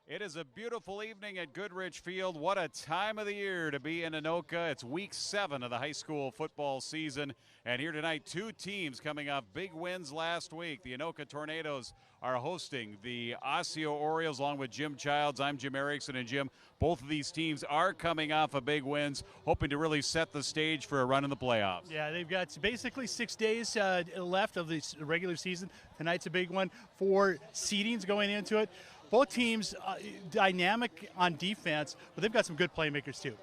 It is a beautiful evening at Goodrich Field. What a time of the year to be in Anoka. It's week 7 of the high school football season. And here tonight, two teams coming off big wins last week. The Anoka Tornadoes are hosting the Osseo Orioles along with Jim Childs. I'm Jim Erickson, and Jim, both of these teams are coming off of big wins, hoping to really set the stage for a run in the playoffs. Yeah, they've got basically 6 days left of the regular season. Tonight's a big one for seedings going into it. Both teams dynamic on defense, but they've got some good playmakers too.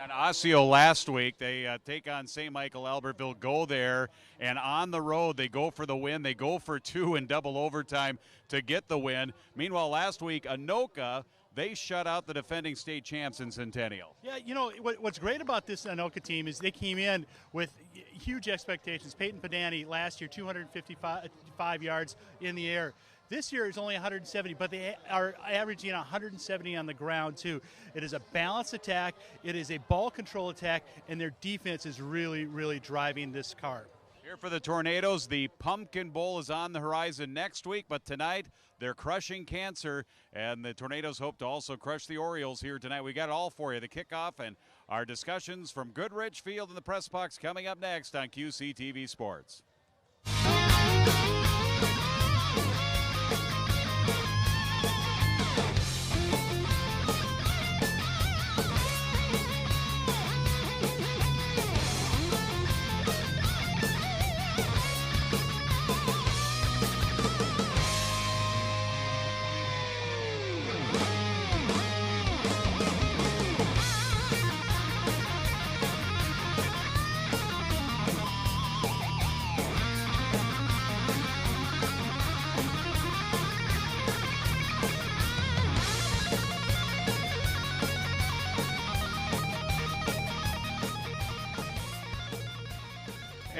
And Osseo last week, they take on St. Michael Albertville, go there, and on the road they go for the win. They go for 2 in double overtime to get the win. Meanwhile, last week, Anoka, they shut out the defending state champs in Centennial. Yeah, you know, what's great about this Anoka team is they came in with huge expectations. Peyton Padani last year, 255 yards in the air. This year is only 170, but they are averaging 170 on the ground, too. It is a balanced attack. It is a ball control attack, and their defense is really, really driving this car. Here for the Tornadoes, the Pumpkin Bowl is on the horizon next week, but tonight they're crushing Cancer, and the Tornadoes hope to also crush the Orioles here tonight. We got it all for you, the kickoff and our discussions from Goodrich Field in the press box coming up next on QCTV Sports.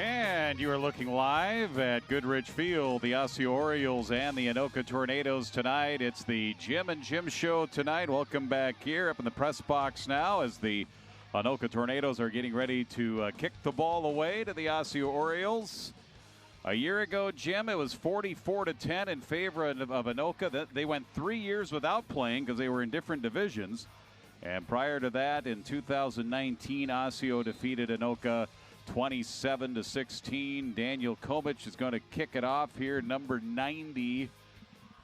And you are looking live at Goodrich Field, the Osseo Orioles and the Anoka Tornadoes tonight. It's the Jim and Jim show tonight. Welcome back here up in the press box now as the Anoka Tornadoes are getting ready to kick the ball away to the Osseo Orioles. A year ago, Jim, it was 44-10 in favor of Anoka. They went 3 years without playing because they were in different divisions. And prior to that, in 2019, Osseo defeated Anoka 27-16. Daniel Komich is going to kick it off here, number 90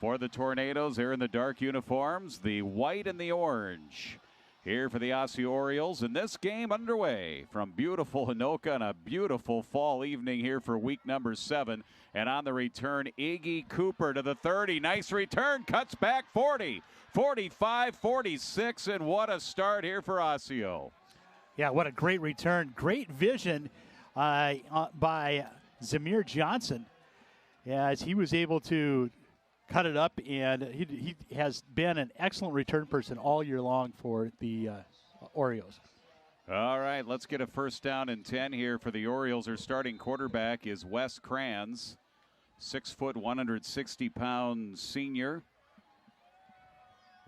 for the Tornadoes. They're in the dark uniforms, the white and the orange here for the Osseo Orioles. And this game underway from beautiful Anoka on a beautiful fall evening here for week number 7. And on the return, Iggy Cooper to the 30. Nice return, cuts back 40, 45, 46, and what a start here for Osseo. Yeah, what a great return. Great vision by Zamir Johnson as he was able to cut it up, and he has been an excellent return person all year long for the Orioles. All right, let's get a first down and 10 here for the Orioles. Their starting quarterback is Wes Kranz, 6 foot, 160-pound senior.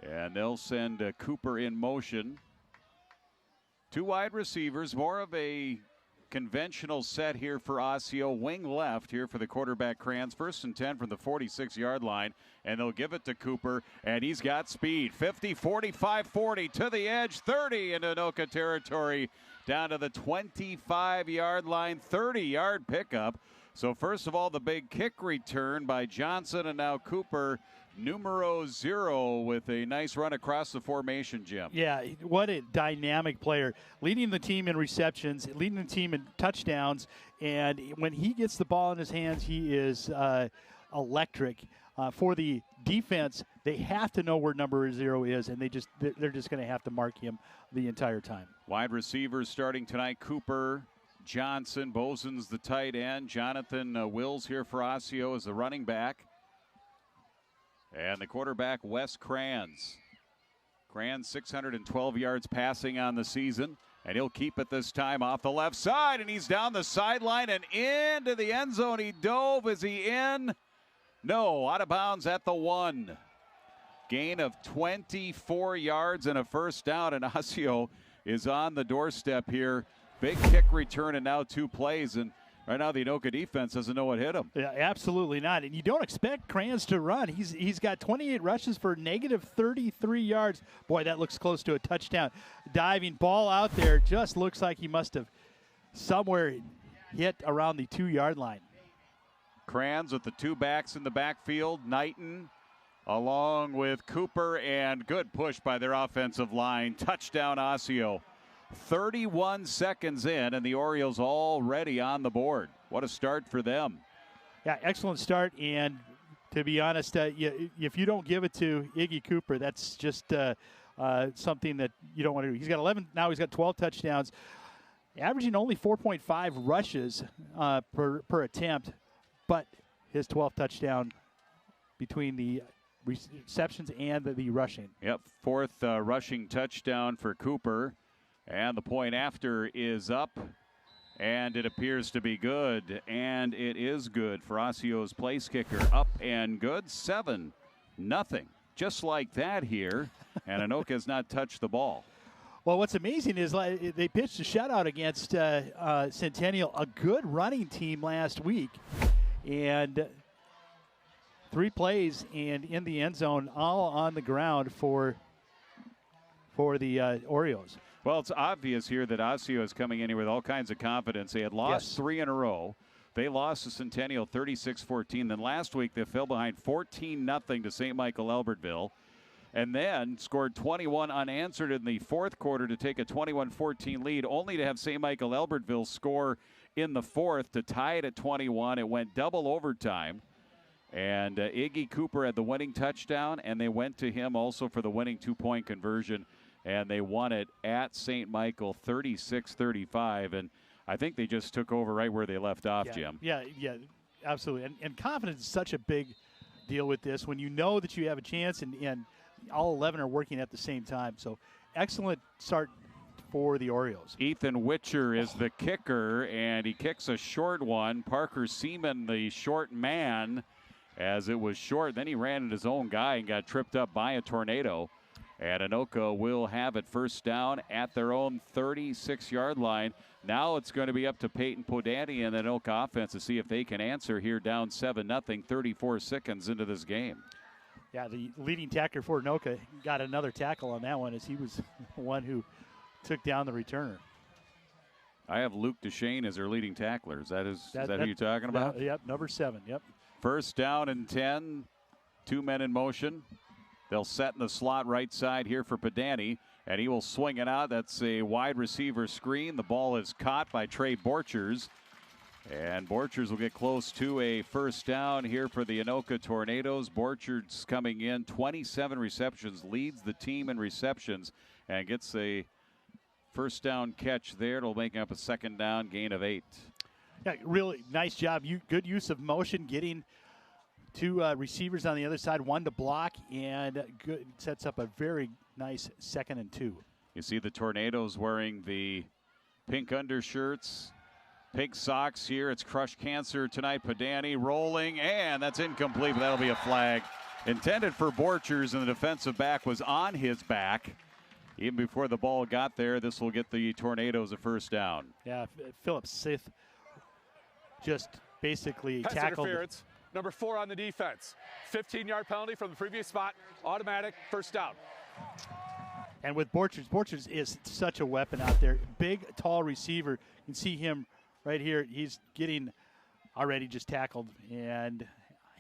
And they'll send Cooper in motion. 2 wide receivers, more of a conventional set here for Osseo. Wing left here for the quarterback Kranz. 1st and 10 from the 46-yard line, and they'll give it to Cooper, and he's got speed. 50, 45, 40 to the edge, 30 into Anoka territory, down to the 25-yard line, 30-yard pickup. So first of all, the big kick return by Johnson, and now Cooper, numero 0, with a nice run across the formation, Jim. Yeah, what a dynamic player. Leading the team in receptions, leading the team in touchdowns, and when he gets the ball in his hands, he is electric. For the defense, they have to know where number 0 is, and they're just going to have to mark him the entire time. Wide receivers starting tonight, Cooper, Johnson, Bozen's the tight end, Jonathan Wills here for Osseo as the running back. And the quarterback, Wes Kranz. Kranz, 612 yards passing on the season, and he'll keep it this time off the left side, and he's down the sideline and into the end zone. He dove. Is he in? No, out of bounds at the 1. Gain of 24 yards and a first down, and Osseo is on the doorstep here. Big kick return and now 2 plays, and Right now, the Anoka defense doesn't know what hit him. Yeah, absolutely not. And you don't expect Kranz to run. He's got 28 rushes for negative 33 yards. Boy, that looks close to a touchdown. Diving ball out there, just looks like he must have somewhere hit around the 2-yard line. Kranz with the two backs in the backfield. Knighton along with Cooper, and good push by their offensive line. Touchdown, Osseo. 31 seconds in, and the Orioles already on the board. What a start for them. Yeah, excellent start. And to be honest, if you don't give it to Iggy Cooper, that's just something that you don't want to do. He's got 11, now he's got 12 touchdowns, averaging only 4.5 rushes per attempt, but his 12th touchdown between the receptions and the rushing. Yep, fourth rushing touchdown for Cooper. And the point after is up, and it appears to be good, and it is good for Osseo's place kicker. Up and good, 7-0. Just like that here, and Anoka has not touched the ball. Well, what's amazing is they pitched a shutout against Centennial, a good running team last week, and 3 plays and in the end zone, all on the ground for the Orioles. Well, it's obvious here that Osseo is coming in here with all kinds of confidence. They had lost 3 in a row. They lost to Centennial 36-14. Then last week they fell behind 14-0 to St. Michael Albertville, and then scored 21 unanswered in the fourth quarter to take a 21-14 lead, only to have St. Michael Albertville score in the fourth to tie it at 21. It went double overtime, and Iggy Cooper had the winning touchdown, and they went to him also for the winning 2-point conversion. And they won it at St. Michael 36-35. And I think they just took over right where they left off, Jim. Yeah, absolutely. And confidence is such a big deal with this when you know that you have a chance and all 11 are working at the same time. So excellent start for the Orioles. Ethan Witcher is the kicker, and he kicks a short one. Parker Seaman, the short man, as it was short. Then he ran at his own guy and got tripped up by a tornado. And Anoka will have it first down at their own 36-yard line. Now it's going to be up to Peyton Podani and the Anoka offense to see if they can answer here down 7-0, 34 seconds into this game. Yeah, the leading tackler for Anoka got another tackle on that one as he was the one who took down the returner. I have Luke Duchesne as their leading tackler. Is that who you're talking about? Yep, number 7, yep. First down and 10, 2 men in motion. They'll set in the slot right side here for Podani, and he will swing it out. That's a wide receiver screen. The ball is caught by Trey Borchers, and Borchers will get close to a first down here for the Anoka Tornadoes. Borchers coming in, 27 receptions, leads the team in receptions, and gets a first down catch there. It'll make up a second down, gain of 8. Yeah, really nice job. Good use of motion, getting 2 receivers on the other side, 1 to block, and good sets up a very nice 2nd and 2. You see the Tornadoes wearing the pink undershirts, pink socks here. It's Crush Cancer tonight. Podani rolling, and that's incomplete, but that'll be a flag. Intended for Borchers, and the defensive back was on his back. Even before the ball got there, this will get the Tornadoes a first down. Yeah, Philip Sith just basically Pass tackled. Interference. Number 4 on the defense. 15-yard penalty from the previous spot. Automatic first down. And with Borchers is such a weapon out there. Big, tall receiver. You can see him right here. He's getting already just tackled, and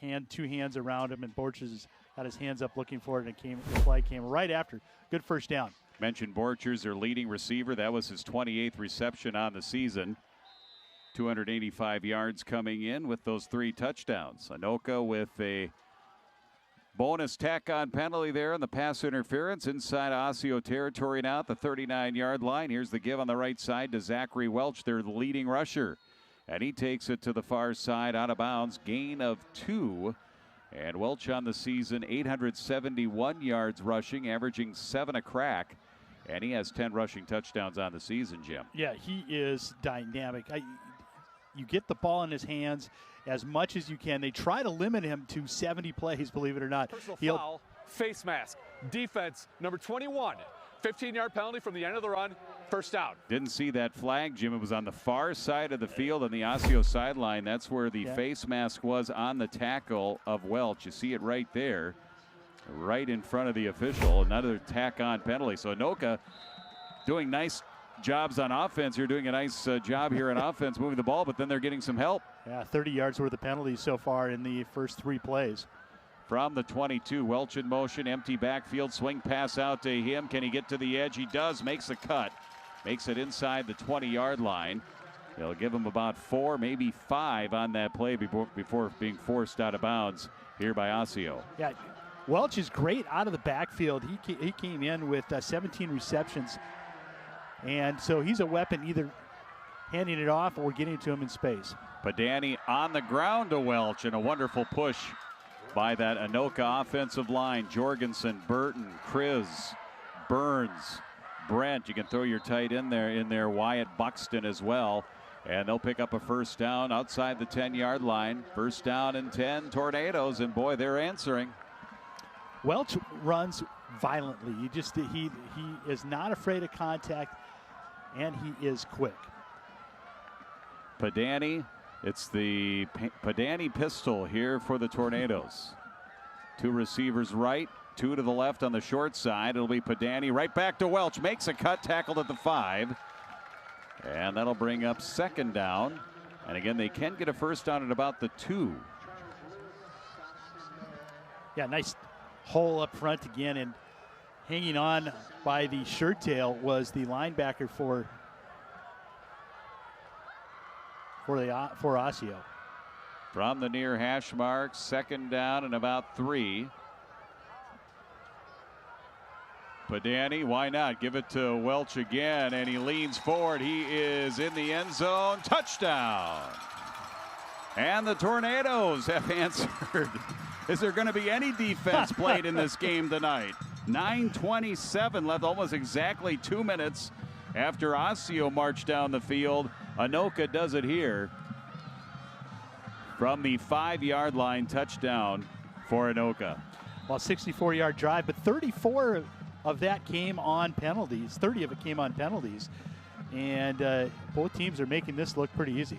2 hands around him, and Borchers has got his hands up looking for it, and the flag came right after. Good first down. Mentioned Borchers, their leading receiver. That was his 28th reception on the season. 285 yards coming in with those 3 touchdowns. Anoka with a bonus tack-on penalty there on the pass interference inside Osseo territory now at the 39-yard line. Here's the give on the right side to Zachary Welch, their leading rusher. And he takes it to the far side out of bounds, gain of 2. And Welch on the season, 871 yards rushing, averaging 7 a crack. And he has 10 rushing touchdowns on the season, Jim. Yeah, he is dynamic. You get the ball in his hands as much as you can. They try to limit him to 70 plays, believe it or not. Personal foul, face mask. Defense, number 21. 15-yard penalty from the end of the run. first down. Didn't see that flag, Jim. It was on the far side of the field on the Osseo sideline. That's where the face mask was on the tackle of Welch. You see it right there, right in front of the official. Another tack-on penalty. So Anoka doing nice jobs on offense here, doing a nice job here on offense, moving the ball, but then they're getting some help. Yeah, 30 yards worth of penalties so far in the first 3 plays. From the 22, Welch in motion, empty backfield, swing pass out to him. Can he get to the edge? He does, makes a cut. Makes it inside the 20-yard line. They'll give him about 4, maybe 5 on that play before being forced out of bounds here by Osseo. Yeah, Welch is great out of the backfield. He came in with 17 receptions, and so he's a weapon either handing it off or getting to him in space. Padani on the ground to Welch, and a wonderful push by that Anoka offensive line. Jorgensen, Burton, Kriz, Burns, Brent. You can throw your tight end in there, Wyatt Buxton as well. And they'll pick up a first down outside the 10-yard line. First down and 10, Tornadoes, and boy, they're answering. Welch runs violently. He is not afraid of contact, and he is quick. Padani, it's the Padani pistol here for the Tornadoes. 2 receivers right, 2 to the left on the short side. It'll be Padani right back to Welch. Makes a cut, tackled at the 5. And that'll bring up second down. And again, they can get a first down at about the 2. Yeah, nice hole up front again, and hanging on by the shirt tail was the linebacker for Osseo. From the near hash mark, second down and about 3. Padani, why not? Give it to Welch again, and he leans forward. He is in the end zone. Touchdown! And the Tornadoes have answered. Is there going to be any defense played in this game tonight? 9:27 left, almost exactly 2 minutes after Osseo marched down the field. Anoka does it here from the 5-yard line. Touchdown for Anoka. Well, 64-yard drive, but 34 of that came on penalties. 30 of it came on penalties. And both teams are making this look pretty easy.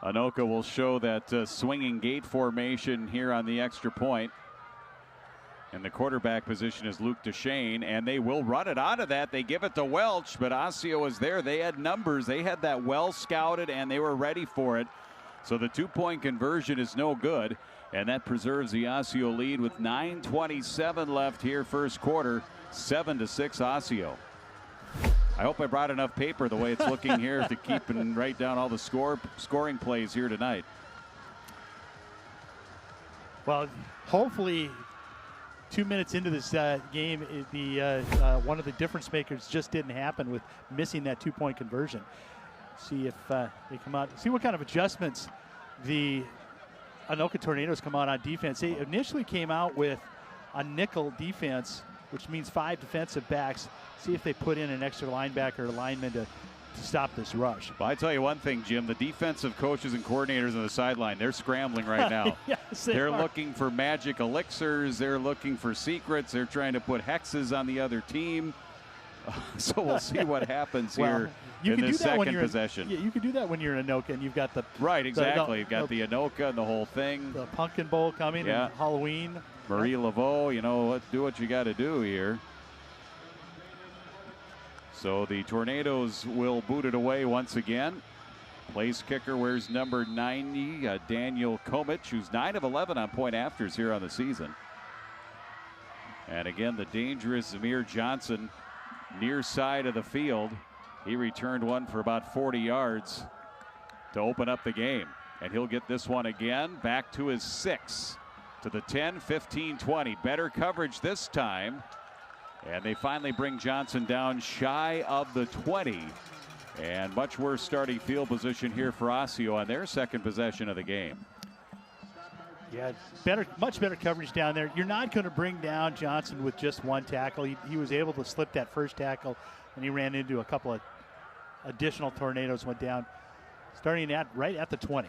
Anoka will show that swinging gate formation here on the extra point. And the quarterback position is Luke DeShane, and they will run it out of that. They give it to Welch, but Osseo was there. They had numbers. They had that well scouted, and they were ready for it. So the 2-point conversion is no good, and that preserves the Osseo lead with 9:27 left here first quarter, 7-6 Osseo. I hope I brought enough paper the way it's looking here to keep and write down all the scoring plays here tonight. Well, hopefully 2 minutes into this game, one of the difference makers just didn't happen with missing that 2-point conversion. See if they come out. See what kind of adjustments the Anoka Tornadoes come out on defense. They initially came out with a nickel defense, which means 5 defensive backs. See if they put in an extra linebacker or lineman to stop this rush. Well, I tell you one thing, Jim, the defensive coaches and coordinators on the sideline, they're scrambling right now. Yes, they're looking for magic elixirs. They're looking for secrets. They're trying to put hexes on the other team. So we'll see what happens here in the second possession. You can do that when you're in Anoka and you've got the... Right, exactly. You've got the Anoka and the whole thing. The Pumpkin Bowl coming and Halloween. Marie Laveau, do what you got to do here. So the Tornadoes will boot it away once again. Place kicker wears number 90, Daniel Komich, who's 9 of 11 on point afters here on the season. And again, the dangerous Zamir Johnson near side of the field. He returned one for about 40 yards to open up the game. And he'll get this one again back to his 6, to the 10, 15, 20. Better coverage this time. And they finally bring Johnson down shy of the 20. And much worse starting field position here for Osseo on their second possession of the game. Yeah, much better coverage down there. You're not going to bring down Johnson with just one tackle. He was able to slip that first tackle, and he ran into a couple of additional Tornadoes, went down, starting right at the 20.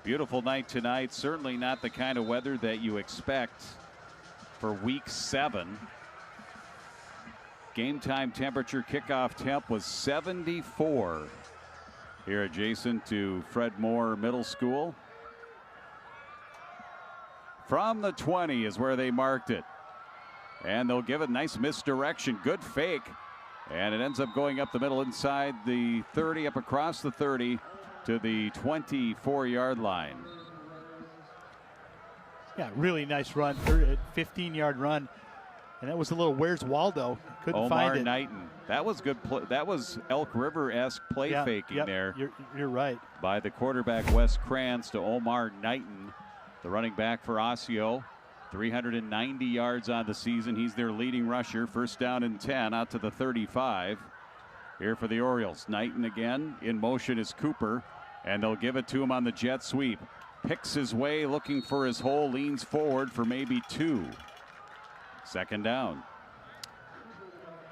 Beautiful night tonight. Certainly not the kind of weather that you expect for week 7. Game time temperature, kickoff temp was 74 here adjacent to Fred Moore Middle School. From the 20 is where they marked it. And they'll give it nice misdirection. Good fake. And it ends up going up the middle inside the 30, up across the 30 to the 24-yard line. Yeah, really nice run, 15-yard run. And that was a little "Where's Waldo?" Couldn't find it. Omar Knighton. That was good. That was Elk River-esque play faking there. You're right. By the quarterback Wes Krantz to Omar Knighton, the running back for Osseo. 390 yards on the season. He's their leading rusher. First down and 10 out to the 35. Here for the Orioles. Knighton again. In motion is Cooper, and they'll give it to him on the jet sweep. Picks his way, looking for his hole, leans forward for maybe 2. Second down.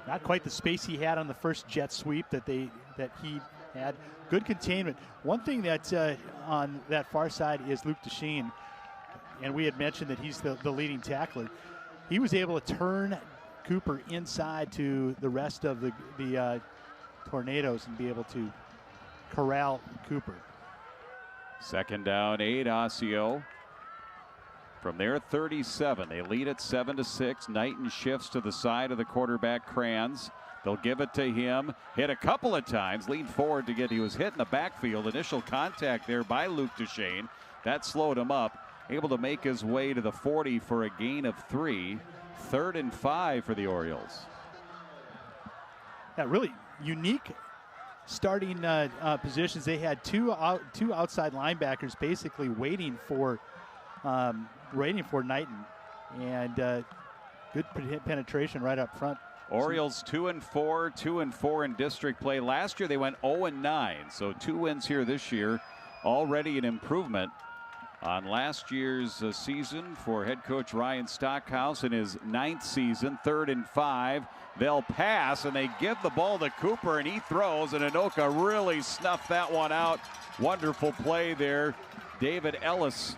Not quite the space he had on the first jet sweep that he had. Good containment. One thing that's on that far side is Luke DeSheen. And we had mentioned that he's the leading tackler. He was able to turn Cooper inside to the rest of the Tornadoes and be able to corral Cooper. Second down, 8, Osseo. From their 37, they lead at 7-6. Knighton shifts to the side of the quarterback, Krantz. They'll give it to him. Hit a couple of times, leaned forward to he was hit in the backfield. Initial contact there by Luke DeShane. That slowed him up. Able to make his way to the 40 for a gain of 3. 3rd and 5 for the Orioles. Yeah, really unique starting positions. They had two outside linebackers basically waiting for Knighton, and good penetration right up front. Orioles 2-4, 2-4 in district play. Last year they went 0-9, so 2 wins here this year. Already an improvement on last year's season for head coach Ryan Stockhouse in his 9th season. 3rd and 5. They'll pass, and they give the ball to Cooper, and he throws, and Anoka really snuffed that one out. Wonderful play there. David Ellis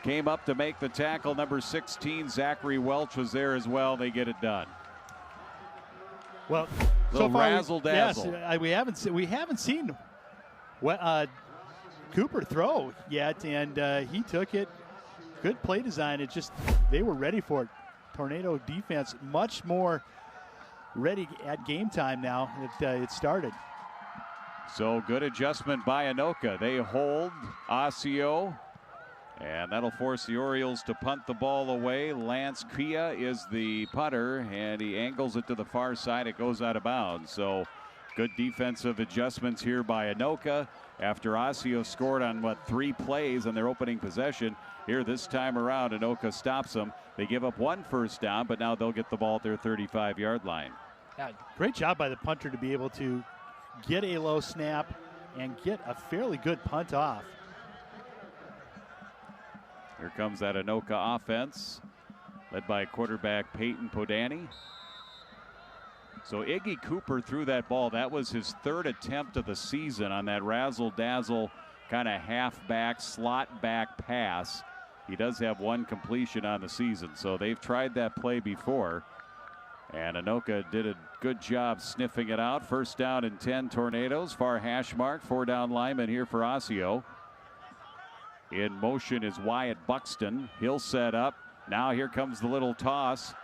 came up to make the tackle. Number 16, Zachary Welch, was there as well. They get it done. Well, little so far, razzle dazzle. Yes, we haven't seen Cooper throw yet, and he took it. Good play design. It just, they were ready for it. Tornado defense much more ready at game time now. It started. So good adjustment by Anoka. They hold Osseo, and that'll force the Orioles to punt the ball away. Lance Kia is the punter, and he angles it to the far side. It goes out of bounds. So good defensive adjustments here by Anoka after Osseo scored on 3 plays on their opening possession. Here this time around, Anoka stops them. They give up 1 first down, but now they'll get the ball at their 35-yard line. Yeah, great job by the punter to be able to get a low snap and get a fairly good punt off. Here comes that Anoka offense, led by quarterback Peyton Podani. So Iggy Cooper threw that ball. That was his 3rd attempt of the season on that razzle-dazzle kind of halfback, slot back pass. He does have 1 completion on the season, so they've tried that play before. And Anoka did a good job sniffing it out. First down and 10 Tornadoes. Far hash mark. 4 down lineman here for Osseo. In motion is Wyatt Buxton. He'll set up. Now here comes the little toss.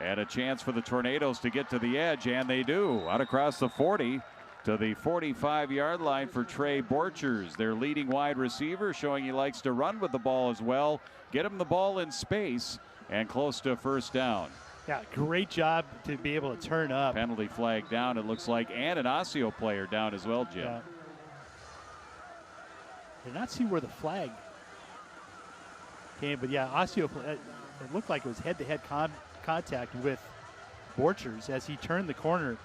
And a chance for the Tornadoes to get to the edge, and they do. Out across the 40 to the 45-yard line for Trey Borchers, their leading wide receiver, showing he likes to run with the ball as well. Get him the ball in space and close to first down. Yeah, great job to be able to turn up. Penalty flag down, it looks like, and an Osseo player down as well, Jim. Yeah. Did not see where the flag came, but yeah, Osseo, it looked like it was head-to-head contact with Borchers as he turned the corner.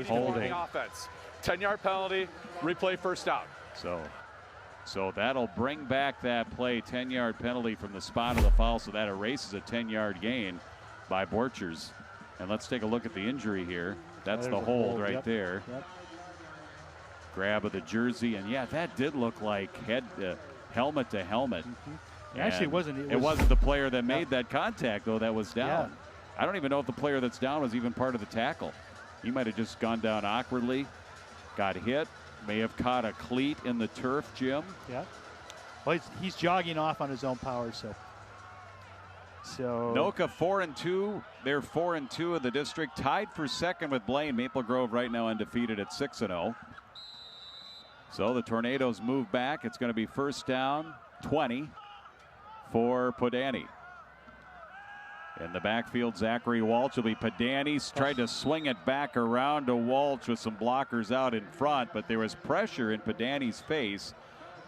Holding offense. 10-yard penalty, replay first down. So that'll bring back that play. 10-yard penalty from the spot of the foul, so that erases a 10-yard gain by Borchers. And let's take a look at the injury here. That's the hold right there. Yep. Grab of the jersey, and yeah, that did look like helmet to helmet. Mm-hmm. Actually, it wasn't. It wasn't the player that made that contact, though. That was down. I don't even know if the player that's down was even part of the tackle. He might have just gone down awkwardly, got hit, may have caught a cleat in the turf, Jim. Yeah. Well, he's jogging off on his own power, so. Anoka 4-2. They're 4-2 in the district, tied for second with Blaine. Maple Grove right now undefeated at 6-0. So the Tornadoes move back. It's going to be first down, 20 for Podani. In the backfield, Zachary Walsh will be Padani's tried to swing it back around to Walsh with some blockers out in front, but there was pressure in Padani's face,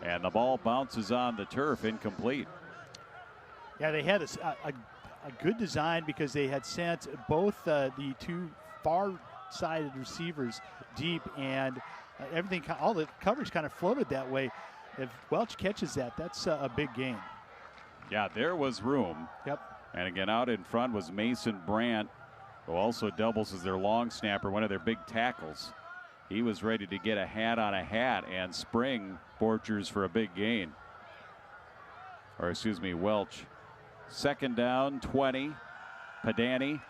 and the ball bounces on the turf, incomplete. Yeah, they had a good design because they had sent both the two far-sided receivers deep, and everything, all the coverage kind of floated that way. If Welch catches that, that's a big gain. Yeah, there was room. Yep. And again, out in front was Mason Brandt, who also doubles as their long snapper, one of their big tackles. He was ready to get a hat on a hat and spring Borchers for a big gain. Or excuse me, Welch. Second down, 20. Padani,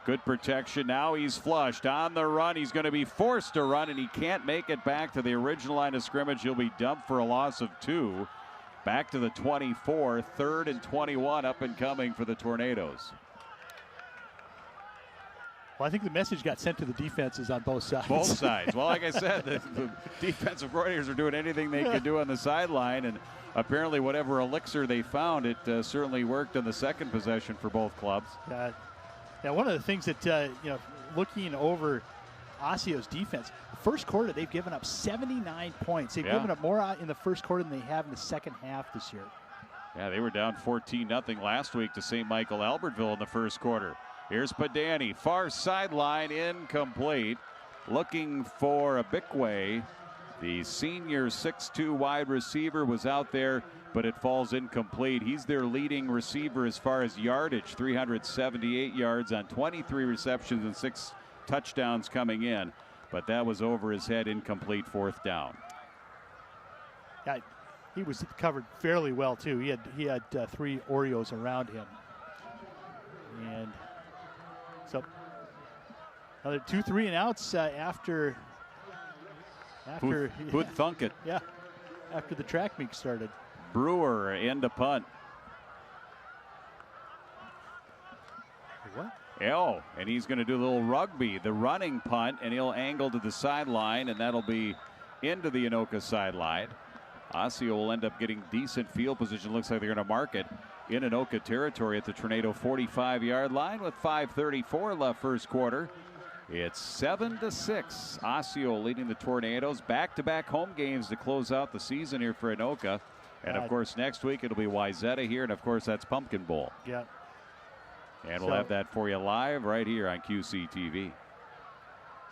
good protection. Now he's flushed on the run. He's going to be forced to run, and he can't make it back to the original line of scrimmage. He'll be dumped for a loss of 2. Back to the 24, 3rd and 21 up and coming for the Tornadoes. Well, I think the message got sent to the defenses on both sides. Both sides. Well, like I said, the defensive coordinators are doing anything they could do on the sideline, and apparently whatever elixir they found, it certainly worked on the second possession for both clubs. Yeah, one of the things that, looking over Osseo's defense, first quarter they've given up 79 points. They've given up more in the first quarter than they have in the second half this year. Yeah, they were down 14-0 last week to St. Michael Albertville in the first quarter. Here's Padani, far sideline, incomplete. Looking for Abikwe. The senior 6'2" wide receiver was out there, but it falls incomplete. He's their leading receiver as far as yardage, 378 yards on 23 receptions and 6 touchdowns coming in. But that was over his head, incomplete, 4th down. Yeah, he was covered fairly well, too. He had 3 Orioles around him. And so another 2 3-and-outs after Who'd thunk it? Yeah, after the track meet started. Brewer into punt. What? Oh, and he's going to do a little rugby, the running punt, and he'll angle to the sideline, and that'll be into the Anoka sideline. Osseo will end up getting decent field position. Looks like they're going to mark it in Anoka territory at the Tornado 45-yard line with 5:34 left first quarter. It's 7-6. Osseo leading the Tornadoes. Back-to-back home games to close out the season here for Anoka. And, of course, next week it'll be Wayzata here, and, of course, that's Pumpkin Bowl. Yeah. And we'll have that for you live right here on QCTV.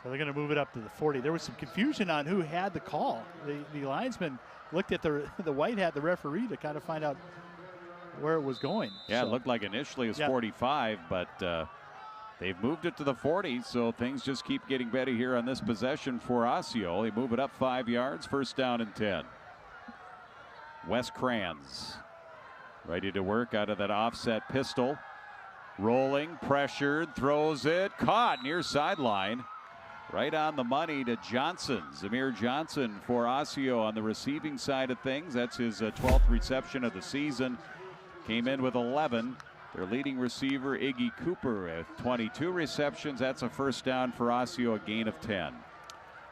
So they're going to move it up to the 40. There was some confusion on who had the call. The linesman looked at the white hat, the referee, to kind of find out where it was going. Yeah, so it looked like initially it was 45, but they've moved it to the 40, so things just keep getting better here on this possession for Osseo. They move it up 5 yards, first down and 10. Wes Kranz ready to work out of that offset pistol. Rolling, pressured, throws it, caught near sideline. Right on the money to Johnson. Zamir Johnson for Osseo on the receiving side of things. That's his 12th reception of the season. Came in with 11. Their leading receiver, Iggy Cooper, with 22 receptions. That's a first down for Osseo, a gain of 10.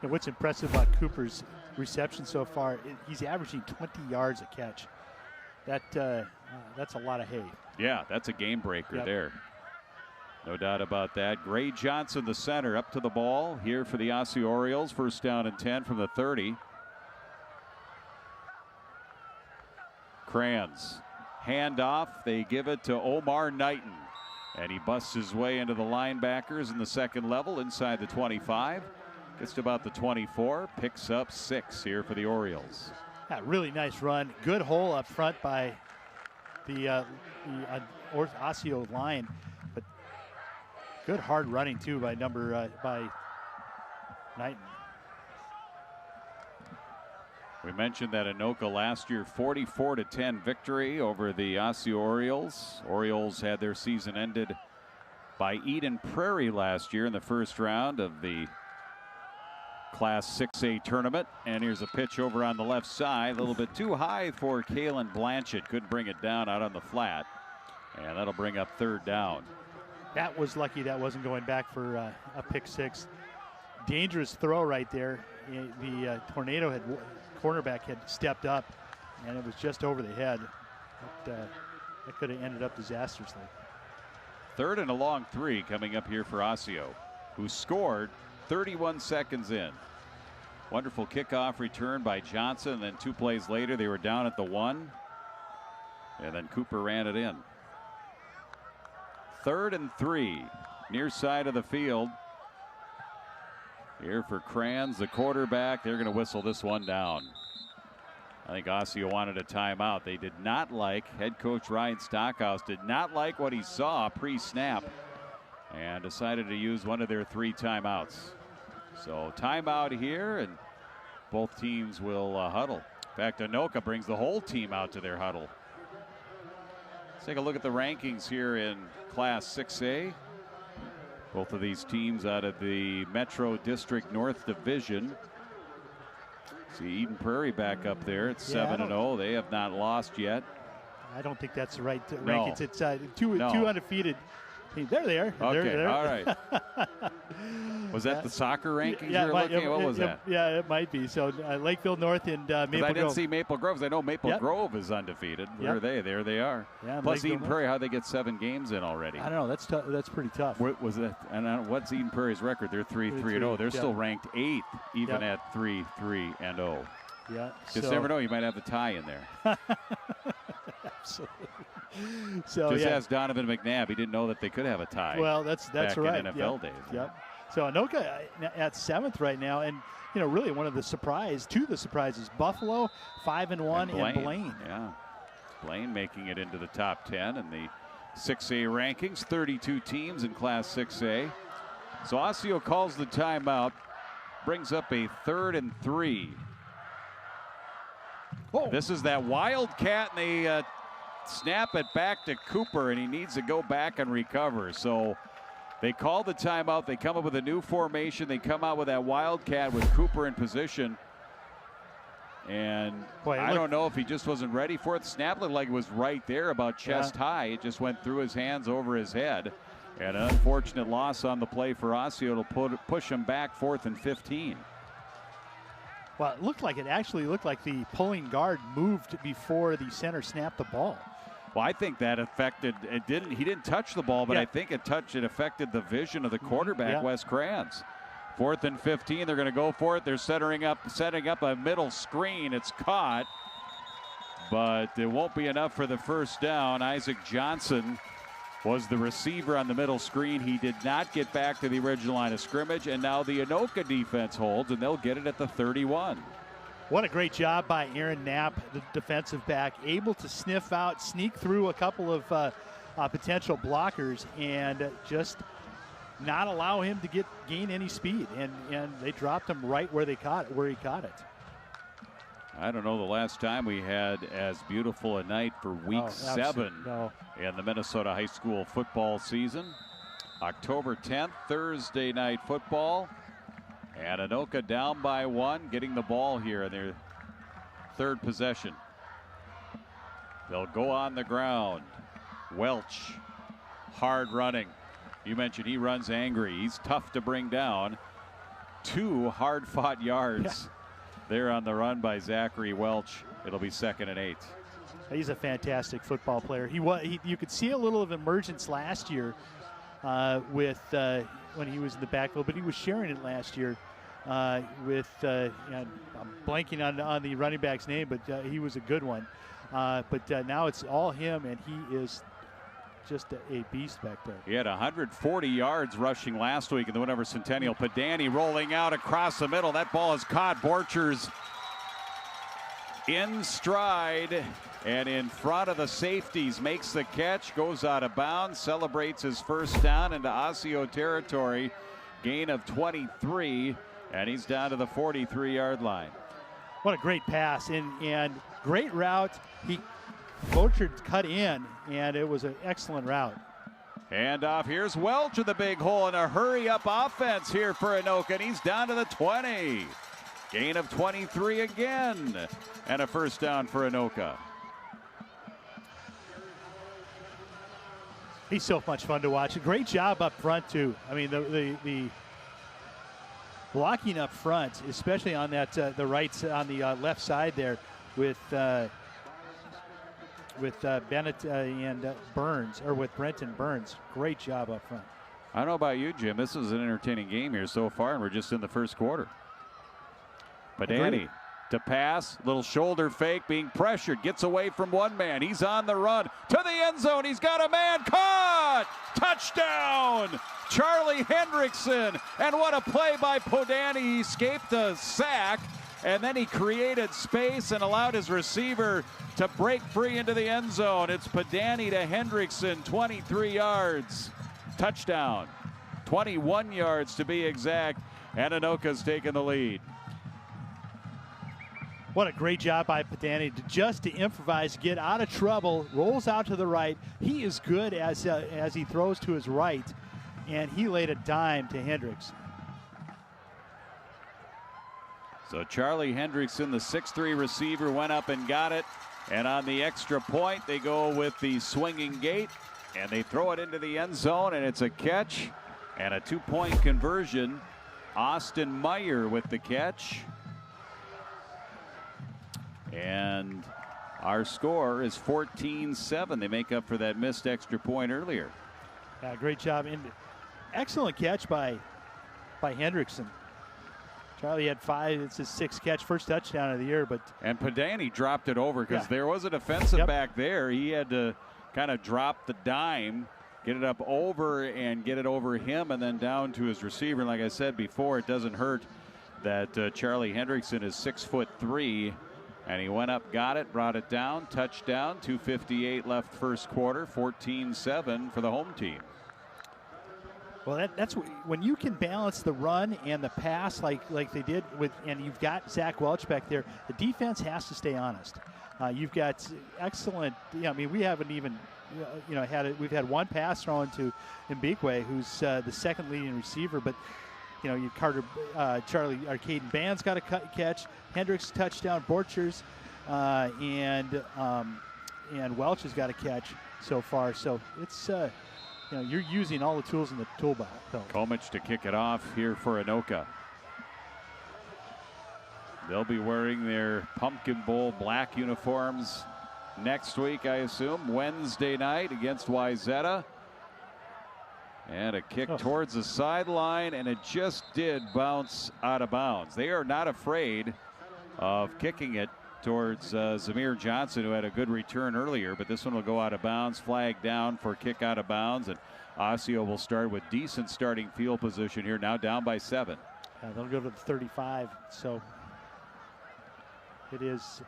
And what's impressive about Cooper's reception so far, he's averaging 20 yards a catch. That's a lot of hay. Yeah, that's a game breaker there. No doubt about that. Gray Johnson, the center, up to the ball here for the Osseo Orioles. First down and 10 from the 30. Kranz, handoff. They give it to Omar Knighton. And he busts his way into the linebackers in the second level inside the 25. Gets to about the 24. Picks up 6 here for the Orioles. Yeah, really nice run. Good hole up front by the Osseo line. But good hard running too by Knighton. We mentioned that Anoka last year 44-10 victory over the Osseo Orioles. Orioles had their season ended by Eden Prairie last year in the first round of the Class 6A tournament. And here's a pitch over on the left side, a little bit too high for Kalen Blanchett. Couldn't bring it down out on the flat, and that'll bring up third down. That was lucky that wasn't going back for a pick six. Dangerous throw right there. The Tornado cornerback had stepped up, and it was just over the head. That could have ended up disastrously. Third and a long 3 coming up here for Osseo, who scored 31 seconds in. Wonderful kickoff return by Johnson, and then 2 plays later they were down at the 1, and then Cooper ran it in. Third and 3, near side of the field. Here for Kranz, the quarterback. They're going to whistle this one down. I think Osseo wanted a timeout. They did not like, head coach Ryan Stockhouse did not like what he saw pre-snap and decided to use one of their 3 timeouts. So timeout here, and both teams will huddle. In fact, Anoka brings the whole team out to their huddle. Let's take a look at the rankings here in Class 6A. Both of these teams out of the Metro District North Division. See Eden Prairie back up there. It's 7-0. They have not lost yet. I don't think that's the right rankings. It's two No. undefeated. They're there. Okay, They're all right. Was that the soccer rankings you were looking at? What was that? Yeah, it might be. So Lakeville North and Maple Grove. I didn't see Maple Grove. I know Maple Grove is undefeated. Where are they? There they are. Yeah, plus Lakeville Eden Prairie, how'd they get 7 games in already? I don't know. That's tough. That's pretty tough. What was that? And what's Eden Prairie's record? They're 3-3-0. They're still ranked 8th, even at 3-3-0. Yeah. Just never know. You might have a tie in there. Absolutely. So just ask Donovan McNabb. He didn't know that they could have a tie. Well, that's back right. in NFL days. Yep. So Anoka at 7th right now, and really one of the surprises. Buffalo 5-1 and Blaine. Yeah. Blaine making it into the top 10 in the 6A rankings. 32 teams in Class 6A. So Osseo calls the timeout, brings up a 3rd and 3. Oh. This is that Wildcat, and they snap it back to Cooper, and he needs to go back and recover. So they call the timeout. They come up with a new formation. They come out with that Wildcat with Cooper in position. And I don't know if he just wasn't ready for it. The snap looked like it was right there, about chest high. It just went through his hands over his head. And an unfortunate loss on the play for Osseo to push him back 4th and 15. Well, it actually looked like the pulling guard moved before the center snapped the ball. Well, I think that affected it. He didn't touch the ball, but I think it affected the vision of the quarterback, Wes Kranz. 4th and 15. They're going to go for it. They're setting up a middle screen. It's caught, but it won't be enough for the first down. Isaac Johnson was the receiver on the middle screen. He did not get back to the original line of scrimmage, and now the Anoka defense holds, and they'll get it at the 31. What a great job by Aaron Knapp, the defensive back, able to sneak through a couple of potential blockers and just not allow him to gain any speed. And they dropped him right where he caught it. I don't know the last time we had as beautiful a night for week 7 in the Minnesota high school football season. October 10th, Thursday night football. And Anoka down by 1, getting the ball here in their 3rd possession. They'll go on the ground. Welch, hard running. You mentioned he runs angry. He's tough to bring down. 2 hard-fought yards. There on the run by Zachary Welch. It'll be 2nd and 8. He's a fantastic football player. You could see a little of emergence last year with when he was in the backfield, but he was sharing it last year with I'm blanking on the running back's name, but he was a good one. But now it's all him, and he is just a beast back there. He had 140 yards rushing last week in the win over Centennial. Padani rolling out across the middle. That ball is caught. Borchers in stride and in front of the safeties. Makes the catch, goes out of bounds, celebrates his first down into Osseo territory. Gain of 23, and he's down to the 43-yard line. What a great pass and great route. Borchard cut in, and it was an excellent route. Hand off. Here's Welch with a big hole and a hurry-up offense here for Anoka, and he's down to the 20. Gain of 23 again, and a first down for Anoka. He's so much fun to watch. A great job up front, too. I mean, the blocking up front, especially on that the right on the left side there with Bennett and Burns, or with Brent and Burns. Great job up front. I don't know about you, Jim. This is an entertaining game here so far, and we're just in the first quarter. Padani to pass, little shoulder fake, being pressured, gets away from one man. He's on the run to the end zone. He's got a man caught. Touchdown, Charlie Hendrickson. And what a play by Podani. He escaped a sack, and then he created space and allowed his receiver to break free into the end zone. It's Padani to Hendrickson, 23 yards. Touchdown, 21 yards to be exact, and Anoka's taken the lead. What a great job by Padani to improvise, get out of trouble, rolls out to the right. He is good as he throws to his right, and he laid a dime to Hendricks. So Charlie Hendrickson, the 6'3" receiver, went up and got it. And on the extra point, they go with the swinging gate, and they throw it into the end zone, and it's a catch and a 2-point conversion. Austin Meyer with the catch. And our score is 14-7. They make up for that missed extra point earlier. Great job. And excellent catch by Hendrickson. Charlie had 5. It's his 6th catch, first touchdown of the year. And Padani dropped it over because there was a defensive back there. He had to kind of drop the dime, get it up over and get it over him and then down to his receiver. And like I said before, it doesn't hurt that Charlie Hendrickson is 6'3". And he went up, got it, brought it down, touchdown, 2:58 left first quarter, 14-7 for the home team. Well, that's when you can balance the run and the pass like they did and you've got Zach Welch back there. The defense has to stay honest. You've got excellent. I mean, we haven't even we've had one pass thrown to Mbikwe, who's the second leading receiver, but. You Charlie Caden Band's got a catch. Hendricks touchdown. Borchers and Welch has got a catch so far. So it's you're using all the tools in the tool belt. Komich to kick it off here for Anoka. They'll be wearing their Pumpkin Bowl black uniforms next week, I assume. Wednesday night against Wayzata. And a kick towards the sideline, and it just did bounce out of bounds. They are not afraid of kicking it towards Zamir Johnson, who had a good return earlier, but this one will go out of bounds, flag down for kick out of bounds, and Osseo will start with decent starting field position here, now down by 7. They'll go to the 35, so it is.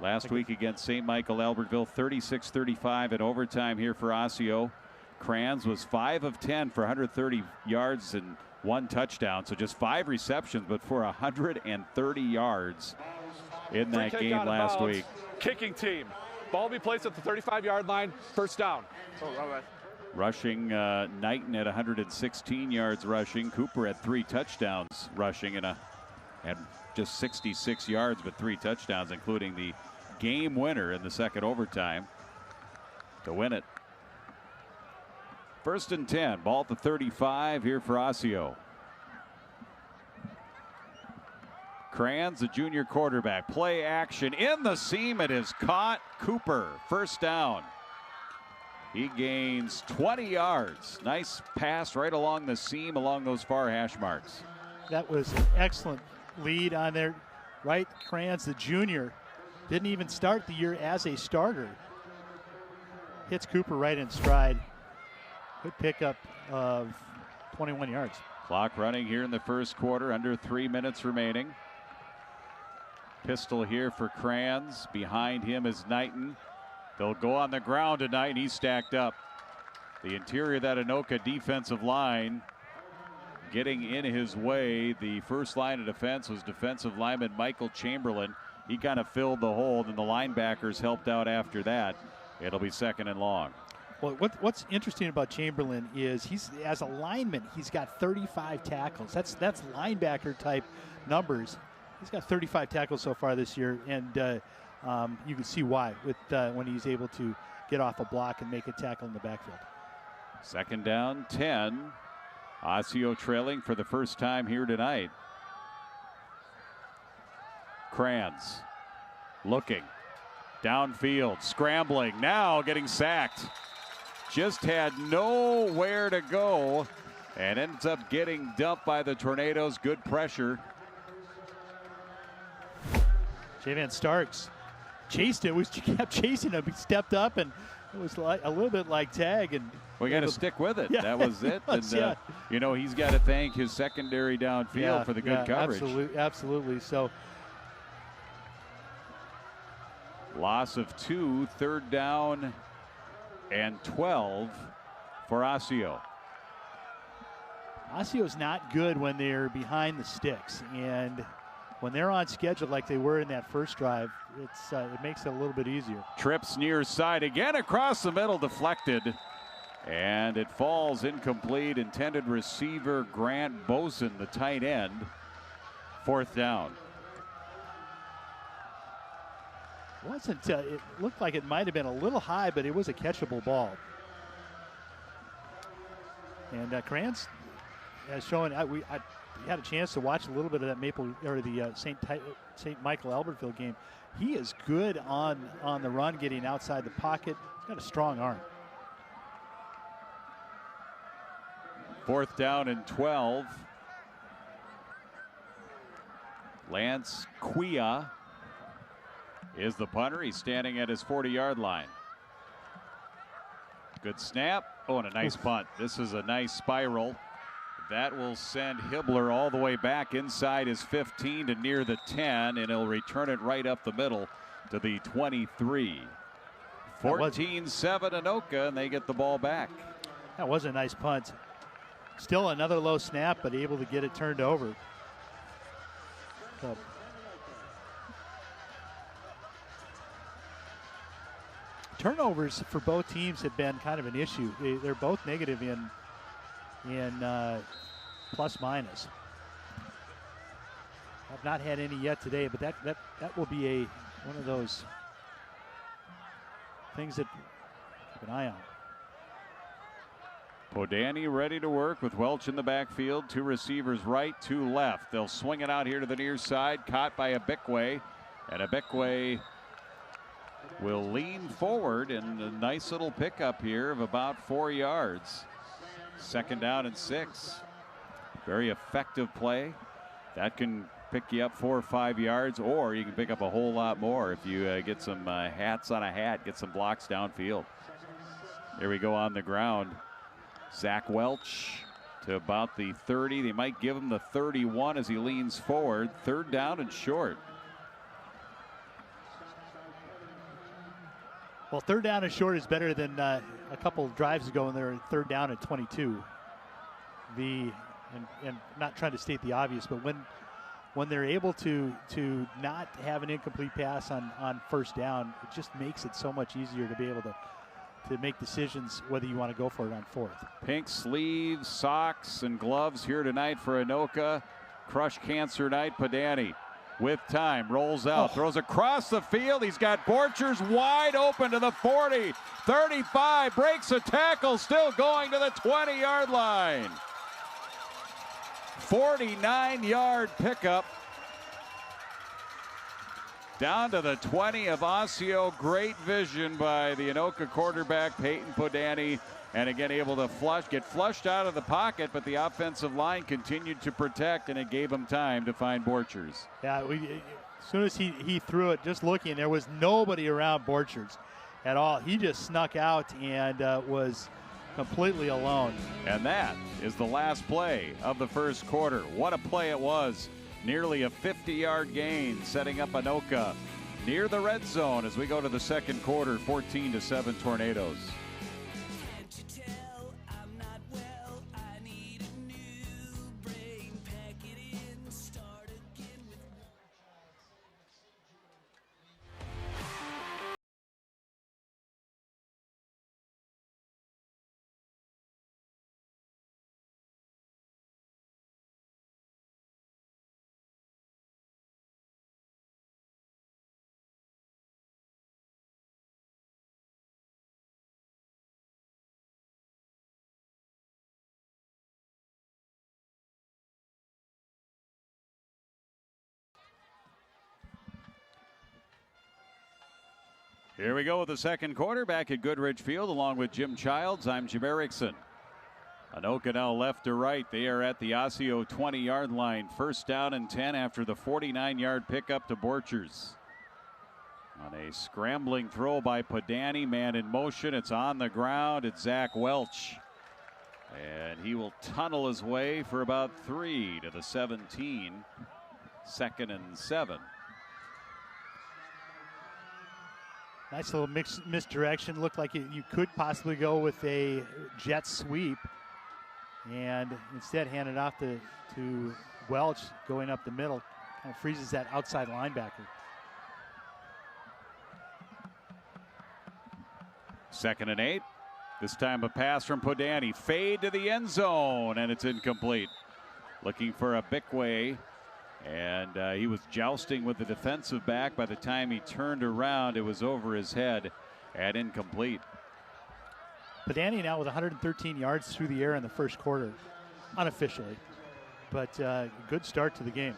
Last week against St. Michael Albertville, 36-35 in overtime here for Osseo. Kranz was 5 of 10 for 130 yards and 1 touchdown. So just 5 receptions, but for 130 yards in that game last week. Kicking team. Ball will be placed at the 35-yard line. First down. Rushing, Knighton at 116 yards rushing. Cooper had 3 touchdowns rushing and just 66 yards, but 3 touchdowns, including the game winner in the second overtime to win it. 1st and 10, ball at the 35 here for Osseo. Kranz, the junior quarterback, play action in the seam. It is caught. Cooper, first down. He gains 20 yards. Nice pass right along the seam, along those far hash marks. That was an excellent lead on there, right? Kranz, the junior, didn't even start the year as a starter. Hits Cooper right in stride. Good pickup of 21 yards. Clock running here in the first quarter, under 3 minutes remaining. Pistol here for Kranz. Behind him is Knighton. They'll go on the ground tonight, and he's stacked up. The interior of that Anoka defensive line getting in his way. The first line of defense was defensive lineman Michael Chamberlain. He kind of filled the hole, and the linebackers helped out after that. It'll be 2nd and long. Well, what's interesting about Chamberlain is he's, as a lineman, he's got 35 tackles. That's linebacker type numbers. He's got 35 tackles so far this year, and you can see why with when he's able to get off a block and make a tackle in the backfield. 2nd down, 10. Osseo trailing for the first time here tonight. Kranz looking downfield, scrambling, now getting sacked. Just had nowhere to go and ends up getting dumped by the Tornadoes. Good pressure. Javan Starks chased it. Kept chasing him. He stepped up, and it was like a little bit like tag. And we got to stick with it. Yeah, that was it. And, you know, he's got to thank his secondary downfield for the good coverage. Absolutely. So, loss of 2, 3rd down and 12 for Osseo. Osseo's not good when they're behind the sticks, and when they're on schedule like they were in that first drive, it makes it a little bit easier. Trips near side again, across the middle, deflected, and it falls incomplete. Intended receiver Grant Boson, the tight end. 4th down. It looked like it might have been a little high, but it was a catchable ball. And Kranz has shown. We had a chance to watch a little bit of that the St. Michael Albertville game. He is good on the run, getting outside the pocket. He's got a strong arm. 4th down and 12. Lance Quia is the punter. He's standing at his 40-yard line. Good snap. Oh, and a nice punt. This is a nice spiral. That will send Hibbler all the way back inside his 15 to near the 10, and he'll return it right up the middle to the 23. 14-7 Anoka, and they get the ball back. That was a nice punt. Still another low snap, but able to get it turned over. So, turnovers for both teams have been kind of an issue. They're both negative in plus minus. I've not had any yet today, but that will be one of those things that keep an eye on. Podani ready to work with Welch in the backfield. 2 receivers right, 2 left. They'll swing it out here to the near side, caught by Abikwe, and Abikwe will lean forward, and a nice little pickup here of about 4 yards. 2nd down and 6. Very effective play. That can pick you up 4 or 5 yards, or you can pick up a whole lot more if you get some hats on a hat, get some blocks downfield. Here we go on the ground. Zach Welch to about the 30. They might give him the 31 as he leans forward. 3rd down and short. Well, 3rd down and short is better than a couple of drives ago when they were 3rd down at 22. And not trying to state the obvious, but when they're able to not have an incomplete pass on 1st down, it just makes it so much easier to be able to make decisions whether you want to go for it on 4th. Pink sleeves, socks, and gloves here tonight for Anoka. Crush Cancer Night. Podani with time, rolls out, throws across the field. He's got Borchers wide open to the 40, 35, breaks a tackle, still going to the 20-yard line. 49-yard pickup. Down to the 20 of Osseo. Great vision by the Anoka quarterback, Peyton Podani. And again, able to get flushed out of the pocket, but the offensive line continued to protect, and it gave him time to find Borchers. Yeah, as soon as he threw it, just looking, there was nobody around Borchers at all. He just snuck out and was completely alone. And that is the last play of the first quarter. What a play it was. Nearly a 50-yard gain, setting up Anoka near the red zone as we go to the second quarter. 14-7 Tornadoes. Here we go with the second quarter back at Goodrich Field along with Jim Childs. I'm Jim Erickson. Anoka now left to right. They are at the Osseo 20-yard line. First down and 10 after the 49-yard pickup to Borchers. On a scrambling throw by Padani, man in motion. It's on the ground. It's Zach Welch. And he will tunnel his way for about 3 to the 17. 2nd and 7. Nice little misdirection. Looked like you could possibly go with a jet sweep, and instead hand it off to Welch going up the middle. Kind of freezes that outside linebacker. 2nd and 8. This time a pass from Podani. Fade to the end zone, and it's incomplete. Looking for a Bickway. And he was jousting with the defensive back. By the time he turned around, it was over his head and incomplete. Padani now with 113 yards through the air in the first quarter, unofficially. But good start to the game.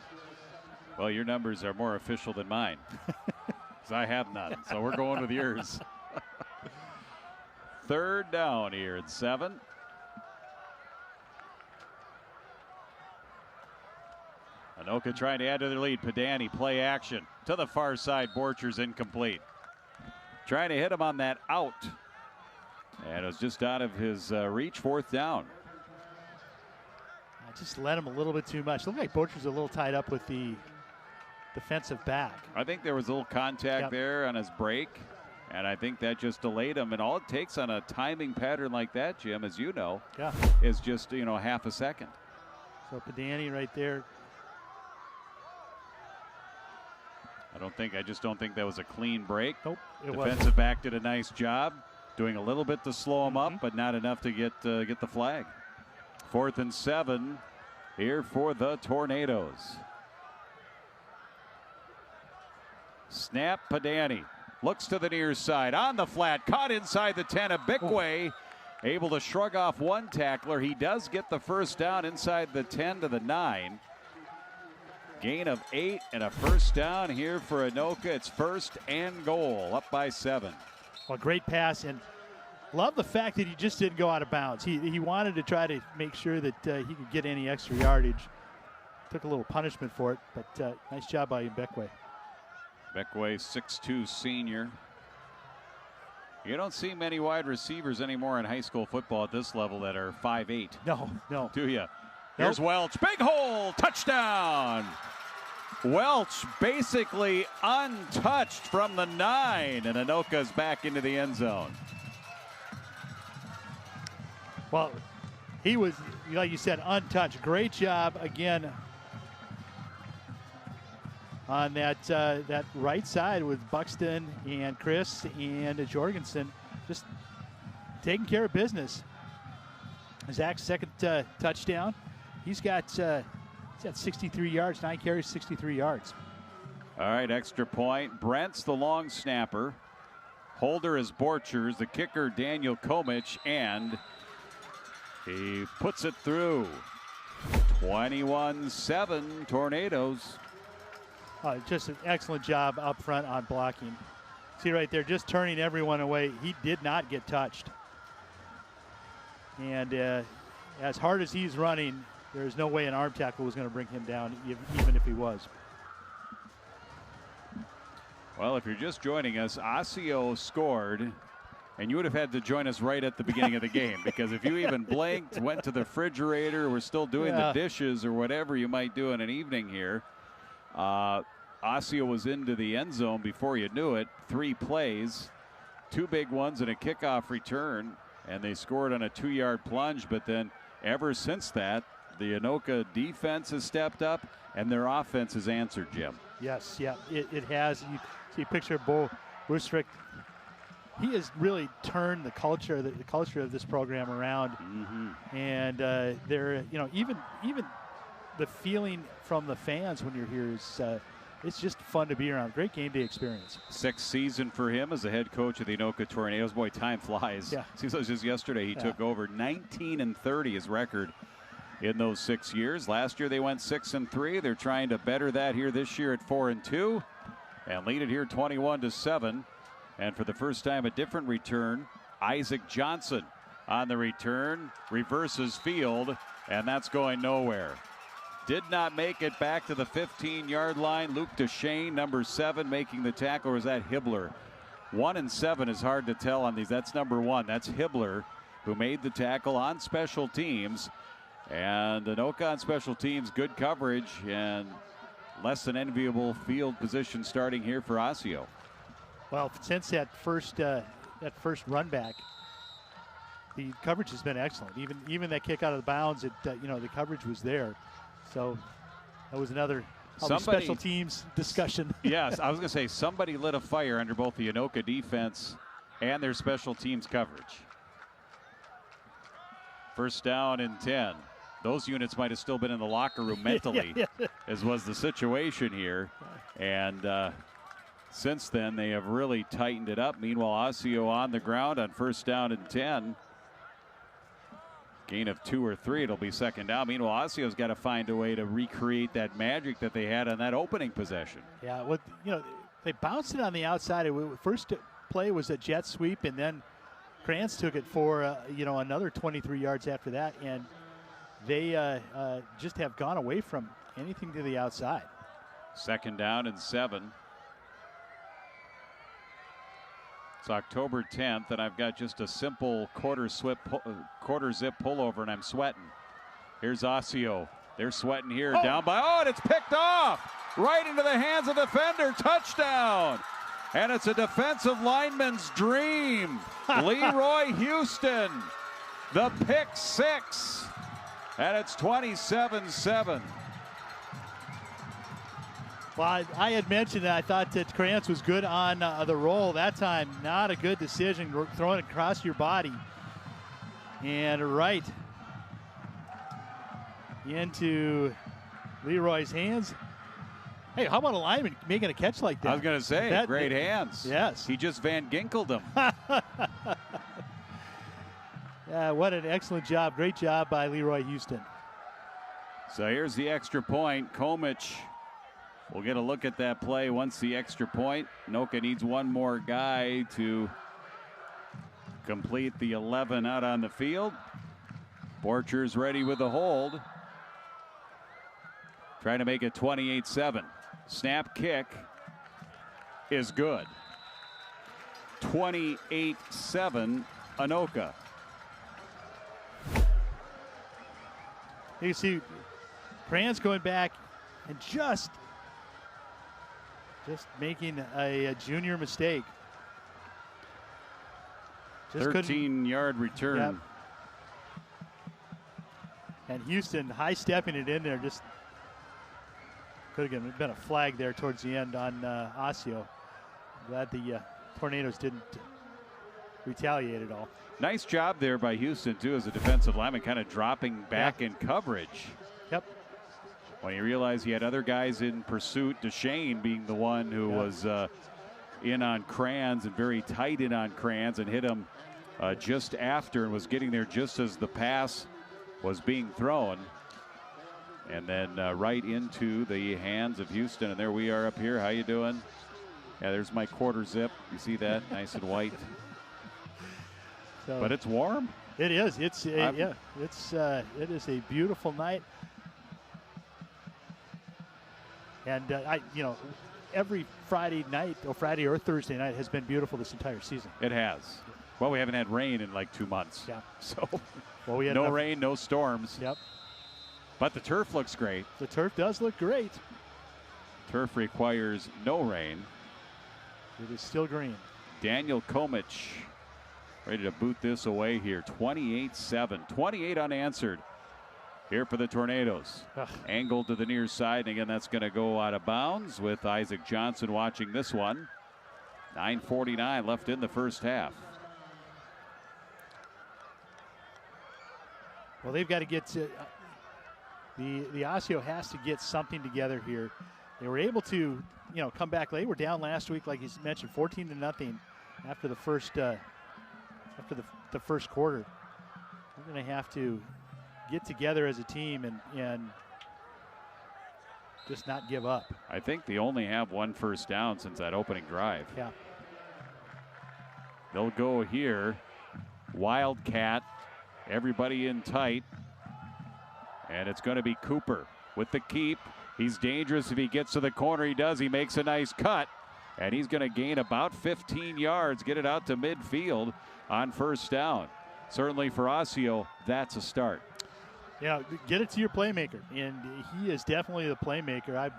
Well, your numbers are more official than mine, because I have none. So we're going with yours. 3rd down here at 7. Anoka trying to add to their lead. Padani play action to the far side. Borchers incomplete. Trying to hit him on that out. And it was just out of his reach. 4th down. I just led him a little bit too much. Looked like Borchers a little tied up with the defensive back. I think there was a little contact there on his break. And I think that just delayed him. And all it takes on a timing pattern like that, Jim, as you know, is just, half a second. So Padani right there. I just don't think that was a clean break. Nope. Defensive back did a nice job, doing a little bit to slow him up, but not enough to get the flag. 4th and 7 here for the Tornadoes. Snap, Padani looks to the near side on the flat, caught inside the 10 of Bickway, able to shrug off one tackler. He does get the first down inside the 10 to the 9. Gain of 8 and a first down here for Anoka. It's 1st and goal, up by 7. Well, great pass, and love the fact that he just didn't go out of bounds. He wanted to try to make sure that he could get any extra yardage. Took a little punishment for it, but nice job by Bickway. Bickway, 6'2" senior. You don't see many wide receivers anymore in high school football at this level that are 5'8". No. Do you? Here's Welch. Big hole. Touchdown. Welch basically untouched from the 9. And Anoka's back into the end zone. Well, he was, like you said, untouched. Great job again on that right side with Buxton and Chris and Jorgensen, just taking care of business. Zach's second touchdown. He's got 63 yards, 9 carries, 63 yards. All right, extra point. Brent's the long snapper. Holder is Borchers, the kicker Daniel Komich, and he puts it through. 21-7 Tornadoes. Just an excellent job up front on blocking. See right there, just turning everyone away. He did not get touched. And as hard as he's running, there's no way an arm tackle was going to bring him down, even if he was. Well, if you're just joining us, Osseo scored, and you would have had to join us right at the beginning of the game, because if you even blinked, went to the refrigerator, we're still doing the dishes or whatever you might do in an evening here. Osseo was into the end zone before you knew it. 3 plays, 2 big ones and a kickoff return, and they scored on a 2-yard plunge. But then ever since that, the Anoka defense has stepped up and their offense has answered, Jim. Yes, it has. You see a picture of Bo Wustrick. He has really turned the culture of this program around. And they're, even the feeling from the fans when you're here is it's just fun to be around. Great game day experience. 6th season for him as the head coach of the Anoka Tornadoes. Boy, time flies. Seems like just yesterday he took over. 19-30 his record in those 6 years. Last year they went 6-3. They're trying to better that here this year at 4-2 and lead it here 21-7. And for the first time, a different return. Isaac Johnson on the return, reverses field, and that's going nowhere. Did not make it back to the 15-yard line. Luke DeShane, number 7, making the tackle. Or was that Hibbler? 1 and 7 is hard to tell on these. That's number 1. That's Hibbler, who made the tackle on special teams. And Anoka on special teams, good coverage and less than enviable field position starting here for Osseo. Well, since that first run back, the coverage has been excellent. Even that kick out of the bounds, the coverage was there. So that was another special teams discussion. Yes, I was going to say somebody lit a fire under both the Anoka defense and their special teams coverage. First down and 10. Those units might have still been in the locker room mentally, as was the situation here. And since then, they have really tightened it up. Meanwhile, Osseo on the ground on first down and 10. Gain of 2 or 3, it'll be second down. Meanwhile, Osseo's got to find a way to recreate that magic that they had on that opening possession. Yeah, they bounced it on the outside. First play was a jet sweep, and then Krantz took it for another 23 yards after that, and they just have gone away from anything to the outside. Second down and 7. It's October 10th, and I've got just a simple quarter zip pullover, and I'm sweating. Here's Osseo. They're sweating here. Down by, and it's picked off right into the hands of the defender. Touchdown. And it's a defensive lineman's dream. Leroy Houston, the pick 6. And it's 27-7. Well, I had mentioned that I thought that Krantz was good on the roll that time. Not a good decision, throwing it across your body. And right into Leroy's hands. Hey, how about a lineman making a catch like that? I was going to say, great hands. Yes. He just Van Ginkeled him. Yeah, what an excellent job. Great job by Leroy Houston. So here's the extra point. Komich will get a look at that play once the extra point. Anoka needs one more guy to complete the 11 out on the field. Borcher's ready with the hold. Trying to make it 28-7. Snap kick is good. 28-7 Anoka. You see Krantz going back and just making a junior mistake. 13-yard return. Yep. And Houston high-stepping it in there. Just could have been a flag there towards the end on Osseo. Glad the Tornadoes didn't retaliate at all. Nice job there by Houston, too, as a defensive lineman, kind of dropping back in coverage. Yep. When you realize he had other guys in pursuit, DeShane being the one who was in on Kranz and very tight in on Kranz and hit him just after and was getting there just as the pass was being thrown. And then right into the hands of Houston. And there we are up here. How you doing? Yeah, there's my quarter zip. You see that? Nice and white. So, but it's warm. It is. It is a beautiful night. And every Friday night or Friday or Thursday night has been beautiful this entire season. It has. Well, we haven't had rain in like 2 months. Yeah. So we had no rain, no storms. Yep. But the turf looks great. The turf does look great. Turf requires no rain. It is still green. Daniel Komich ready to boot this away here. 28-7. 28 unanswered here for the Tornadoes. Angled to the near side. And again, that's going to go out of bounds with Isaac Johnson watching this one. 9:49 left in the first half. Well, they've got to get to the Osseo has to get something together here. They were able to, come back late. They were down last week, like you mentioned, 14-0 after the first the first quarter. We're going to have to get together as a team and just not give up. I think they only have one first down since that opening drive. Yeah. They'll go here. Wildcat. Everybody in tight. And it's going to be Cooper with the keep. He's dangerous if he gets to the corner. He does. He makes a nice cut. And he's going to gain about 15 yards, get it out to midfield on first down. Certainly for Osseo, that's a start. Yeah, get it to your playmaker. And he is definitely the playmaker. I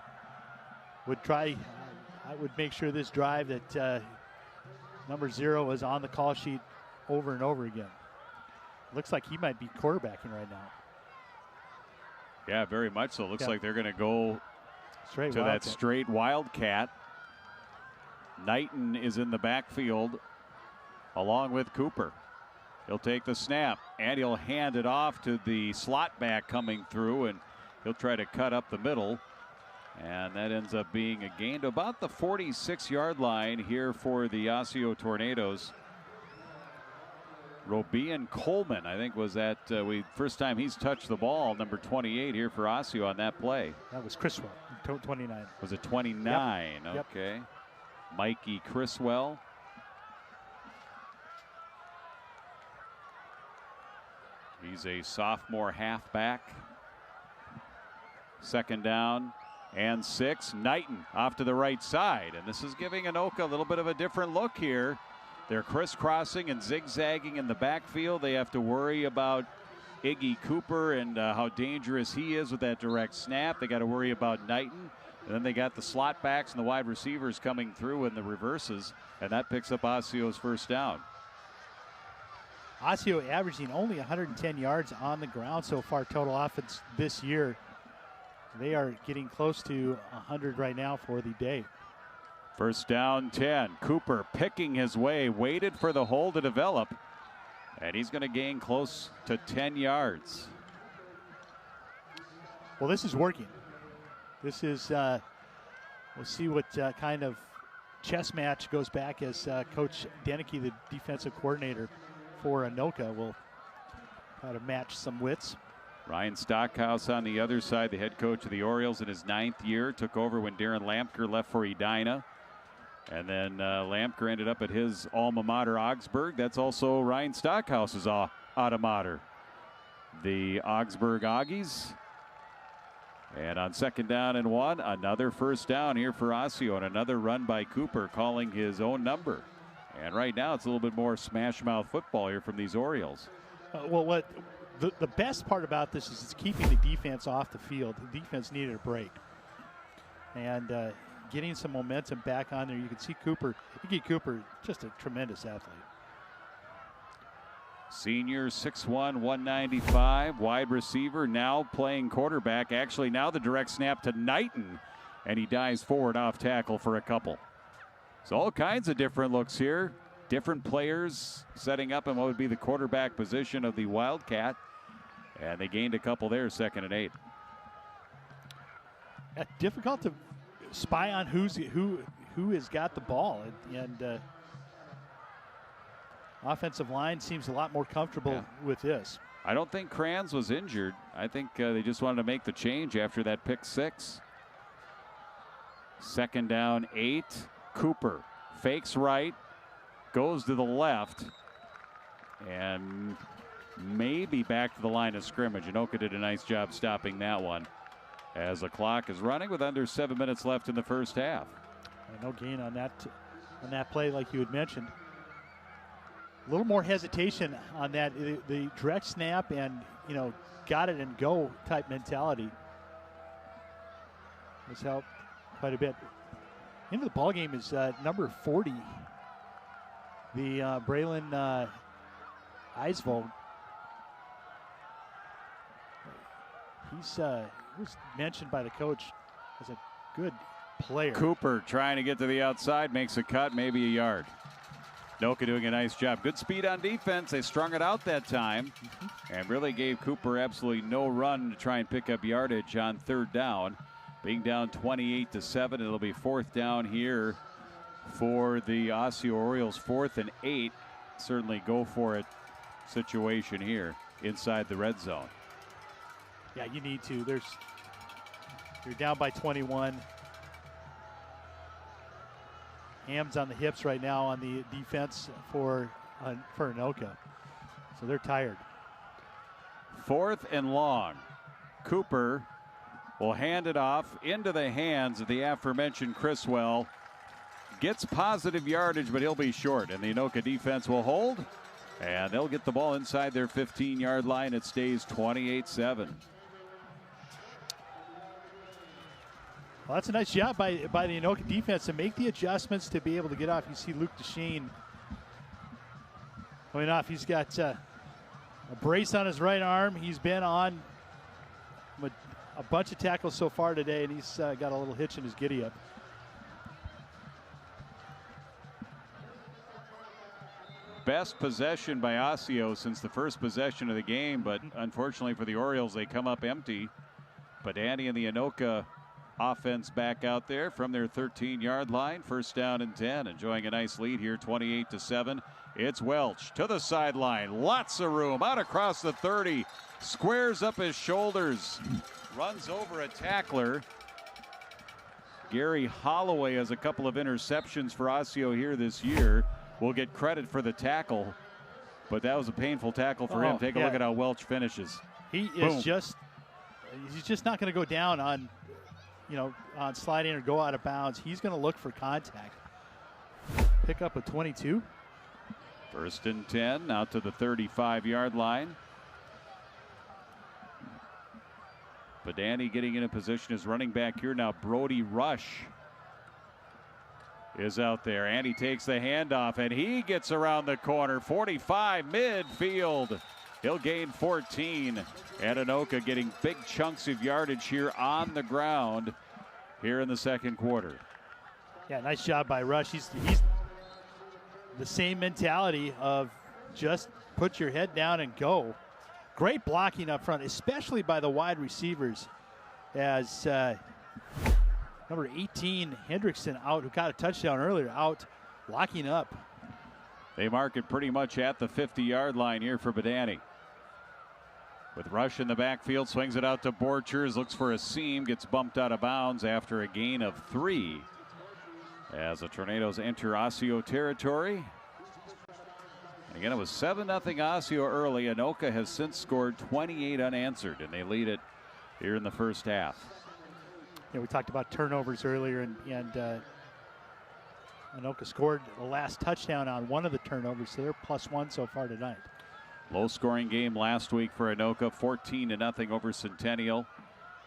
would make sure this drive that number 0 is on the call sheet over and over again. Looks like he might be quarterbacking right now. Yeah, very much so. Looks like they're going to go straight to that straight Wildcat. Knighton is in the backfield along with Cooper. He'll take the snap, and he'll hand it off to the slot back coming through, and he'll try to cut up the middle. And that ends up being a gain to about the 46-yard line here for the Osseo Tornadoes. Robian Coleman, I think, was that first time he's touched the ball, number 28 here for Osseo on that play. That was Criswell, 29. Was it 29? Yep. Okay. Yep. Mikey Criswell. He's a sophomore halfback. Second down and 6. Knighton off to the right side. And this is giving Anoka a little bit of a different look here. They're crisscrossing and zigzagging in the backfield. They have to worry about Iggy Cooper and how dangerous he is with that direct snap. They got to worry about Knighton. And then they got the slot backs and the wide receivers coming through in the reverses. And that picks up Osseo's first down. Osseo averaging only 110 yards on the ground so far total offense this year. They are getting close to 100 right now for the day. First down 10. Cooper picking his way, waited for the hole to develop, and he's going to gain close to 10 yards. Well, this is working. This is, we'll see what kind of chess match goes back as Coach Deneke, the defensive coordinator for Anoka, will try to match some wits. Ryan Stockhouse on the other side, the head coach of the Orioles in his 9th year, took over when Darren Lampker left for Edina. And then Lampker ended up at his alma mater, Augsburg. That's also Ryan Stockhouse's alma mater, the Augsburg Aggies. And on second down and 1, another first down here for Osseo, and another run by Cooper calling his own number. And right now it's a little bit more smash mouth football here from these Orioles. Well, the best part about this is it's keeping the defense off the field. The defense needed a break. And getting some momentum back on there. You can see Iggy Cooper, just a tremendous athlete. Senior, 6'1", 195, wide receiver, now playing quarterback. Actually, now the direct snap to Knighton, and he dives forward off tackle for a couple. So all kinds of different looks here. Different players setting up in what would be the quarterback position of the Wildcat. And they gained a couple there, 2nd and 8. Difficult to spy on who has got the ball, and offensive line seems a lot more comfortable with this. I don't think Kranz was injured. I think they just wanted to make the change after that pick 6. Second down 8. Cooper fakes right, goes to the left, and maybe back to the line of scrimmage. Anoka did a nice job stopping that one as the clock is running with under 7 minutes left in the first half. No gain on that play, like you had mentioned. A little more hesitation on that. The direct snap and, got it and go type mentality has helped quite a bit. Into the ball game is number 40, the Braylon Eisvold. He's was mentioned by the coach as a good player. Cooper trying to get to the outside, makes a cut, maybe a yard. Anoka doing a nice job. Good speed on defense. They strung it out that time and really gave Cooper absolutely no run to try and pick up yardage on 3rd down. Being down 28-7, it'll be 4th down here for the Osseo Orioles. 4th and 8. Certainly go for it situation here inside the red zone. Yeah, you need to. You're down by 21. Hands on the hips right now on the defense for Anoka. So they're tired. 4th and long. Cooper will hand it off into the hands of the aforementioned Criswell. Gets positive yardage, but he'll be short, and the Anoka defense will hold, and they'll get the ball inside their 15-yard line. It stays 28-7. Well, that's a nice job by the Anoka defense to make the adjustments to be able to get off. You see Luke DeShane going off. He's got a brace on his right arm. He's been on a bunch of tackles so far today, and he's got a little hitch in his giddy-up. Best possession by Osseo since the first possession of the game, but unfortunately for the Orioles, they come up empty. But Danny and the Anoka offense back out there from their 13-yard line. 1st down and 10, enjoying a nice lead here, 28-7. It's Welch to the sideline, lots of room, out across the 30, squares up his shoulders, runs over a tackler. Gary Holloway has a couple of interceptions for Osseo here this year. Will get credit for the tackle, but that was a painful tackle for him. Take a look at how Welch finishes. He is he's just not going to go down on, on sliding or go out of bounds. He's going to look for contact. Pick up a 22. 1st and 10, out to the 35-yard line. Badani getting in a position as running back here now. Brody Rush is out there, and he takes the handoff, and he gets around the corner. 45 midfield. He'll gain 14. And Anoka getting big chunks of yardage here on the ground here in the 2nd quarter. Yeah, nice job by Rush. He's the same mentality of just put your head down and go. Great blocking up front, especially by the wide receivers, as number 18, Hendrickson, out, who got a touchdown earlier, out locking up. They mark it pretty much at the 50-yard line here for Badani. With Rush in the backfield, swings it out to Borchers, looks for a seam, gets bumped out of bounds after a gain of 3. As the Tornadoes enter Osseo territory. And again, it was 7-0 Osseo early. Anoka has since scored 28 unanswered, and they lead it here in the 1st half. Yeah, we talked about turnovers earlier, and Anoka scored the last touchdown on one of the turnovers, so they're +1 so far tonight. Low-scoring game last week for Anoka, 14-0 over Centennial.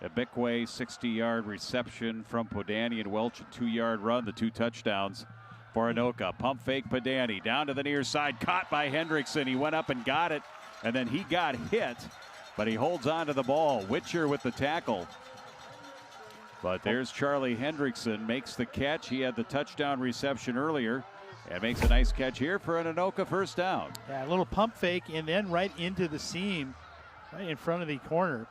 Ebikwe, 60-yard reception from Podani, and Welch, a 2-yard run, the 2 touchdowns for Anoka. Pump fake Podani, down to the near side, caught by Hendrickson. He went up and got it, and then he got hit, but he holds on to the ball. Witcher with the tackle. But there's Charlie Hendrickson, makes the catch. He had the touchdown reception earlier and makes a nice catch here for an Anoka 1st down. Yeah, a little pump fake and then right into the seam, right in front of the corner.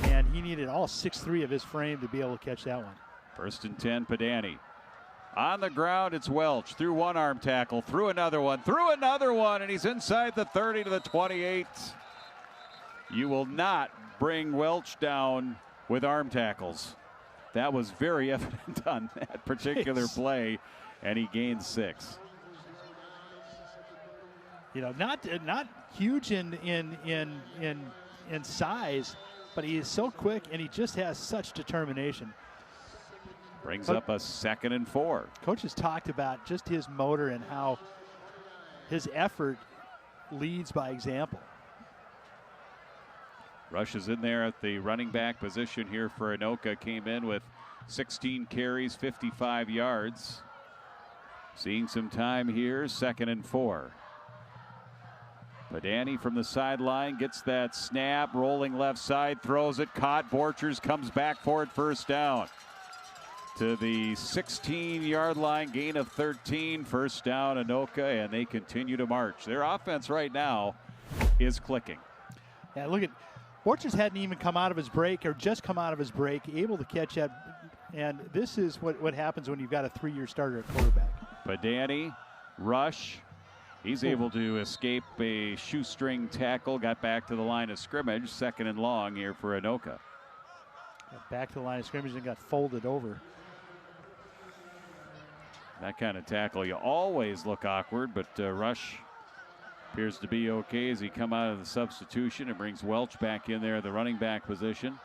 And he needed all 6'3" of his frame to be able to catch that one. 1st and 10, Padani. On the ground, it's Welch. Through one arm tackle, through another one, and he's inside the 30 to the 28. You will not bring Welch down with arm tackles. That was very evident on that particular play, and he gained 6. Not huge in size, but he is so quick, and he just has such determination. Brings up a 2nd and 4. Coach has talked about just his motor and how his effort leads by example. Rush is in there at the running back position here for Anoka. Came in with 16 carries, 55 yards. Seeing some time here, 2nd and 4. Badani from the sideline gets that snap, rolling left side, throws it, caught. Borchers comes back for it, 1st down. To the 16-yard line, gain of 13, 1st down Anoka, and they continue to march. Their offense right now is clicking. Yeah, look at Borchers hadn't even come out of his break or just come out of his break, able to catch that. And this is what happens when you've got a 3-year starter at quarterback. Badani, Rush, he's able to escape a shoestring tackle, got back to the line of scrimmage, 2nd and long here for Anoka. Back to the line of scrimmage and got folded over. That kind of tackle, you always look awkward, but Rush appears to be okay as he come out of the substitution and brings Welch back in there at the running back position.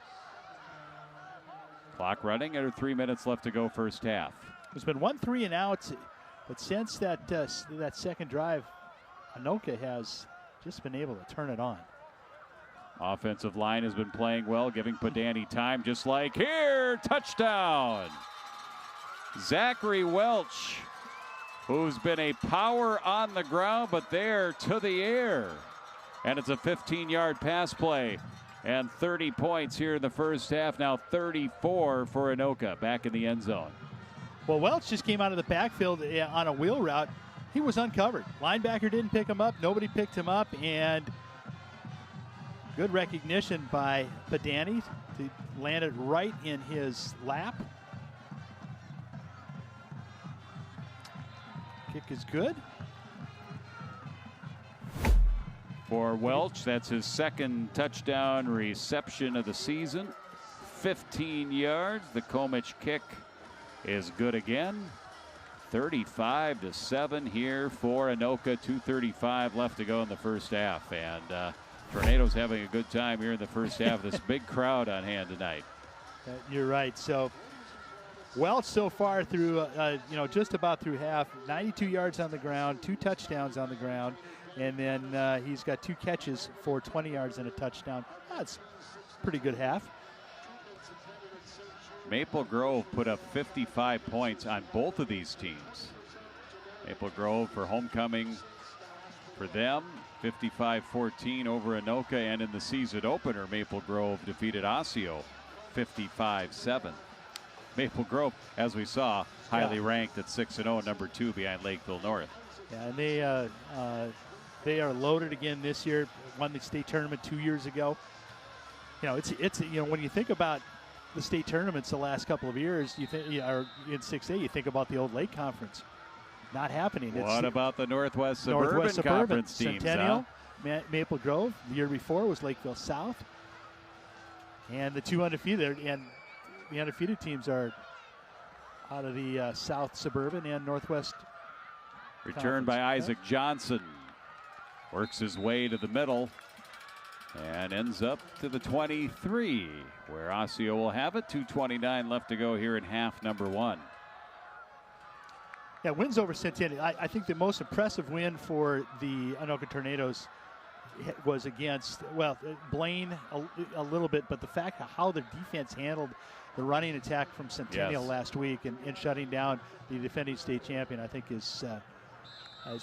Clock running, under 3 minutes left to go first half. There's been 1 3 and out, but since that second drive, Anoka has just been able to turn it on. Offensive line has been playing well, giving Padani time, just like here. Touchdown! Zachary Welch, who's been a power on the ground, but there to the air. And it's a 15-yard pass play. And 30 points here in the first half, now 34 for Anoka back in the end zone. Well, Welch just came out of the backfield on a wheel route. He was uncovered. Linebacker didn't pick him up. Nobody picked him up. And good recognition by Padani to land it right in his lap. Kick is good. For Welch, that's his second touchdown reception of the season. 15 yards. The Komich kick is good again. 35-7 here for Anoka. 2:35 left to go in the first half. And Tornado's having a good time here in the first half. This big crowd on hand tonight. You're right. So Welch so far through, just about through half, 92 yards on the ground, 2 touchdowns on the ground, and then he's got 2 catches for 20 yards and a touchdown. That's a pretty good half. Maple Grove put up 55 points on both of these teams. Maple Grove for homecoming for them, 55-14 over Anoka, and in the season opener, Maple Grove defeated Osseo 55-7. Maple Grove, as we saw, highly ranked at 6-0, number 2 behind Lakeville North. Yeah, and they are loaded again this year. Won the state tournament 2 years ago. It's when you think about the state tournaments the last couple of years, you think, or in 6A, you think about the old Lake Conference. Not happening. What about the Northwest Suburban Conference teams? Centennial, Maple Grove. The year before was Lakeville South. And the 2 undefeated, and the undefeated teams are out of the South Suburban and Northwest. Returned by Isaac Johnson. Works his way to the middle and ends up to the 23, where Osseo will have it. 2:29 left to go here in half number 1. Yeah, wins over Centennial. I think the most impressive win for the Anoka Tornadoes was against, Blaine a little bit, but the fact of how the defense handled the running attack from Centennial last week and shutting down the defending state champion, I think is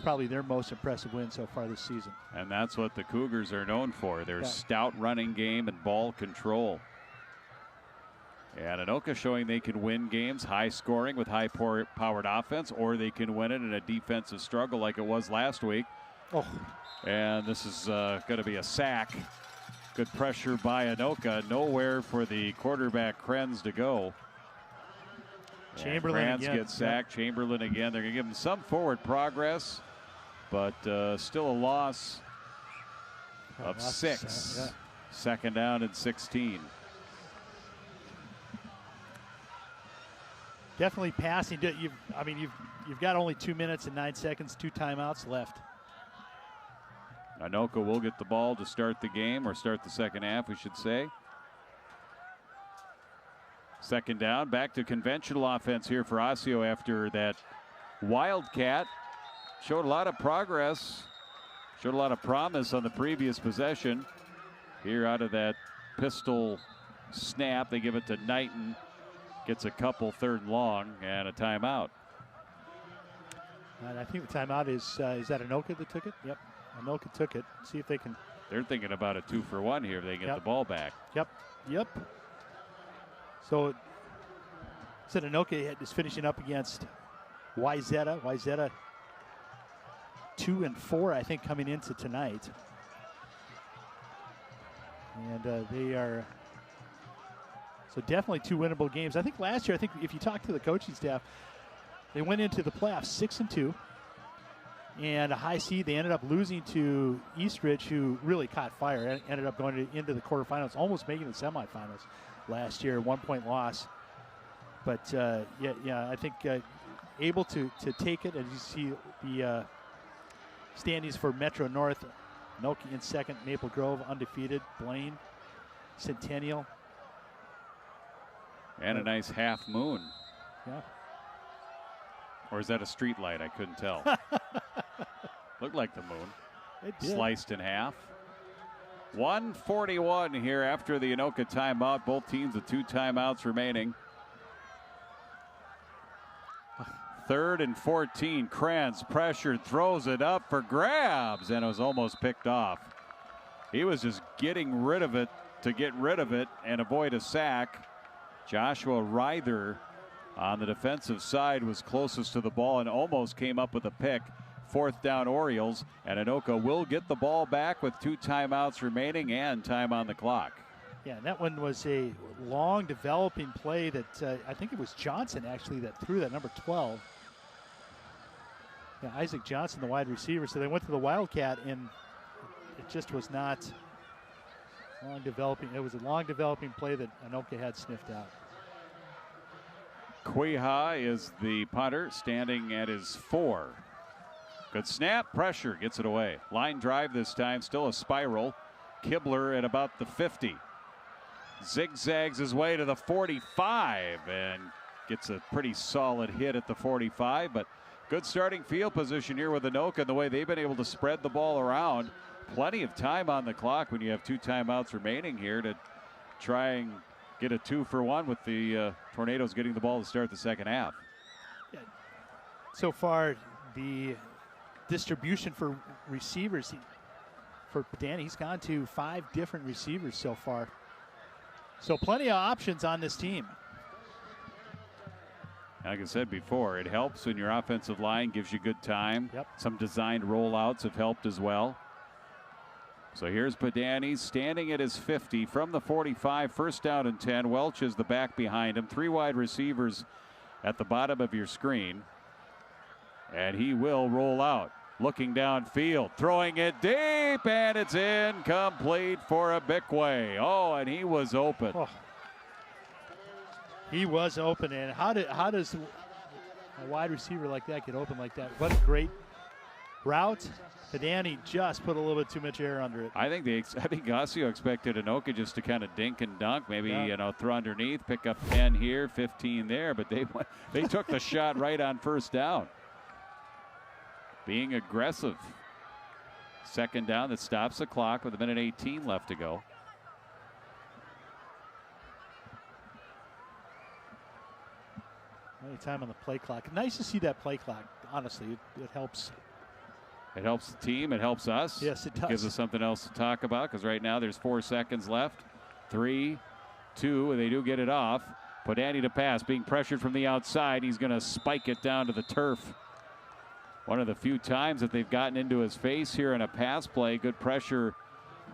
probably their most impressive win so far this season. And that's what the Cougars are known for, their stout running game and ball control. And Anoka showing they can win games high scoring with high powered offense, or they can win it in a defensive struggle like it was last week. Oh. And this is going to be a sack. Good pressure by Anoka. Nowhere for the quarterback Krenz to go. Chamberlain again. Gets sacked. Yep. Chamberlain again. They're going to give him some forward progress, but still a loss of 6. Second down and 16. Definitely passing. You've got only 2 minutes and 9 seconds, 2 timeouts left. Anoka will get the ball to start the game, or start the second half, we should say. Second down, back to conventional offense here for Osseo after that Wildcat. Showed a lot of progress, showed a lot of promise on the previous possession. Here out of that pistol snap, they give it to Knighton. Gets a couple, 3rd and long, and a timeout. And I think the timeout is that Anoka that took it? Yep, Anoka took it. See if they can. They're thinking about a 2-for-1 here if they get the ball back. Yep. So, said Anoka is finishing up against Wyzetta. Wyzetta 2-4, I think, coming into tonight. And they are. So definitely 2 winnable games. I think last year, if you talk to the coaching staff, they went into the playoffs 6-2 and a high seed. They ended up losing to Eastridge, who really caught fire, and ended up going into the quarterfinals, almost making the semifinals last year. 1-point loss. But I think able to take it. As you see the standings for Metro North, Anoka in second, Maple Grove undefeated, Blaine, Centennial. And a nice half moon. Yeah. Or is that a street light? I couldn't tell. Looked like the moon. It did. Sliced in half. 1:41 here after the Anoka timeout. Both teams with 2 timeouts remaining. 3rd and 14. Kranz pressured, throws it up for grabs, and it was almost picked off. He was just getting rid of it to get rid of it and avoid a sack. Joshua Ryther on the defensive side was closest to the ball and almost came up with a pick. 4th down Orioles, and Anoka will get the ball back with 2 timeouts remaining and time on the clock. Yeah, and that one was a long developing play that I think it was Johnson actually that threw that, number 12. Yeah, Isaac Johnson, the wide receiver. So they went to the Wildcat, and it just was not long developing. It was a long developing play that Anoka had sniffed out. Queha is the punter, standing at his 4. Good snap, pressure, gets it away. Line drive this time, still a spiral. Kibler at about the 50. Zigzags his way to the 45 and gets a pretty solid hit at the 45, but good starting field position here with Anoka and the way they've been able to spread the ball around. Plenty of time on the clock when you have 2 timeouts remaining here to try and get a 2-for-1 with the Tornadoes getting the ball to start the second half. Yeah. So far, the distribution for receivers for Danny, he's gone to 5 different receivers so far. So plenty of options on this team. Like I said before, it helps when your offensive line gives you good time. Yep. Some designed rollouts have helped as well. So here's Padani standing at his 50 from the 45, 1st down and 10. Welch is the back behind him. 3 wide receivers at the bottom of your screen. And he will roll out. Looking downfield, throwing it deep, and it's incomplete for a Bickway. Oh, and he was open. Oh. He was open, and how does a wide receiver like that get open like that? What a great route. Padani just put a little bit too much air under it. I think Osseo expected Anoka just to kind of dink and dunk, maybe throw underneath, pick up 10 here, 15 there, but they took the shot right on 1st down. Being aggressive. 2nd down that stops the clock with 1:18 left to go. Any time on the play clock. Nice to see that play clock. Honestly, it helps. It helps the team. It helps us. Yes, it does. Gives us something else to talk about because right now there's 4 seconds left. 3, 2, and they do get it off. Padani to pass, being pressured from the outside. He's going to spike it down to the turf. One of the few times that they've gotten into his face here in a pass play. Good pressure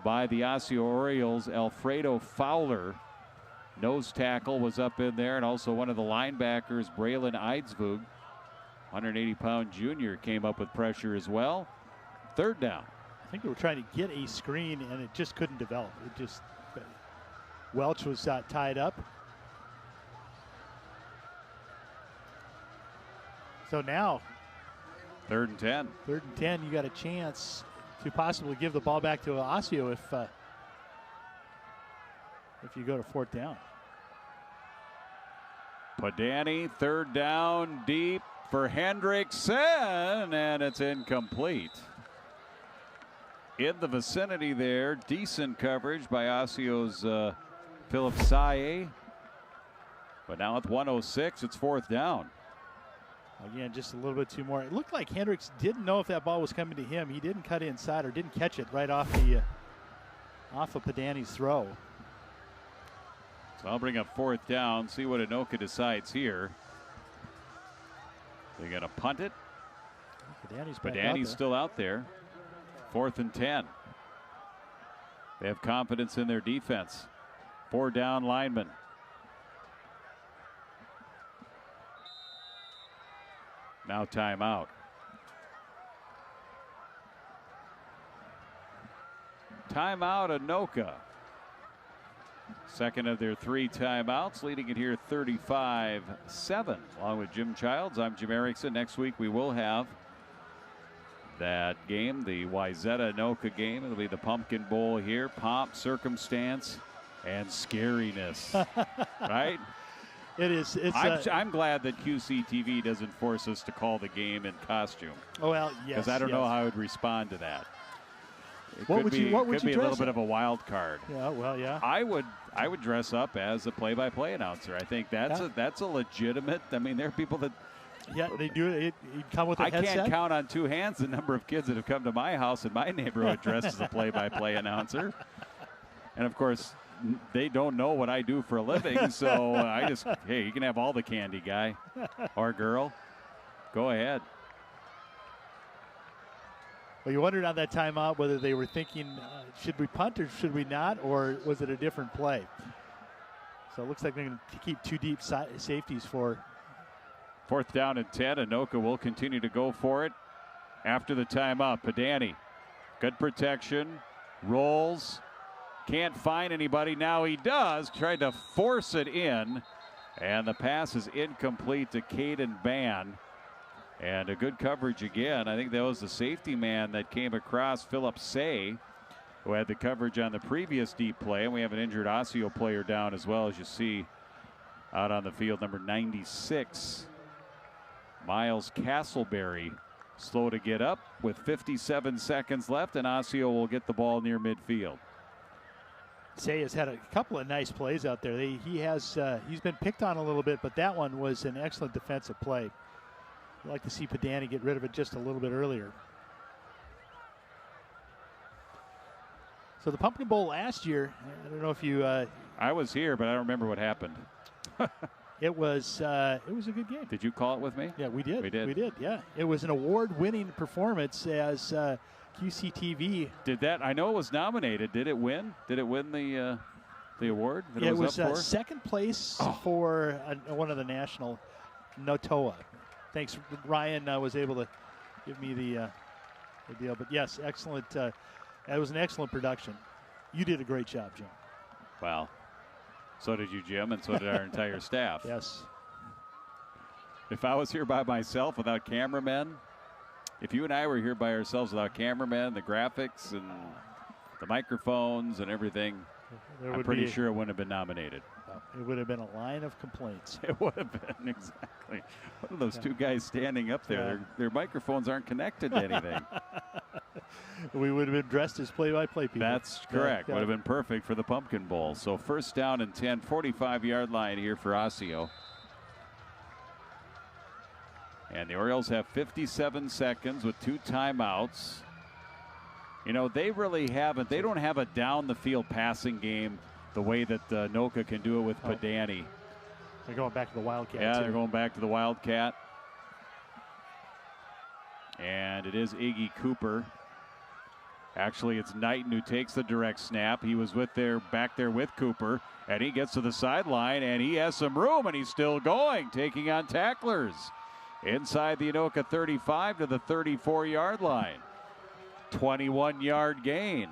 by the Osseo Orioles. Alfredo Fowler, nose tackle, was up in there. And also one of the linebackers, Braylon Eidsvug, 180-pound junior, came up with pressure as well. 3rd down. I think they were trying to get a screen, and it just couldn't develop. Welch was tied up. So now, 3rd and 10. 3rd and 10, you got a chance to possibly give the ball back to Osseo if you go to 4th down. Padani, 3rd down, deep for Hendrickson, and it's incomplete. In the vicinity there, decent coverage by Osseo's Philip Saye. But now with 1:06, it's 4th down. Again, just a little bit too more. It looked like Hendricks didn't know if that ball was coming to him. He didn't cut inside or didn't catch it right off of Padani's throw. So I'll bring up 4th down, see what Anoka decides here. They're going to punt it. Padani's still out there. 4th and 10. They have confidence in their defense. 4 down linemen. Now timeout. Timeout Anoka. Second of their 3 timeouts, leading it here 35-7. Along with Jim Childs, I'm Jim Erickson. Next week we will have that game, the Wayzata-Anoka game. It'll be the Pumpkin Bowl here. Pomp, circumstance, and scariness. Right? It is. I'm glad that QCTV doesn't force us to call the game in costume. Oh, well, yes. Because I don't know how I would respond to that. It What could would be, you could be a little dress bit of a wild card. Yeah, well, yeah. I would dress up as a play-by-play announcer. I think that's a legitimate. I mean, there are people that. Yeah, they do it. You come with a headset. I can't count on 2 hands the number of kids that have come to my house in my neighborhood dressed as a play-by-play announcer. And of course, they don't know what I do for a living, so hey, you can have all the candy, guy or girl. Go ahead. Well, you wondered on that timeout whether they were thinking, should we punt or should we not, or was it a different play? So it looks like they're going to keep 2 deep safeties for. 4th down and 10. Anoka will continue to go for it after the timeout. Padani, good protection, rolls, can't find anybody. Now he does. Tried to force it in, and the pass is incomplete to Caden Ban. And a good coverage again. I think that was the safety man that came across, Philip Say, who had the coverage on the previous deep play. And we have an injured Osseo player down as well, as you see out on the field, number 96. Miles Castleberry slow to get up with 57 seconds left, and Osseo will get the ball near midfield. Say has had a couple of nice plays out there. He's been picked on a little bit, but that one was an excellent defensive play. I'd like to see Padani get rid of it just a little bit earlier. So the Pumpkin Bowl last year, I don't know if you. I was here, but I don't remember what happened. It was a good game. Did you call it with me? Yeah, we did. We did. We did. Yeah, it was an award-winning performance as QCTV. Did that? I know it was nominated. Did it win? Did it win the award? That Yeah, it was up for? Second place for one of the national Notoa. Thanks, Ryan was able to give me the deal. But yes, excellent. It was an excellent production. You did a great job, Jim. Wow. So did you, Jim, and so did our entire staff. Yes. If I was here by myself without cameramen, if you and I were here by ourselves without cameramen, the graphics and the microphones and everything, I'm pretty sure it wouldn't have been nominated. It would have been a line of complaints. It would have been, exactly. What are those 2 guys standing up there? Yeah. Their microphones aren't connected to anything. We would have been dressed as play-by-play people. That's correct. Would have been perfect for the Pumpkin Bowl. So 1st down and 10, 45-yard line here for Osseo. And the Orioles have 57 seconds with 2 timeouts. You know, they really haven't. They don't have a down-the-field passing game the way that Anoka can do it with Padani. They're going back to the Wildcat. Yeah, they're going back to the Wildcat. And it is Iggy Cooper. Actually, it's Knighton who takes the direct snap. He was back there with Cooper, and he gets to the sideline, and he has some room, and he's still going, taking on tacklers. Inside the Anoka 35 to the 34-yard line. 21-yard gain.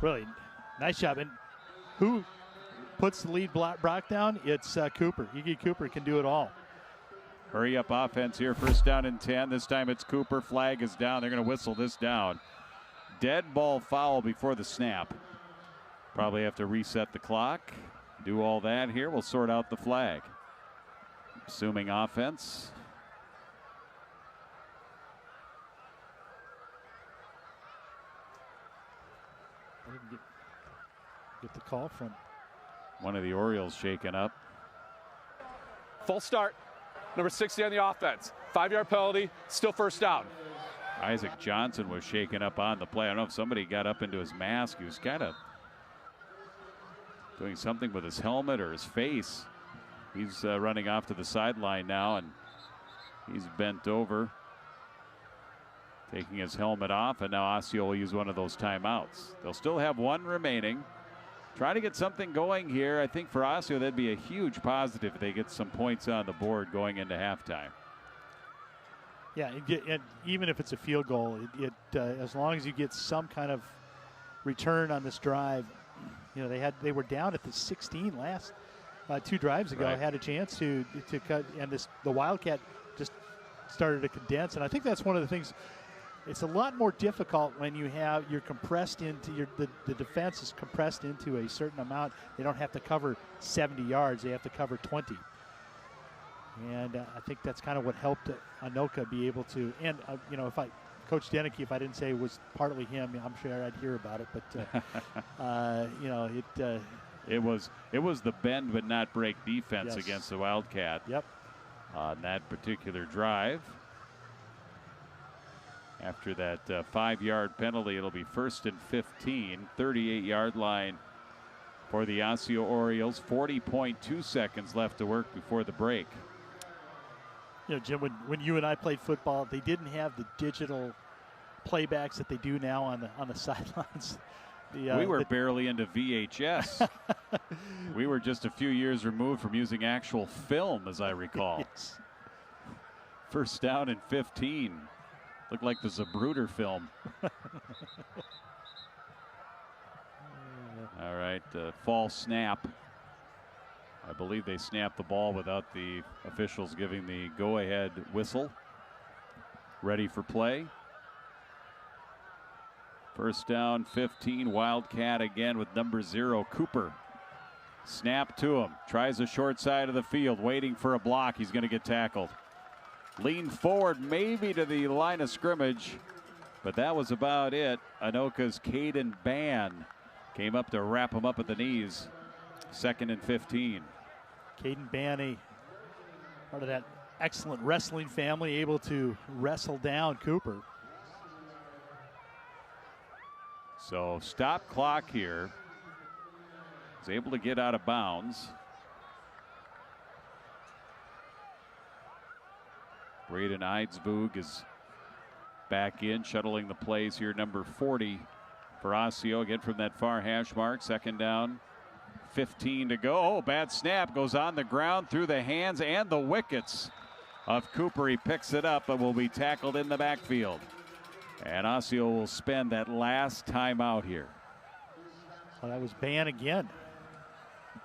Really nice job. And who puts the lead block down? It's Cooper. Iggy Cooper can do it all. Hurry up offense here. 1st down and 10. This time it's Cooper. Flag is down. They're going to whistle this down. Dead ball foul before the snap. Probably have to reset the clock. Do all that here. We'll sort out the flag. Assuming offense. I didn't get the call from one of the Orioles shaken up. Full start. Number 60 on the offense. 5-yard penalty. Still 1st down. Isaac Johnson was shaken up on the play. I don't know if somebody got up into his mask. He was kind of doing something with his helmet or his face. He's running off to the sideline now, and he's bent over, taking his helmet off, and now Osseo will use one of those timeouts. They'll still have 1 remaining. Try to get something going here. I think for Osseo, that'd be a huge positive if they get some points on the board going into halftime. Yeah, and even if it's a field goal, as long as you get some kind of return on this drive. You know, they were down at the 16 last 2 drives ago. Right. Had a chance to cut, and the Wildcat just started to condense. And I think that's one of the things. It's a lot more difficult when you're compressed into the defense is compressed into a certain amount. They don't have to cover 70 yards; they have to cover 20. And I think that's kind of what helped Anoka be able to. And you know, Coach Deneke, if I didn't say it was partly him, I'm sure I'd hear about it. But you know, it was the bend but not break defense against the Wildcat. Yep. On that particular drive. After that 5-yard penalty, it'll be 1st and 15, 38-yard line for the Osseo Orioles. 40.2 seconds left to work before the break. You know, Jim, when you and I played football, they didn't have the digital playbacks that they do now on the sidelines. We were barely into VHS. We were just a few years removed from using actual film, as I recall. Yes. 1st down and 15. Looked like the Zapruder film. All right, false snap. I believe they snapped the ball without the officials giving the go-ahead whistle. Ready for play. 1st down, 15. Wildcat again with number 0, Cooper. Snap to him. Tries the short side of the field, waiting for a block. He's going to get tackled. Lean forward, maybe to the line of scrimmage, but that was about it. Anoka's Caden Ban came up to wrap him up at the knees. 2nd and 15. Caden Ban, part of that excellent wrestling family, able to wrestle down Cooper. So stop clock here. He's able to get out of bounds. Braden Eidsvug is back in, shuttling the plays here. Number 40 for Osseo, again from that far hash mark. 2nd down, 15 to go. Oh, bad snap, goes on the ground through the hands and the wickets of Cooper. He picks it up but will be tackled in the backfield. And Osseo will spend that last timeout here. Well, that was Ban again.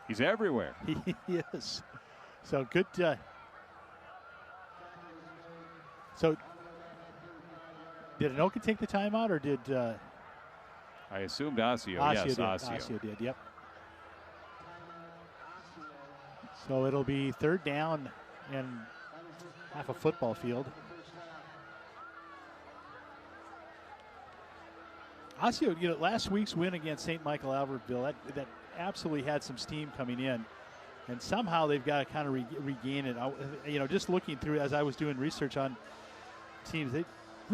He's everywhere. He is. So good. So did Anoka take the timeout, or did I assumed Osseo. Osseo Yes, did. Osseo. Osseo did, yep. So it'll be 3rd down and half a football field. Osseo, you know, last week's win against St. Michael Albertville, that absolutely had some steam coming in. And somehow they've got to kind of regain it. You know, just looking through as I was doing research on teams, they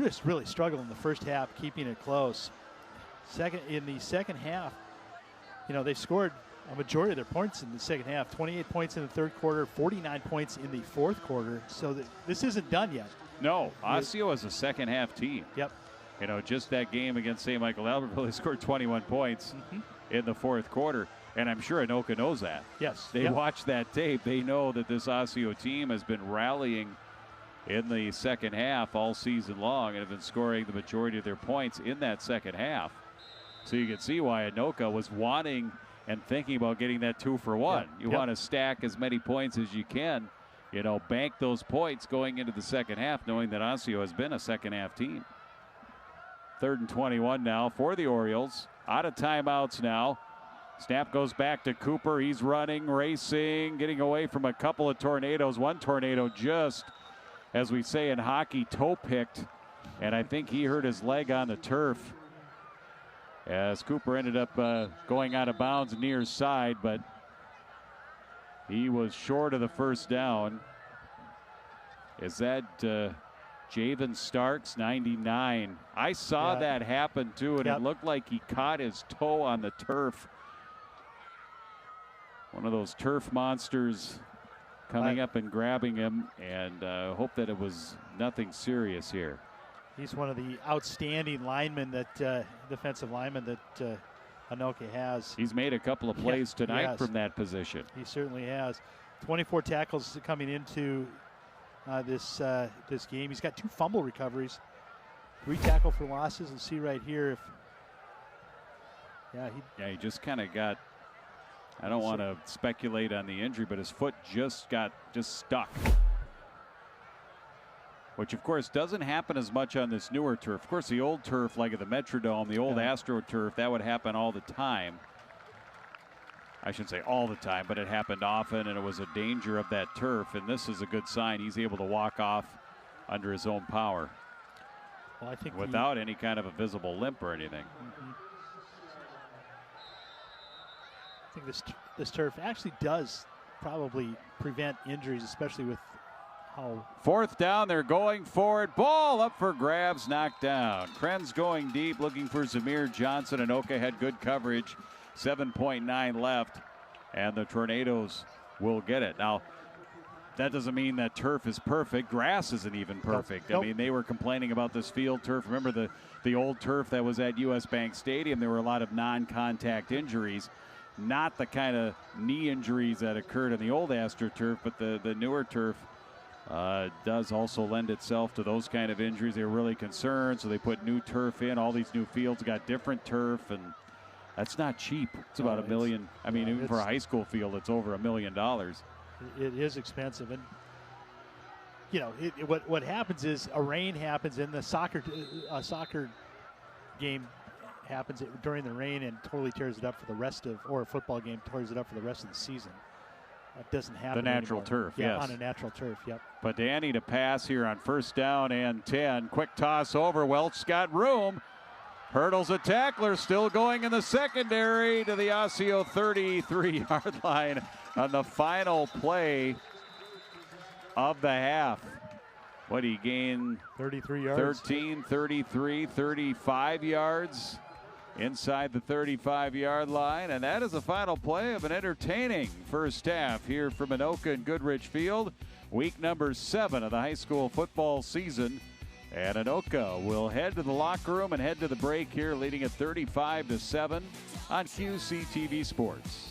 just really struggled in the first half, keeping it close. In the second half, you know, they scored a majority of their points in the second half. 28 points in the 3rd quarter, 49 points in the 4th quarter. So this isn't done yet. No, Osseo is a second half team. Yep. You know, just that game against St. Michael Albertville, they scored 21 points in the 4th quarter. And I'm sure Anoka knows that. Yes. They watch that tape. They know that this Osseo team has been rallying in the second half all season long and have been scoring the majority of their points in that second half. So you can see why Anoka was wanting and thinking about getting that 2-for-1. Yep. You want to stack as many points as you can, you know, bank those points going into the second half, knowing that Osseo has been a second half team. 3rd and 21 now for the Orioles. Out of timeouts now. Snap goes back to Cooper. He's running, racing, getting away from a couple of tornadoes. One tornado just, as we say in hockey, toe-picked. And I think he hurt his leg on the turf as Cooper ended up going out of bounds near side, but he was short of the 1st down. Is that Javen Starks, 99? I saw that happen too, and it looked like he caught his toe on the turf. One of those turf monsters coming up and grabbing him, and hope that it was nothing serious here. He's one of the outstanding linemen that defensive linemen that Anoka has. He's made a couple of plays tonight from that position. He certainly has. 24 tackles coming into this game. He's got 2 fumble recoveries, 3 tackle for losses. And see right here if he just kind of got, I don't want to speculate on the injury, but his foot just stuck. Which, of course, doesn't happen as much on this newer turf. Of course, the old turf, like at the Metrodome, the old AstroTurf, that would happen all the time. I shouldn't say all the time, but it happened often, and it was a danger of that turf. And this is a good sign. He's able to walk off under his own power. Well, I think without any kind of a visible limp or anything. I think this turf actually does probably prevent injuries, especially with how. Fourth down, they're going for it. Ball up for grabs, knocked down. Krenz going deep, looking for Zamir Johnson. Anoka had good coverage. 7.9 left, and the Tornadoes will get it. Now, that doesn't mean that turf is perfect. Grass isn't even perfect. Nope. I mean, they were complaining about this field turf. Remember the old turf that was at US Bank Stadium? There were a lot of non-contact injuries. Not the kind of knee injuries that occurred in the old AstroTurf, but the newer turf does also lend itself to those kind of injuries. They were really concerned, so they put new turf in. All these new fields got different turf, and that's not cheap. It's about $1 million. I mean, even for a high school field, it's over $1 million. It is expensive, and you know what happens is a rain happens, and the soccer game happens during the rain and totally tears it up for the rest of, or a football game tears it up for the rest of the season. That doesn't happen. The natural anymore. turf, yes. On a natural turf, yep. But Danny to pass here on first down and 10. Quick toss over. Welch's got room. Hurdles a tackler, still going in the secondary to the Osseo 33-yard line on the final play of the half. What did he gain? 33 yards. 13, 33, 35 yards inside the 35-yard line. And that is the final play of an entertaining first half here from Anoka and Goodrich Field. Week number 7 of the high school football season. And Anoka will head to the locker room and head to the break here, leading at 35-7 on QCTV Sports.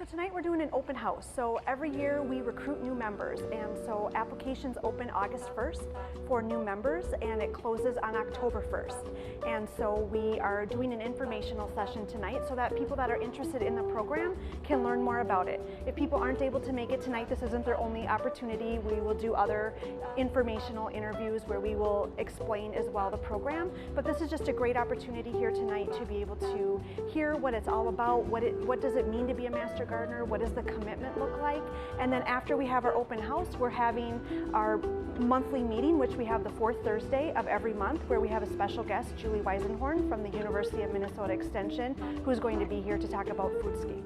Tonight we're doing an open house. So every year we recruit new members, and so applications open August 1st for new members and it closes on October 1st. And so we are doing an informational session tonight so that people that are interested in the program can learn more about it. If people aren't able to make it tonight, this isn't their only opportunity. We will do other informational interviews where we will explain as well the program. But this is just a great opportunity here tonight to be able to hear what it's all about, what does it mean to be a Master Gardener, what does the commitment look like, and then after we have our open house, we're having our monthly meeting, which we have the fourth Thursday of every month, where we have a special guest, Julie Weisenhorn from the University of Minnesota Extension, who's going to be here to talk about foodscape.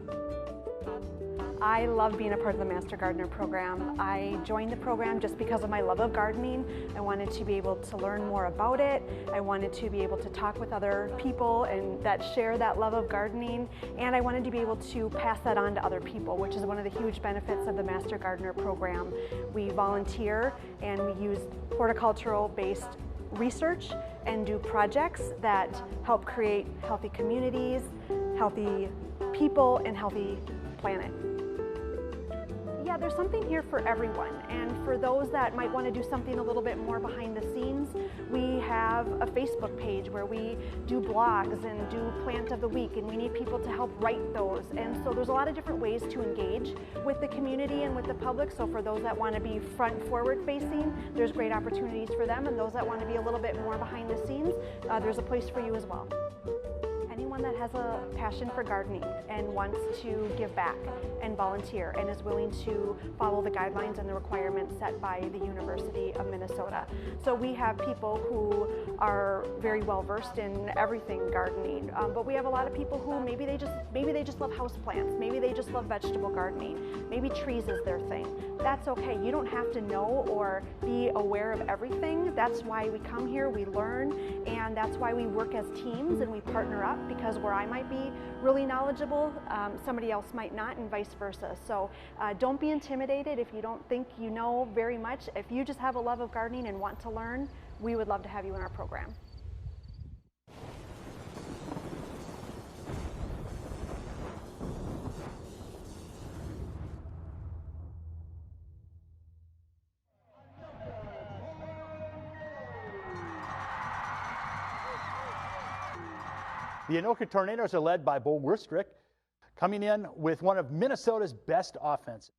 I love being a part of the Master Gardener program. I joined the program just because of my love of gardening. I wanted to be able to learn more about it. I wanted to be able to talk with other people and that share that love of gardening. And I wanted to be able to pass that on to other people, which is one of the huge benefits of the Master Gardener program. We volunteer and we use horticultural-based research and do projects that help create healthy communities, healthy people, and healthy planet. Yeah, there's something here for everyone, and for those that might want to do something a little bit more behind the scenes, we have a Facebook page where we do blogs and do plant of the week, and we need people to help write those. And so there's a lot of different ways to engage with the community and with the public. So for those that want to be front forward facing, there's great opportunities for them, and those that want to be a little bit more behind the scenes, there's a place for you as well. Anyone that has a passion for gardening and wants to give back and volunteer and is willing to follow the guidelines and the requirements set by the University of Minnesota. So we have people who are very well versed in everything gardening, but we have a lot of people who maybe they just love houseplants, maybe they just love vegetable gardening, maybe trees is their thing. That's okay. You don't have to know or be aware of everything. That's why we come here, we learn, and that's why we work as teams and we partner up, because where I might be really knowledgeable, somebody else might not, and vice versa. So don't be intimidated if you don't think you know very much. If you just have a love of gardening and want to learn, we would love to have you in our program. The Anoka Tornadoes are led by Bo Werstrick, coming in with one of Minnesota's best offenses.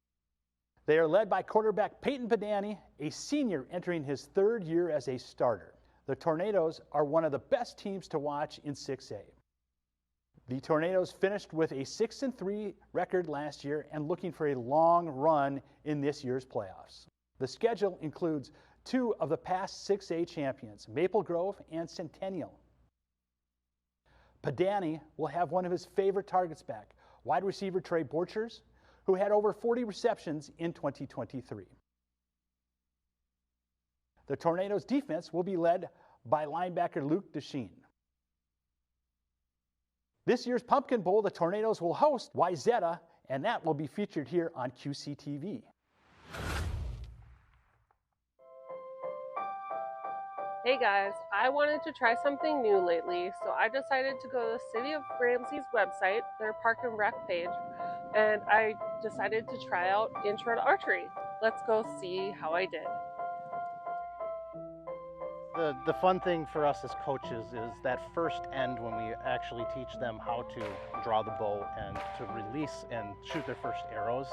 They are led by quarterback Peyton Pedani, a senior entering his third year as a starter. The Tornadoes are one of the best teams to watch in 6A. The Tornadoes finished with a 6-3 record last year and looking for a long run in this year's playoffs. The schedule includes two of the past 6A champions, Maple Grove and Centennial. Pedani will have one of his favorite targets back, wide receiver Trey Borchers, who had over 40 receptions in 2023. The Tornadoes' defense will be led by linebacker Luke Desheen. This year's Pumpkin Bowl, the Tornadoes will host Wyzetta, and that will be featured here on QCTV. Hey guys, I wanted to try something new lately, so I decided to go to the City of Ramsey's website, their Park and Rec page, and I decided to try out intro to archery. Let's go see how I did. The fun thing for us as coaches is that first end when we actually teach them how to draw the bow and to release and shoot their first arrows.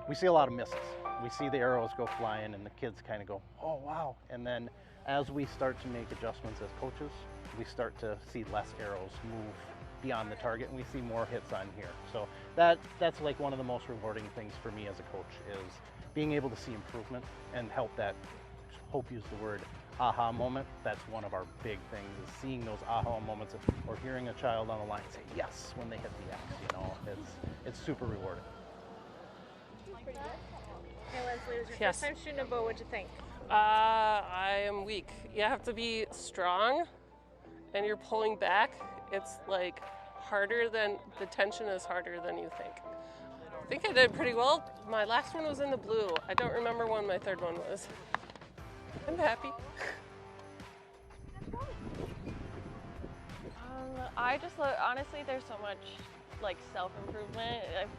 We see a lot of misses. We see the arrows go flying and the kids kind of go, oh wow. And then as we start to make adjustments as coaches, we start to see less arrows move beyond the target and we see more hits on here. So that's like one of the most rewarding things for me as a coach is being able to see improvement and help that, Hope used the word, aha moment. That's one of our big things is seeing those aha moments or hearing a child on the line say yes when they hit the X, you know, it's super rewarding. Hey Leslie, it was your Yes. first time shooting a bow, what'd you think? I am weak. You have to be strong and you're pulling back. It's like harder than, the tension is harder than you think. I think I did pretty well. My last one was in the blue. I don't remember when my third one was. I'm happy. I just honestly, there's so much like self-improvement.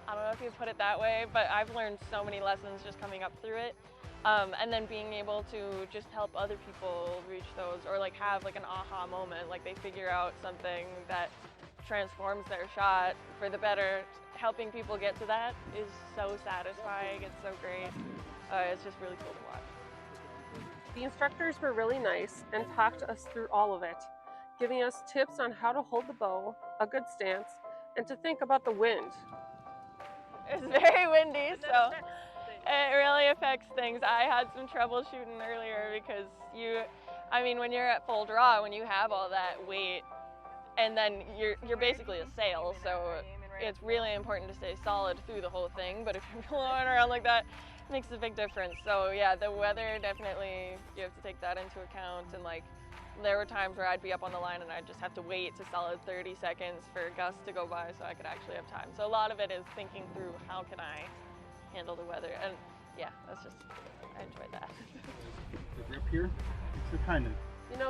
I don't know if you put it that way, but I've learned so many lessons just coming up through it. And then being able to just help other people reach those, or like have like an aha moment, like they figure out something that transforms their shot for the better. Helping people get to that is so satisfying. It's so great. It's just really cool to watch. The instructors were really nice and talked us through all of it, giving us tips on how to hold the bow, a good stance, and to think about the wind. It's very windy, so it really affects things. I had some trouble shooting earlier because when you're at full draw, when you have all that weight, and then you're basically a sail, so it's really important to stay solid through the whole thing. But if you're blowing around like that, it makes a big difference. So yeah, the weather definitely, you have to take that into account. And like, there were times where I'd be up on the line and I'd just have to wait to solid 30 seconds for gusts to go by so I could actually have time. So a lot of it is thinking through how can I handle the weather, and yeah, I enjoyed that. The grip here, it's the kind of,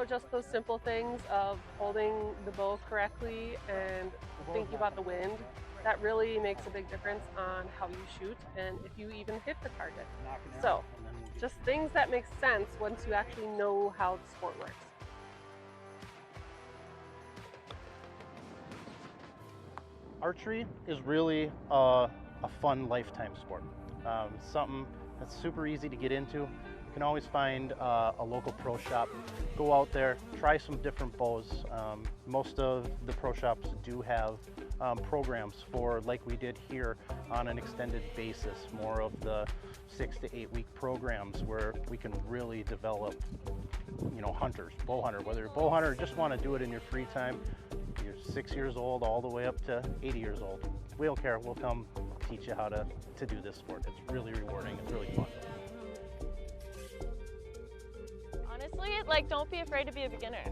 Just those simple things of holding the bow correctly and thinking about the wind, that really makes a big difference on how you shoot and if you even hit the target. So, just things that make sense once you actually know how the sport works. Archery is really a fun lifetime sport. Something that's super easy to get into. You can always find a local pro shop. Go out there, try some different bows. Most of the pro shops do have programs for, like we did here, on an extended basis, more of the 6 to 8 week programs where we can really develop, hunters, bow hunter, whether you're a bow hunter or just want to do it in your free time. You're 6 years old all the way up to 80 years old. We don't care. We'll come teach you how to do this sport. It's really rewarding. It's really fun. Honestly, don't be afraid to be a beginner.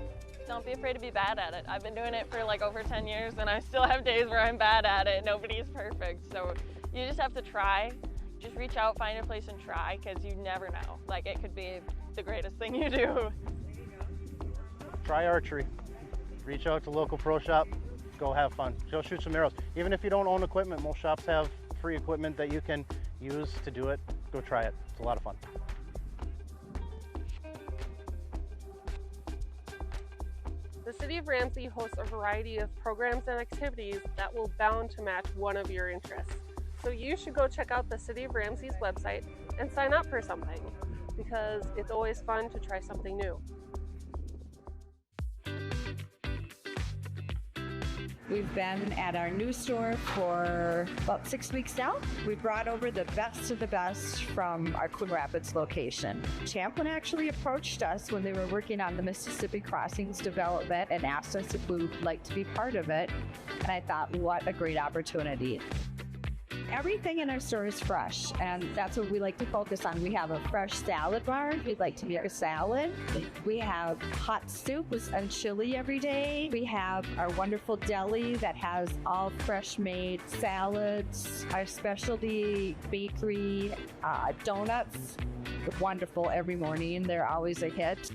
Don't be afraid to be bad at it. I've been doing it for over 10 years and I still have days where I'm bad at it. Nobody's perfect. So you just have to try. Just reach out, find a place and try, because you never know. It could be the greatest thing you do. Try archery. Reach out to local pro shop. Go have fun. Go shoot some arrows. Even if you don't own equipment, most shops have free equipment that you can use to do it. Go try it. It's a lot of fun. The City of Ramsey hosts a variety of programs and activities that will bound to match one of your interests. So you should go check out the City of Ramsey's website and sign up for something, because it's always fun to try something new. We've been at our new store for about 6 weeks now. We brought over the best of the best from our Coon Rapids location. Champlin actually approached us when they were working on the Mississippi Crossings development and asked us if we would like to be part of it. And I thought, what a great opportunity. Everything in our store is fresh, and that's what we like to focus on. We have a fresh salad bar. We'd like to make a salad. We have hot soup and chili every day. We have our wonderful deli that has all fresh made salads. Our specialty bakery, donuts, wonderful every morning. They're always a hit.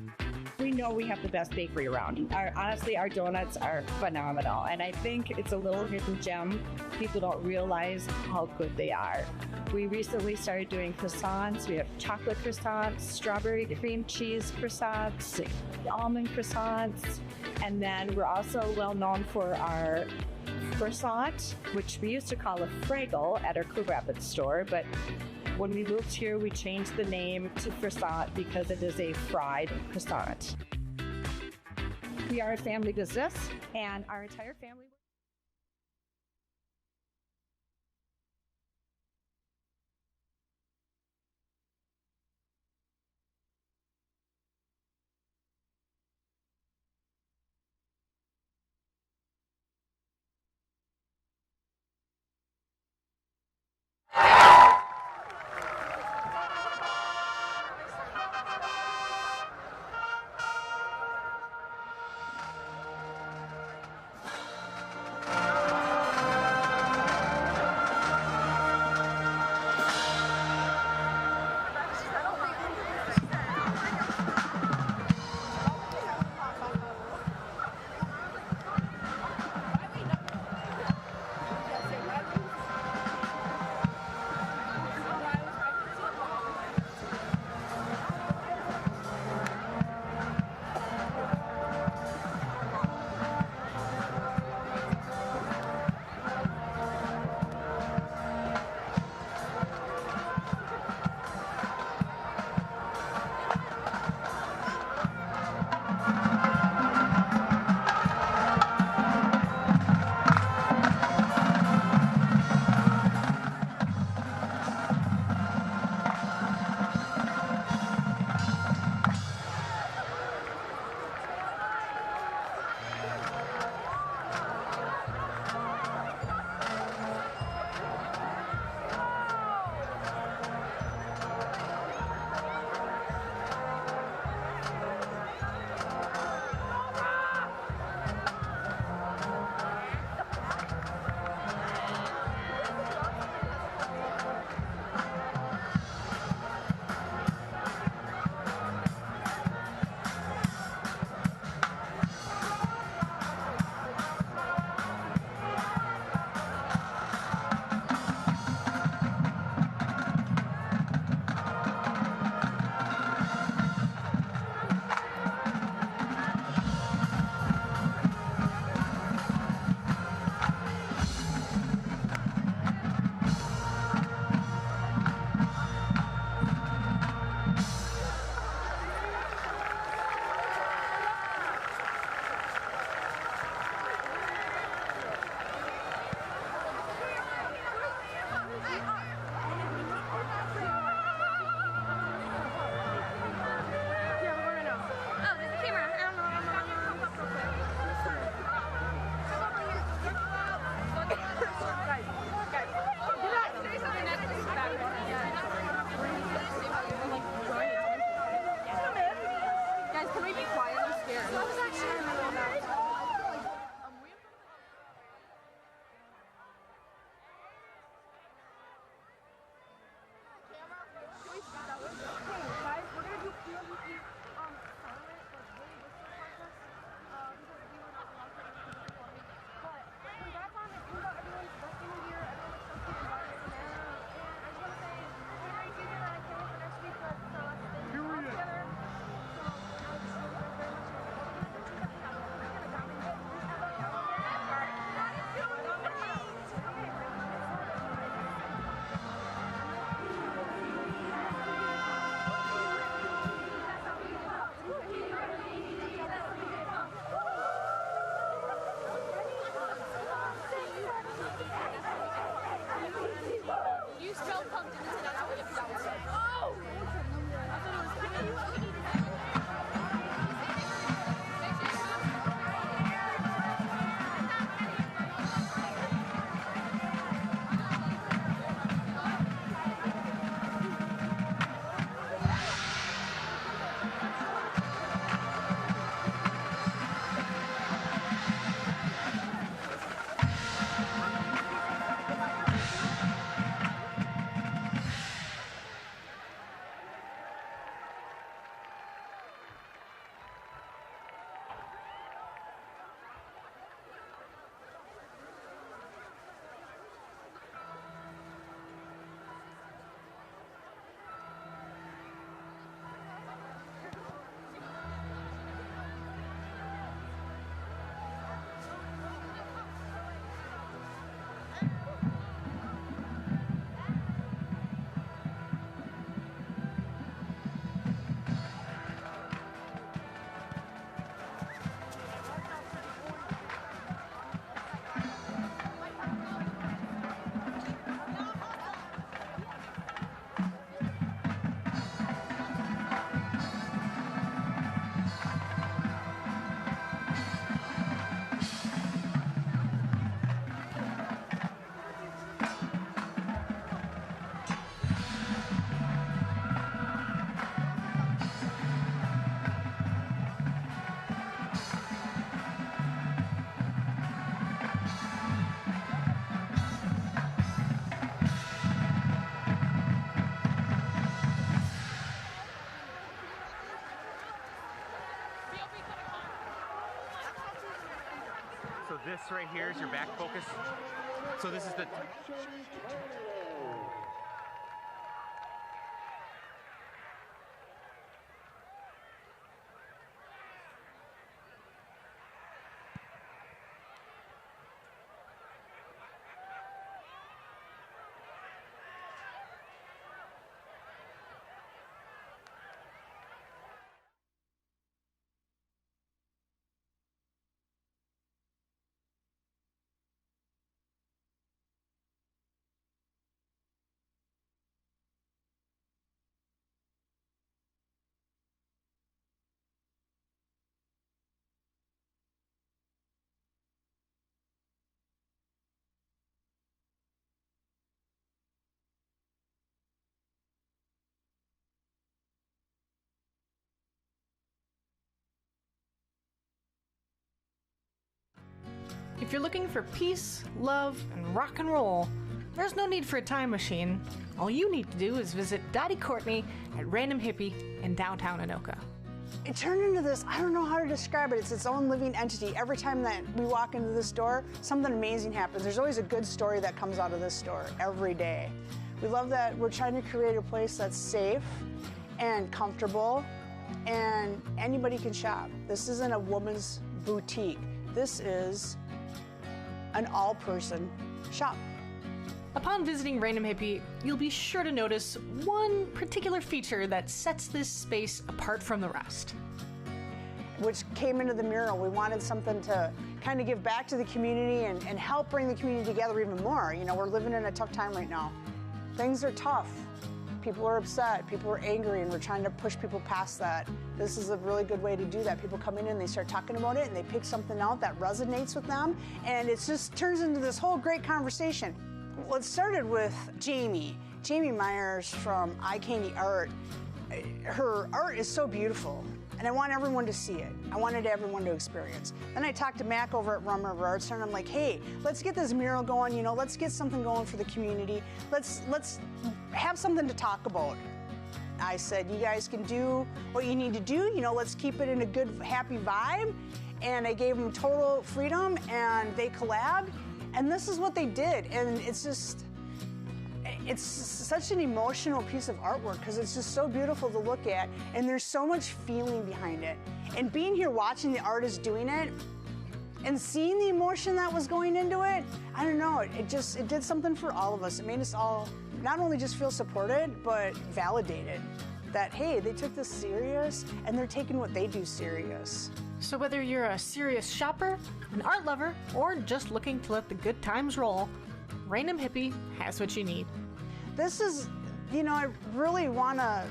We know we have the best bakery around. Honestly, our donuts are phenomenal, and I think it's a little hidden gem. People don't realize how good they are. We recently started doing croissants. We have chocolate croissants, strawberry cream cheese croissants, almond croissants, and then we're also well known for our croissant, which we used to call a Fraggle at our Coon Rapids store, but when we moved here, we changed the name to croissant because it is a fried croissant. We are a family business, and our entire family. right here is your back focus. So this is the... If you're looking for peace, love, and rock and roll, there's no need for a time machine. All you need to do is visit Dottie Courtney at Random Hippie in downtown Anoka. It turned into this, I don't know how to describe it, it's its own living entity. Every time that we walk into the store, something amazing happens. There's always a good story that comes out of this store every day. We love that we're trying to create a place that's safe and comfortable, and anybody can shop. This isn't a woman's boutique. This is an all-person shop. Upon visiting Random Hippie, you'll be sure to notice one particular feature that sets this space apart from the rest. Which came into the mural. We wanted something to kind of give back to the community and help bring the community together even more. You know, we're living in a tough time right now. Things are tough. People are upset, people are angry, and we're trying to push people past that. This is a really good way to do that. People come in and they start talking about it and they pick something out that resonates with them, and it just turns into this whole great conversation. Well, it started with Jamie Myers from Eye Candy Art. Her art is so beautiful, and I want everyone to see it. I wanted everyone to experience. Then I talked to Mac over at Rum River Art Center, and I'm like, hey, let's get this mural going, you know, let's get something going for the community. Let's have something to talk about. I said, you guys can do what you need to do, you know, let's keep it in a good, happy vibe. And I gave them total freedom, and they collabed, and this is what they did. And it's just, it's such an emotional piece of artwork because it's just so beautiful to look at, and there's so much feeling behind it. And being here watching the artists doing it and seeing the emotion that was going into it, I don't know, it did something for all of us. It made us all not only just feel supported, but validated that, hey, they took this serious and they're taking what they do serious. So whether you're a serious shopper, an art lover, or just looking to let the good times roll, Random Hippie has what you need. This is, you know, I really want to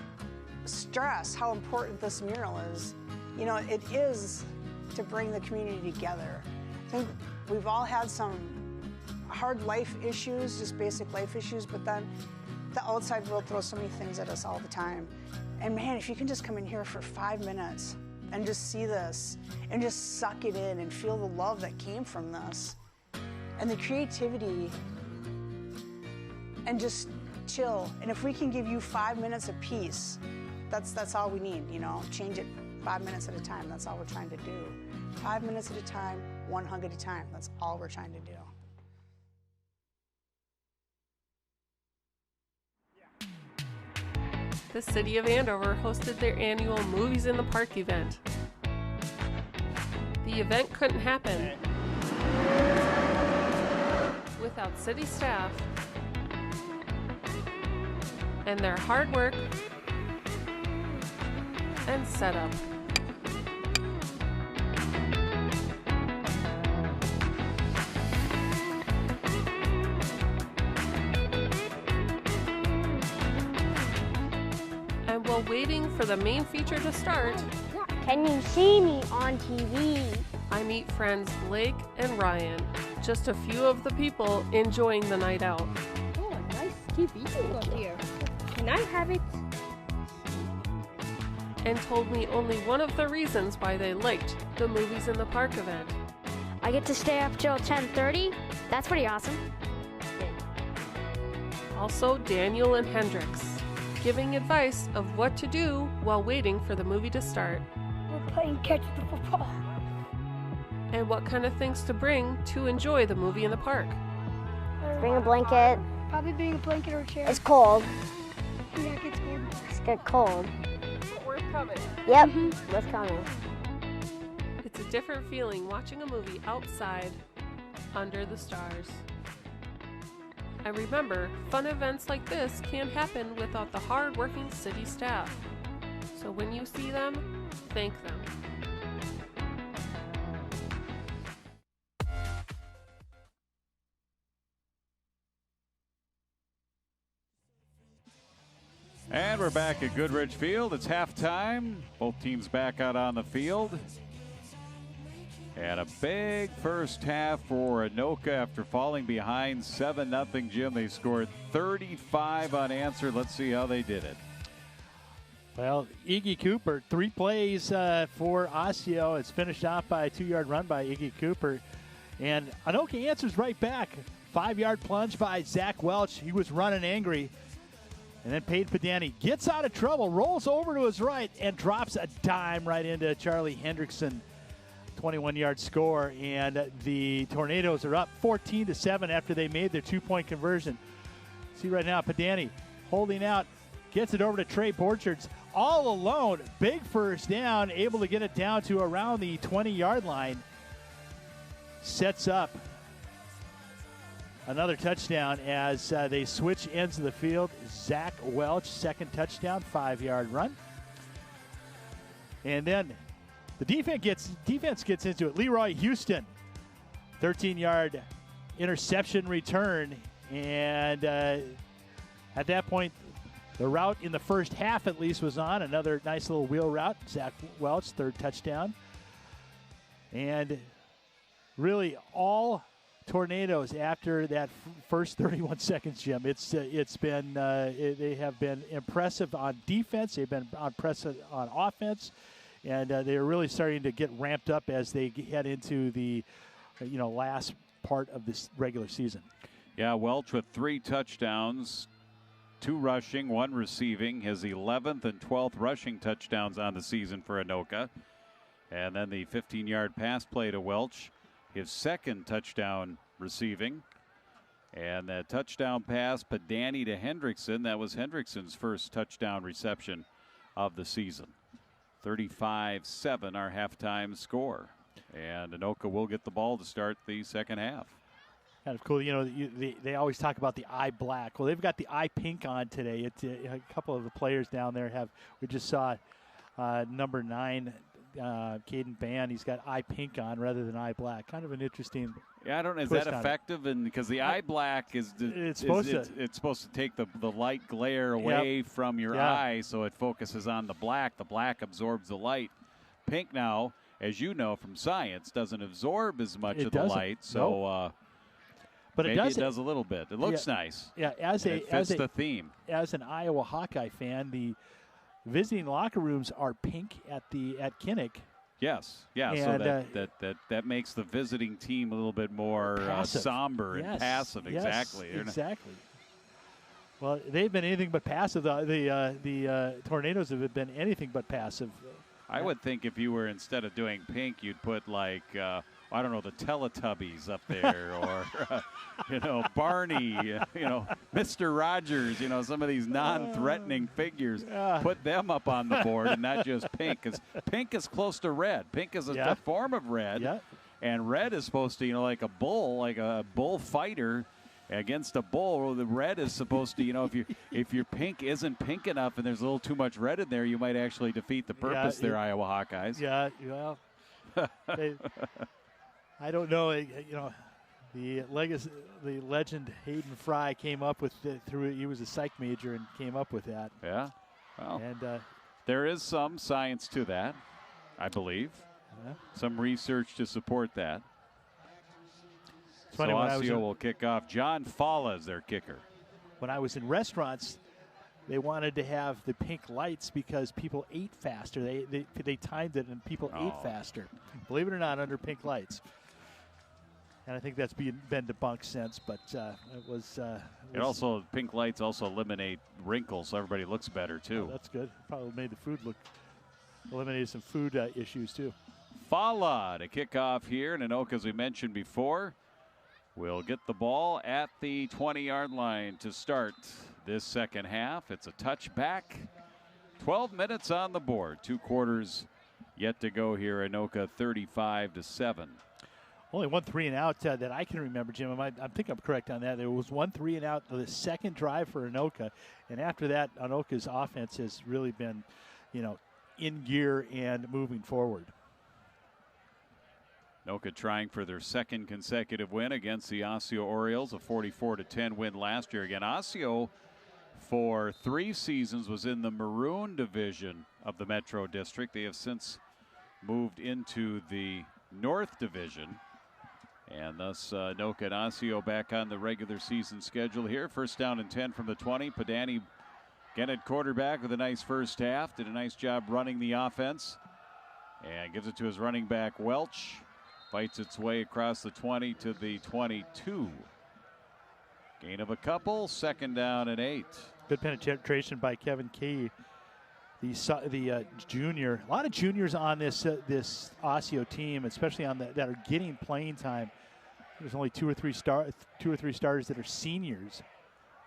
stress how important this mural is. You know, it is to bring the community together. I think we've all had some hard life issues, just basic life issues, but then the outside world throws so many things at us all the time. And man, if you can just come in here for 5 minutes and just see this and just suck it in and feel the love that came from this and the creativity and just chill. And if we can give you 5 minutes of peace, that's all we need, you know, change it 5 minutes at a time. That's all we're trying to do. 5 minutes at a time, one hug at a time. That's all we're trying to do. The city of Andover hosted their annual Movies in the Park event. The event couldn't happen without city staff and their hard work and setup. And while waiting for the main feature to start, can you see me on TV? I meet friends Blake and Ryan, just a few of the people enjoying the night out. Oh, a nice TV you got here. Can I have it? And told me only one of the reasons why they liked the Movies in the Park event. I get to stay up till 10:30? That's pretty awesome. Also Daniel and Hendrix, giving advice of what to do while waiting for the movie to start. We're playing catch the football. and what kind of things to bring to enjoy the movie in the park. Bring a blanket. Probably bring a blanket or a chair. It's cold. Yeah, it gets cold. It's get cold. But we're coming. Yep, What's coming? It's a different feeling watching a movie outside, under the stars. And remember, fun events like this can't happen without the hard-working city staff. So when you see them, thank them. And we're back at Goodrich Field. It's halftime. Both teams back out on the field. And a big first half for Anoka after falling behind 7-0, Jim. They scored 35 unanswered. Let's see how they did it. Well, Iggy Cooper, 3 plays for Osseo. It's finished off by a 2-yard run by Iggy Cooper. And Anoka answers right back. 5-yard plunge by Zach Welch. He was running angry. And then Peyton Pedani gets out of trouble, rolls over to his right, and drops a dime right into Charlie Hendrickson. 21-yard score, and the Tornadoes are up 14-7 after they made their 2-point conversion. See right now, Pedani holding out, gets it over to Trey Borchards all alone. Big first down, able to get it down to around the 20-yard line. Sets up another touchdown as they switch ends of the field. Zach Welch, second touchdown, 5-yard run. And then the defense gets into it. Leroy Houston, 13-yard interception return. And at that point, the route in the first half at least was on. Another nice little wheel route. Zach Welch, third touchdown. And really all Tornadoes after that first 31 seconds, Jim. They have been impressive on defense. They've been impressive on offense. And they are really starting to get ramped up as they head into the, last part of this regular season. Yeah, Welch with 3 touchdowns, 2 rushing, 1 receiving. His 11th and 12th rushing touchdowns on the season for Anoka. And then the 15-yard pass play to Welch, his second touchdown receiving. And that touchdown pass, Pedani to Hendrickson. That was Hendrickson's first touchdown reception of the season. 35-7, our halftime score. And Anoka will get the ball to start the second half. Kind of cool. They always talk about the eye black. Well, they've got the eye pink on today. A couple of the players down there have. We just saw number 9, Caden Band. He's got eye pink on rather than eye black. Kind of an interesting. Yeah, I don't know. Is that effective? And because the eye black it's supposed to take the light glare away from your eye, so it focuses on the black. The black absorbs the light. Pink now, as you know from science, doesn't absorb as much of the light. So, but maybe it does a little bit. It looks nice. Yeah, it fits the theme. As an Iowa Hawkeye fan, the visiting locker rooms are pink at Kinnick. Yes, yeah. And, so that makes the visiting team a little bit more somber and passive. Exactly. Exactly. Well, they've been anything but passive. The Tornadoes have been anything but passive. I would think if you were, instead of doing pink, you'd put like I don't know, the Teletubbies up there, or Barney, Mr. Rogers, some of these non-threatening figures. Put them up on the board and not just pink, because pink is close to red. Pink is a form of red, and red is supposed to, like a bullfighter against a bull. The red is supposed to, if your pink isn't pink enough and there's a little too much red in there, you might actually defeat the purpose there, Iowa Hawkeyes. Yeah, well, I don't know. The legend Hayden Fry came up with he was a psych major and came up with that. Yeah, well, and there is some science to that, I believe. Yeah. Some research to support that. It's funny, Osseo will kick off. John Falla is their kicker. When I was in restaurants, they wanted to have the pink lights because people ate faster. They timed it and people ate faster. Believe it or not, under pink lights. And I think that's been debunked since, but it also, pink lights also eliminate wrinkles, so everybody looks better too. Oh, that's good. Probably made the food eliminated some food issues too. Fala to kick off here. And Anoka, as we mentioned before, will get the ball at the 20-yard line to start this second half. It's a touchback. 12 minutes on the board. 2 quarters yet to go here. Anoka 35-7. Only 1 3-and-out that I can remember, Jim. I think I'm correct on that. There was 1 3-and-out the second drive for Anoka, and after that, Anoka's offense has really been, in gear and moving forward. Anoka trying for their second consecutive win against the Osseo Orioles, a 44-10 win last year. Again, Osseo for 3 seasons was in the Maroon Division of the Metro District. They have since moved into the North Division. And thus, Anoka and Osseo back on the regular season schedule here. First down and 10 from the 20. Padani again at quarterback with a nice first half. Did a nice job running the offense. And gives it to his running back, Welch. Fights its way across the 20 to the 22. Gain of a couple. Second down and 8. Good penetration by Kevin Key, the junior. A lot of juniors on this Osseo team, especially on that are getting playing time. There's only 2 or 3 starters that are seniors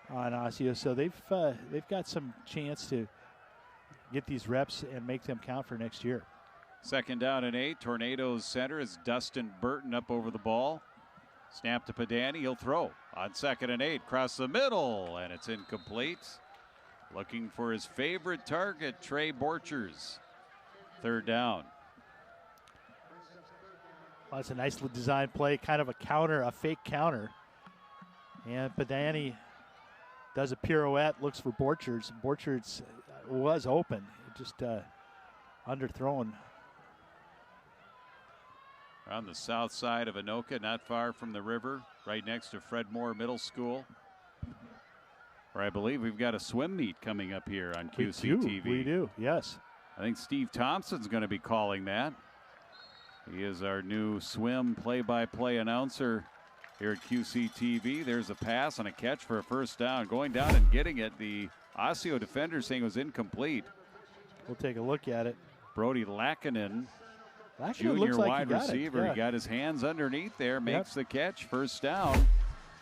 on Osseo, so they've got some chance to get these reps and make them count for next year. Second down and 8. Tornadoes center is Dustin Burton up over the ball. Snap to Padani. He'll throw on second and 8. Across the middle, and it's incomplete. Looking for his favorite target, Trey Borchers. Third down. Well, that's a nice design play, kind of a fake counter. And Padani does a pirouette, looks for Borchers. Borchers was open, just underthrown. On the south side of Anoka, not far from the river, right next to Fred Moore Middle School, where I believe we've got a swim meet coming up here on QCTV. We do, yes. I think Steve Thompson's going to be calling that. He is our new swim play-by-play announcer here at QCTV. There's a pass and a catch for a first down. Going down and getting it. The Osseo defender saying it was incomplete. We'll take a look at it. Brody Lackinen, junior looks like wide receiver. He got his hands underneath there, makes the catch, first down.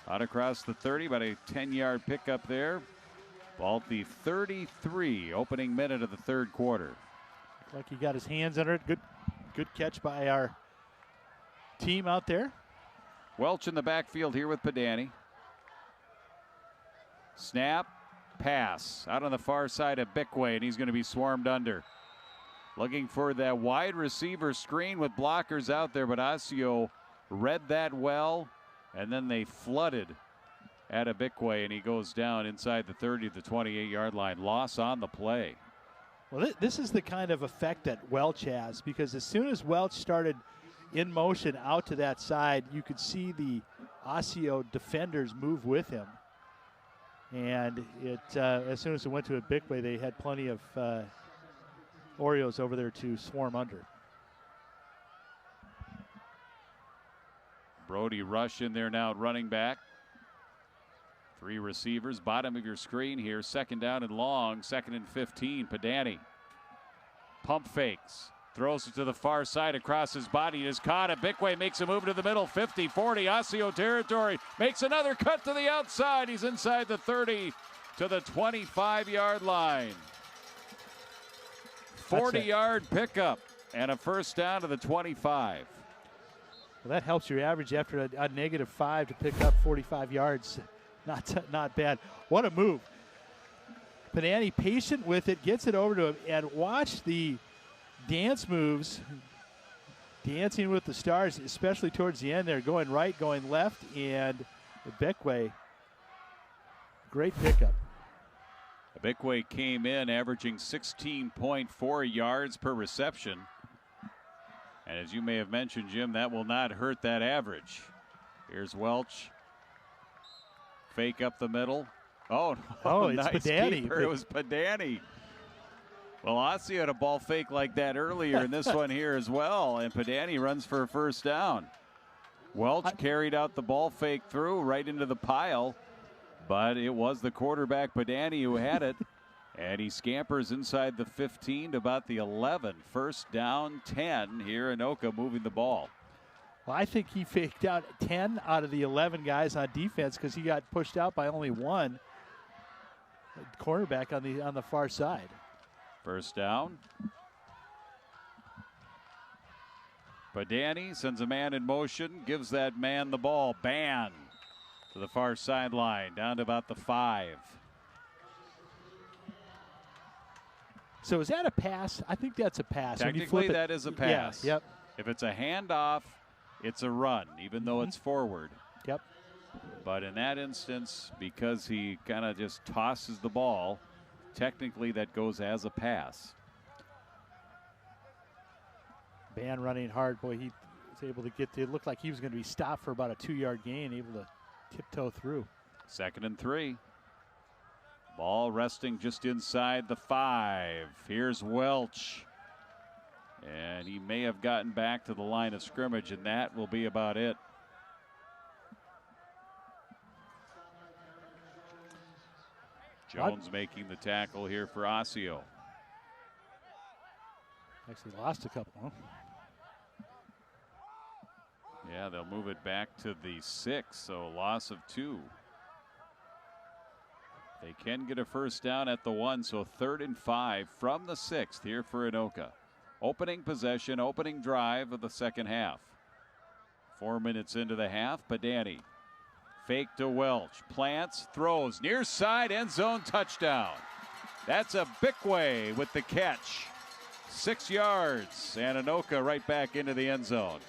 Out across the 30, about a 10-yard pickup there. Ball at the 33, opening minute of the third quarter. Like he got his hands under it. Good catch by our team out there. Welch in the backfield here with Padani. Snap, pass. Out on the far side of Bickway, and he's going to be swarmed under. Looking for that wide receiver screen with blockers out there, but Osseo read that well, and then they flooded at a Bickway, and he goes down inside the 30 to the 28-yard line. Loss on the play. Well, this is the kind of effect that Welch has, because as soon as Welch started in motion out to that side, you could see the Osseo defenders move with him. And as soon as it went to a Bickway, they had plenty of Orioles over there to swarm under. Brody Rush in there now at running back. 3 receivers, bottom of your screen here. Second down and long, second and 15. Padani pump fakes, throws it to the far side across his body. It is caught. Bickway makes a move to the middle, 50, 40, Osseo territory. Makes another cut to the outside. He's inside the 30 to the 25-yard line. 40-yard pickup and a first down to the 25. Well, that helps your average after a -5 to pick up 45 yards. Not bad. What a move. Padani patient with it, gets it over to him, and watch the dance moves. Dancing with the stars, especially towards the end there, going right, going left, and Bickway. Great pickup. Bickway came in averaging 16.4 yards per reception. And as you may have mentioned, Jim, that will not hurt that average. Here's Welch. Fake up the middle. Oh, it's nice Padani. Keeper. It was Padani. Well, Osseo had a ball fake like that earlier in this one here as well, and Padani runs for a first down. Welch carried out the ball fake through right into the pile, but it was the quarterback, Padani, who had it. And he scampers inside the 15 to about the 11. First down, 10. Here, Anoka moving the ball. Well, I think he faked out 10 out of the 11 guys on defense because he got pushed out by only one cornerback on the far side. First down. Padani sends a man in motion, gives that man the ball. Ban to the far sideline, down to about the 5. So is that a pass? I think that's a pass. Technically, that is a pass. Yeah, yep. If it's a handoff, it's a run, even though it's forward. Yep. But in that instance, because he kind of just tosses the ball, technically that goes as a pass. Ban running hard. Boy, he was able to get to it. Looked like he was going to be stopped for about a 2-yard gain, able to tiptoe through. 2nd and 3. Ball resting just inside the 5. Here's Welch. And he may have gotten back to the line of scrimmage, and that will be about it. Jones making the tackle here for Osseo. Actually lost a couple, huh? Yeah, they'll move it back to the 6, so loss of 2. They can get a first down at the 1, so 3rd and 5 from the 6th here for Anoka. Opening possession, opening drive of the second half. 4 minutes into the half, Padani. Fake to Welch, plants, throws, near side, end zone, touchdown. That's a Bickway with the catch. 6 yards, and Anoka right back into the end zone.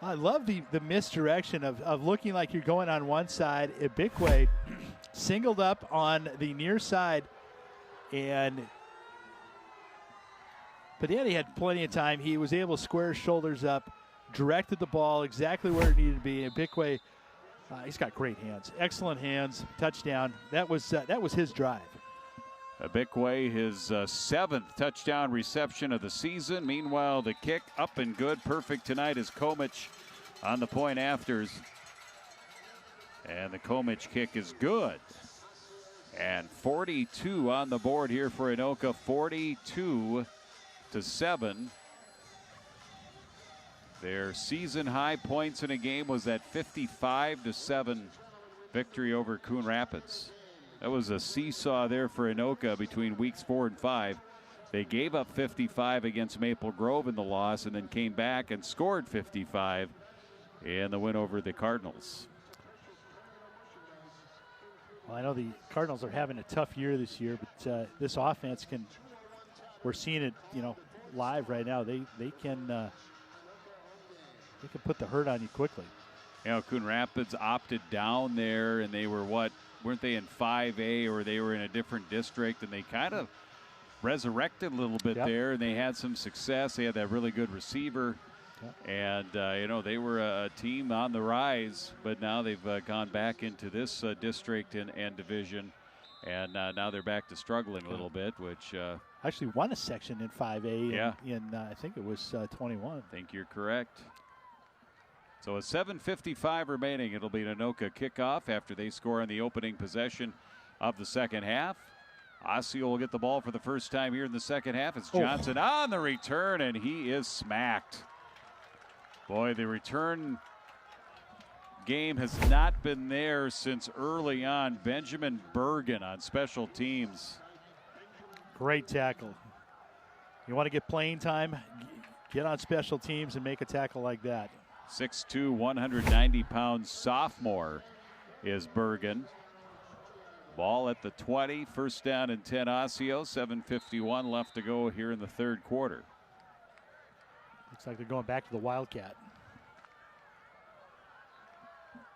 I love the misdirection of looking like you're going on one side. Bickway singled up on the near side, and Padani had plenty of time. He was able to square his shoulders up, directed the ball exactly where it needed to be, and Bickway, he's got great hands, excellent hands, touchdown. That was his drive. Bickway, his 7th touchdown reception of the season. Meanwhile, the kick up and good. Perfect tonight is Komich on the point afters. And the Komich kick is good. And 42 on the board here for Anoka, 42-7. Their season high points in a game was that 55-7 victory over Coon Rapids. That was a seesaw there for Anoka between weeks 4 and 5. They gave up 55 against Maple Grove in the loss and then came back and scored 55 in the win over the Cardinals. Well, I know the Cardinals are having a tough year this year, but this offense we're seeing it, live right now. They can put the hurt on you quickly. Coon Rapids opted down there, and they were weren't they in 5A, or they were in a different district, and they kind of resurrected a little bit there, and they had some success. They had that really good receiver, and they were a team on the rise, but now they've gone back into this district and division, and now they're back to struggling a little bit, which actually won a section in 5A in I think it was 21. I think you're correct. So a 7:55 remaining. It'll be an Anoka kickoff after they score on the opening possession of the second half. Osseo will get the ball for the first time here in the second half. It's Johnson on the return, and he is smacked. Boy, the return game has not been there since early on. Benjamin Bergen on special teams. Great tackle. You want to get playing time, get on special teams and make a tackle like that. 6'2", 190-pound sophomore is Bergen. Ball at the 20, first down and 10 Osseo, 7:51 left to go here in the third quarter. Looks like they're going back to the Wildcat.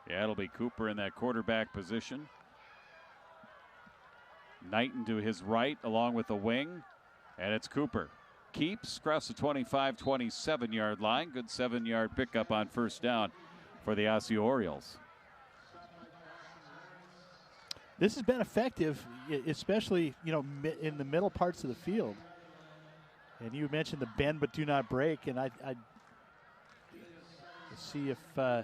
Yeah, it'll be Cooper in that quarterback position. Knighton to his right along with the wing, and it's Cooper. Keeps across the 25, 27-yard line. Good 7-yard pickup on first down for the Osseo Orioles. This has been effective, especially in the middle parts of the field. And you mentioned the bend but do not break, and I'd see if the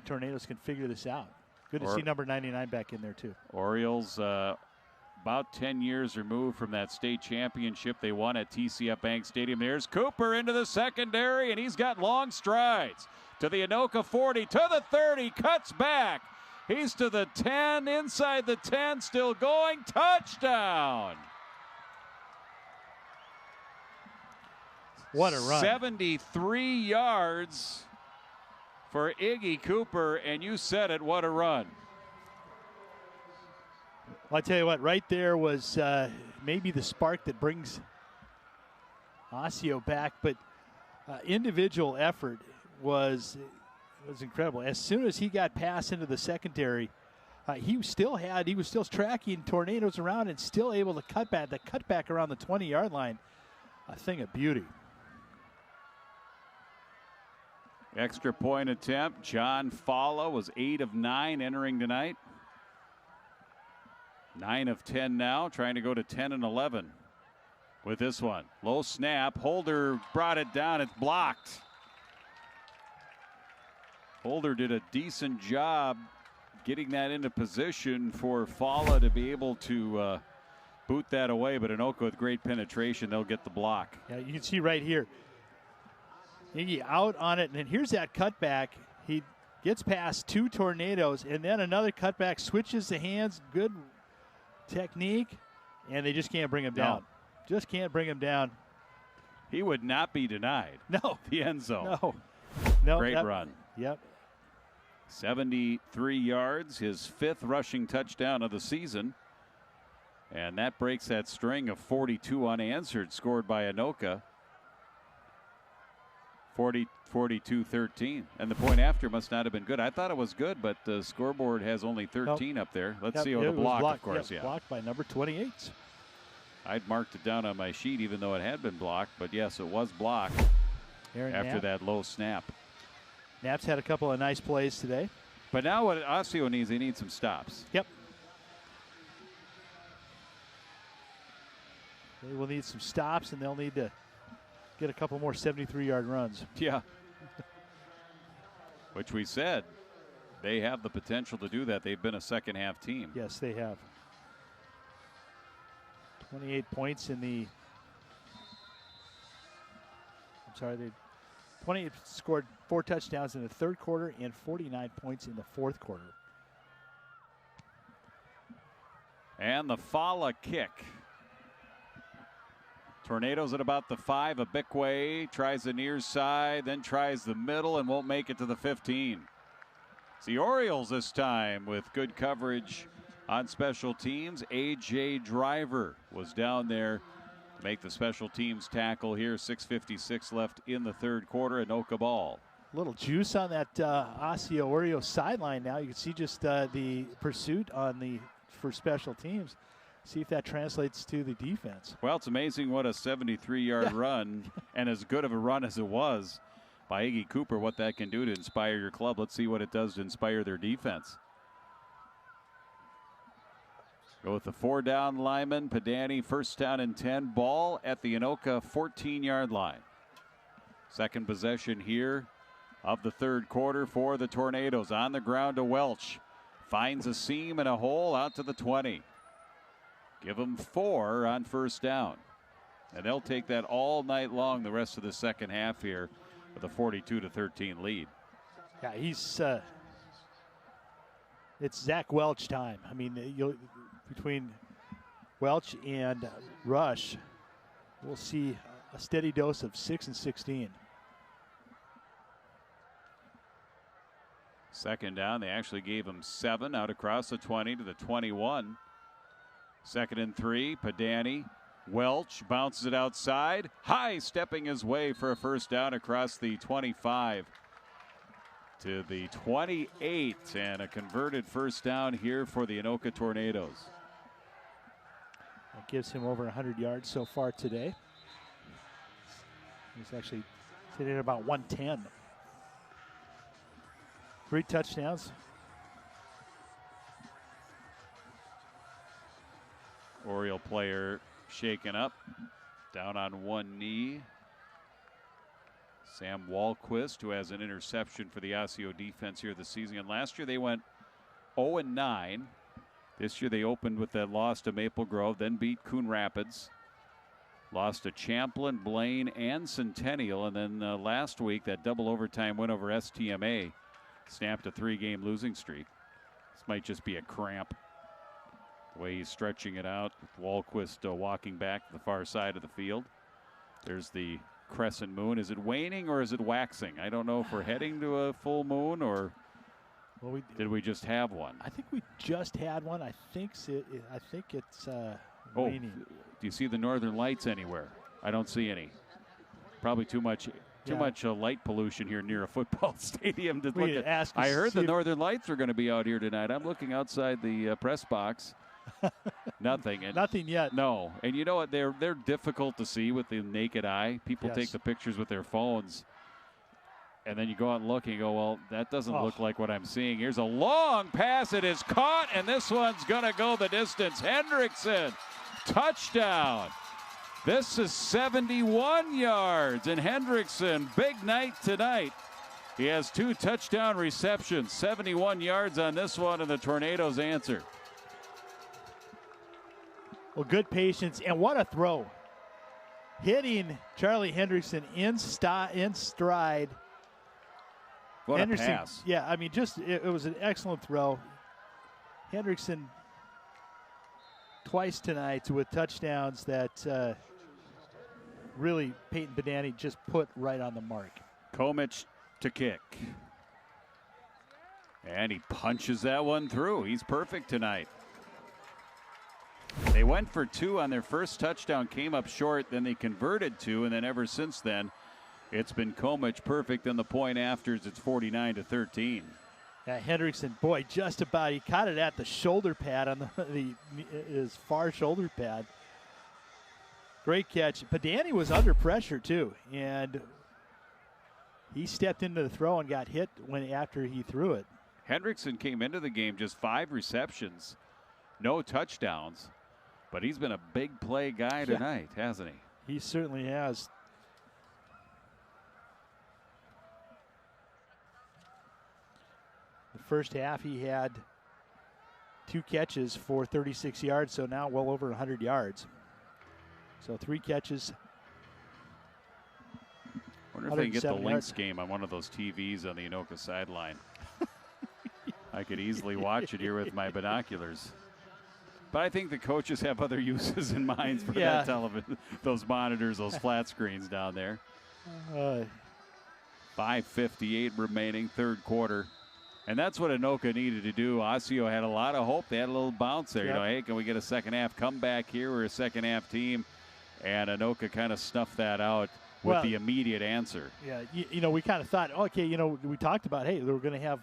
Tornadoes can figure this out. Good to see number 99 back in there, too. Orioles about 10 years removed from that state championship they won at TCF Bank Stadium. There's Cooper into the secondary, and he's got long strides. To the Anoka 40, to the 30, cuts back. He's to the 10, inside the 10, still going. Touchdown! What a run. 73 yards for Iggy Cooper, and you said it, what a run. Well, I tell you what, right there was maybe the spark that brings Osseo back, but individual effort was incredible. As soon as he got passed into the secondary, he was still tracking tornadoes around and still able to cut back around the 20-yard line. A thing of beauty. Extra point attempt. John Falla was 8 of 9 entering tonight. 9 of 10 now, trying to go to 10 and 11 with this one. Low snap. Holder brought it down. It's blocked. Holder did a decent job getting that into position for Falla to be able to boot that away, but Anoka with great penetration, they'll get the block. Yeah, you can see right here. Iggy out on it, and then here's that cutback. He gets past 2 tornadoes, and then another cutback, switches the hands, good technique, and they just can't bring him down. Just can't bring him down. He would not be denied. No. The end zone. No. Great run. Yep. 73 yards, his 5th rushing touchdown of the season. And that breaks that string of 42 unanswered scored by Anoka. 42-13. And the point after must not have been good. I thought it was good, but the scoreboard has only 13 up there. Let's see. The block, blocked, of course. Yeah, blocked by number 28. I'd marked it down on my sheet even though it had been blocked. But, yes, it was blocked after that low snap. Knapp's had a couple of nice plays today. But now what Osseo needs, they need some stops. Yep. They will need some stops, and they'll need to get a couple more 73-yard runs. Yeah. Which we said, they have the potential to do that. They've been a second-half team. Yes, they have. 28 points in the... they 28 scored 4 touchdowns in the third quarter and 49 points in the fourth quarter. And the Falla kick. Tornadoes at about the 5. Abikwe tries the near side, then tries the middle and won't make it to the 15. It's the Orioles this time with good coverage on special teams. A.J. Driver was down there to make the special teams tackle here. 6:56 left in the third quarter. Anoka ball. Little juice on that Osseo Oreo sideline now. You can see just the pursuit on for special teams. See if that translates to the defense. Well, it's amazing what a 73-yard run, and as good of a run as it was by Iggy Cooper, what that can do to inspire your club. Let's see what it does to inspire their defense. Go with the 4-down lineman. Padani, 1st down and 10. Ball at the Anoka 14-yard line. Second possession here of the third quarter for the Tornadoes. On the ground to Welch. Finds a seam and a hole out to the 20. Give them 4 on 1st down. And they'll take that all night long the rest of the second half here with a 42-13 lead. Yeah, it's Zach Welch time. I mean, between Welch and Rush, we'll see a steady dose of 6 and 16. Second down, they actually gave him 7 out across the 20 to the 21. 2nd and 3, Padani. Welch bounces it outside. High stepping his way for a 1st down across the 25 to the 28. And a converted 1st down here for the Anoka Tornadoes. That gives him over 100 yards so far today. He's actually sitting at about 110. 3 touchdowns. Oriole player shaken up, down on one knee. Sam Walquist, who has an interception for the Osseo defense here this season. And last year they went 0-9. This year they opened with that loss to Maple Grove, then beat Coon Rapids. Lost to Champlin, Blaine, and Centennial. And then last week, that double overtime win over STMA snapped a 3-game losing streak. This might just be a cramp. The way he's stretching it out. Wahlquist walking back to the far side of the field. There's the crescent moon. Is it waning or is it waxing? I don't know if we're heading to a full moon or did we just have one? I think we just had one. I think it's waning. Do you see the northern lights anywhere? I don't see any. Probably too much light pollution here near a football stadium to look at. I heard the northern lights are going to be out here tonight. I'm looking outside the press box. Nothing. And nothing yet. No. And you know what? They're difficult to see with the naked eye. People take the pictures with their phones. And then you go out and look and you go, well, that doesn't look like what I'm seeing. Here's a long pass. It is caught, and this one's going to go the distance. Hendrickson, touchdown. This is 71 yards, and Hendrickson, big night tonight. He has 2 touchdown receptions, 71 yards on this one, and the Tornadoes answer. Well, good patience, and what a throw. Hitting Charlie Hendrickson in stride. What a pass. Yeah, I mean, it was an excellent throw. Hendrickson twice tonight with touchdowns that really Peyton Badani just put right on the mark. Komich to kick. And he punches that one through. He's perfect tonight. They went for 2 on their first touchdown, came up short, then they converted 2, and then ever since then, it's been Komich perfect, and the point afters, it's 49-13. Yeah, Hendrickson, boy, just about. He caught it at the shoulder pad on his far shoulder pad. Great catch. Badani was under pressure too, and he stepped into the throw and got hit after he threw it. Hendrickson came into the game just 5 receptions, no touchdowns, but he's been a big play guy tonight, hasn't he? He certainly has. The first half he had 2 catches for 36 yards, so now well over 100 yards. So 3 catches. Wonder if they can get the Lynx game on one of those TVs on the Anoka sideline. I could easily watch it here with my binoculars. But I think the coaches have other uses in mind for that television, those monitors, those flat screens down there. 5:58 remaining, third quarter. And that's what Anoka needed to do. Osseo had a lot of hope. They had a little bounce there. You know, hey, can we get a second half comeback here? We're a second half team. And Anoka kind of snuffed that out with the immediate answer. Yeah, you know, we kind of thought, okay, you know, we talked about, hey, we're going to have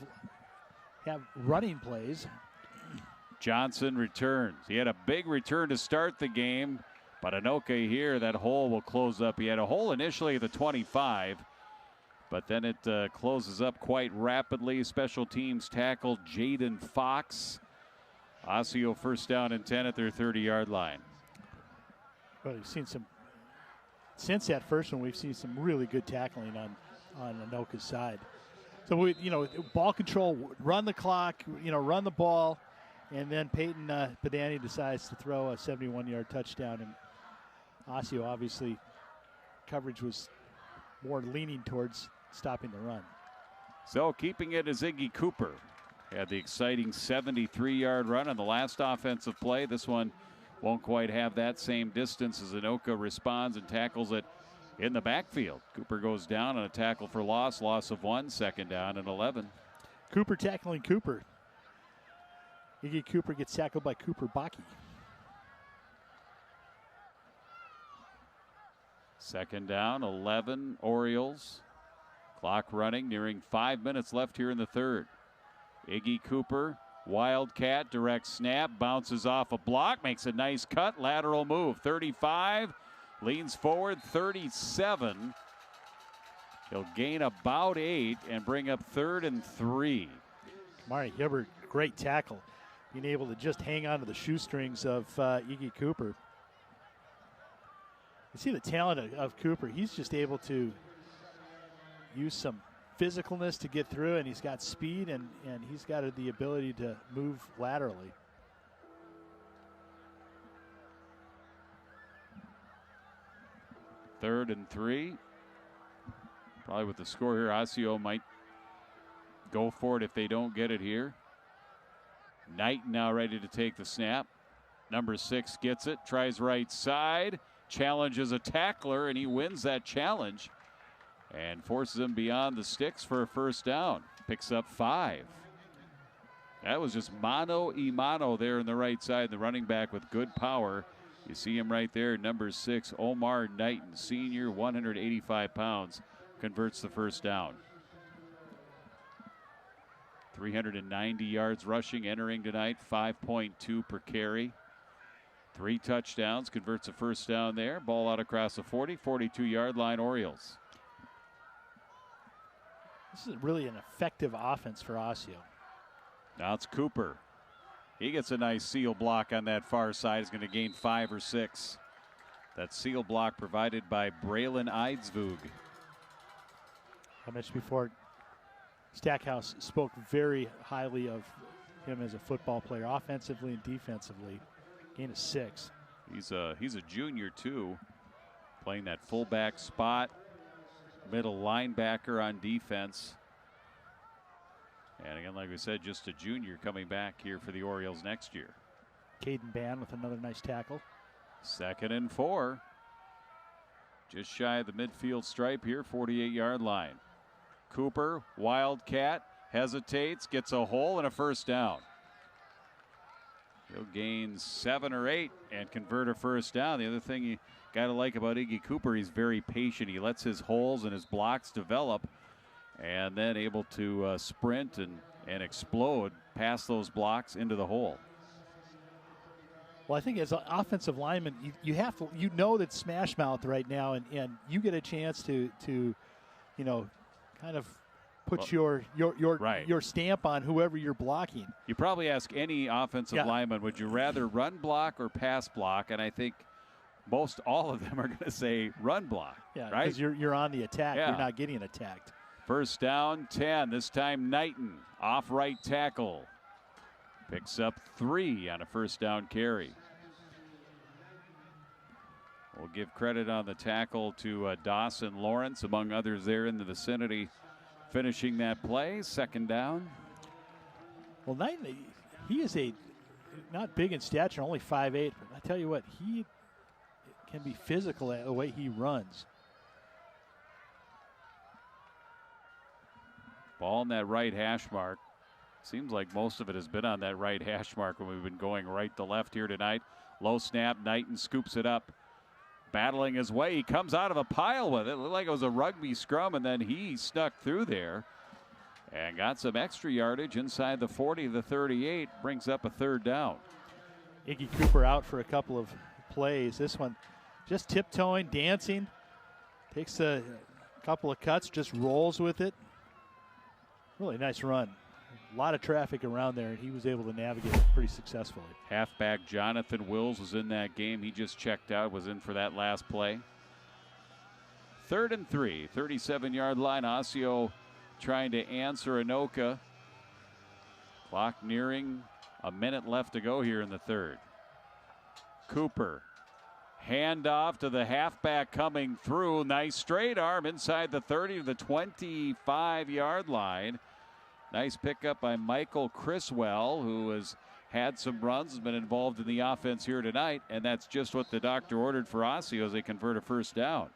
running plays. Johnson returns. He had a big return to start the game, but Anoka here, that hole will close up. He had a hole initially at the 25, but then it closes up quite rapidly. Special teams tackle Jaden Fox. Osseo first down and 10 at their 30-yard line. Well, we've seen some, since that first one, we've seen some really good tackling on Anoka's side. So, ball control, run the clock, run the ball, and then Peyton Badani decides to throw a 71-yard touchdown. And Osseo, obviously, coverage was more leaning towards stopping the run. So keeping it is Iggy Cooper. Had the exciting 73-yard run on the last offensive play. This one won't quite have that same distance as Anoka responds and tackles it in the backfield. Cooper goes down on a tackle for loss of 1, second down and 11. Cooper tackling Cooper. Iggy Cooper gets tackled by Cooper Baki. Second down, 11, Orioles. Clock running, nearing 5 minutes left here in the third. Iggy Cooper, wildcat, direct snap, bounces off a block, makes a nice cut, lateral move. 35, leans forward, 37. He'll gain about 8 and bring up 3rd and 3. Kamari Hibbert, great tackle. Being able to just hang on to the shoestrings of Iggy Cooper. You see the talent of Cooper. He's just able to use some physicalness to get through, and he's got speed, and he's got the ability to move laterally. Third and 3. Probably with the score here, Osseo might go for it if they don't get it here. Knight now ready to take the snap. Number 6 gets it, tries right side, challenges a tackler, and he wins that challenge and forces him beyond the sticks for a first down. Picks up 5. That was just mano-a-mano there in the right side. The running back with good power. You see him right there, number 6, Omar Knighton, senior, 185 pounds, converts the first down. 390 yards rushing entering tonight, 5.2 per carry. 3 touchdowns, converts a first down there. Ball out across the 40, 42-yard line, Orioles. This is really an effective offense for Osseo. Now it's Cooper. He gets a nice seal block on that far side. He's going to gain 5 or 6. That seal block provided by Braylon Eidsvug. I mentioned before, Stackhouse spoke very highly of him as a football player, offensively and defensively. Gain of 6. He's a junior too, playing that fullback spot, middle linebacker on defense. And again, like we said, just a junior coming back here for the Orioles next year. Caden Ban with another nice tackle. 2nd and 4. Just shy of the midfield stripe here, 48-yard line. Cooper, Wildcat, hesitates, gets a hole and a first down. He'll gain 7 or 8 and convert a first down. The other thing you got to like about Iggy Cooper, he's very patient. He lets his holes and his blocks develop, and then able to sprint and explode past those blocks into the hole. Well, I think as an offensive lineman, you have to, you know, that smash mouth right now, and you get a chance to kind of put your stamp on whoever you're blocking. You probably ask any offensive lineman, would you rather run block or pass block? And I think most all of them are going to say run block. Yeah, right? because you're on the attack. Yeah. You're not getting attacked. First down, 10. This time Knighton off right tackle. Picks up 3 on a first down carry. We'll give credit on the tackle to Dawson Lawrence, among others there in the vicinity, finishing that play. 2nd down. Well, Knighton, he is not big in stature, only 5'8". But I tell you what, he can be physical at the way he runs. Ball in that right hash mark. Seems like most of it has been on that right hash mark when we've been going right to left here tonight. Low snap, Knighton scoops it up. Battling his way, he comes out of a pile with it. Looked like it was a rugby scrum, and then he snuck through there and got some extra yardage inside the 40, the 38, brings up a 3rd down. Iggy Cooper out for a couple of plays. This one just tiptoeing, dancing, takes a couple of cuts, just rolls with it. Really nice run. A lot of traffic around there, and he was able to navigate it pretty successfully. Halfback Jonathan Wills was in that game. He just checked out, was in for that last play. 3rd and 3, 37-yard line. Osseo trying to answer Anoka. Clock nearing a minute left to go here in the 3rd. Cooper, handoff to the halfback coming through. Nice straight arm inside the 30 to the 25-yard line. Nice pickup by Michael Criswell, who has had some runs, has been involved in the offense here tonight, and that's just what the doctor ordered for Osseo as they convert a first down.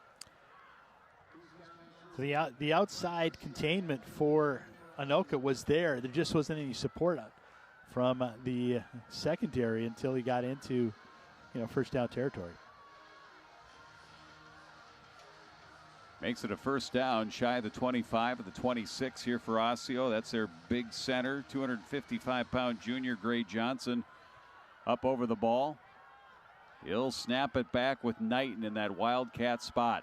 The outside containment for Anoka was there. There just wasn't any support from the secondary until he got into first down territory. Makes it a first down, shy of the 25 of the 26 here for Osseo. That's their big center, 255-pound junior Gray Johnson up over the ball. He'll snap it back with Knighton in that wildcat spot.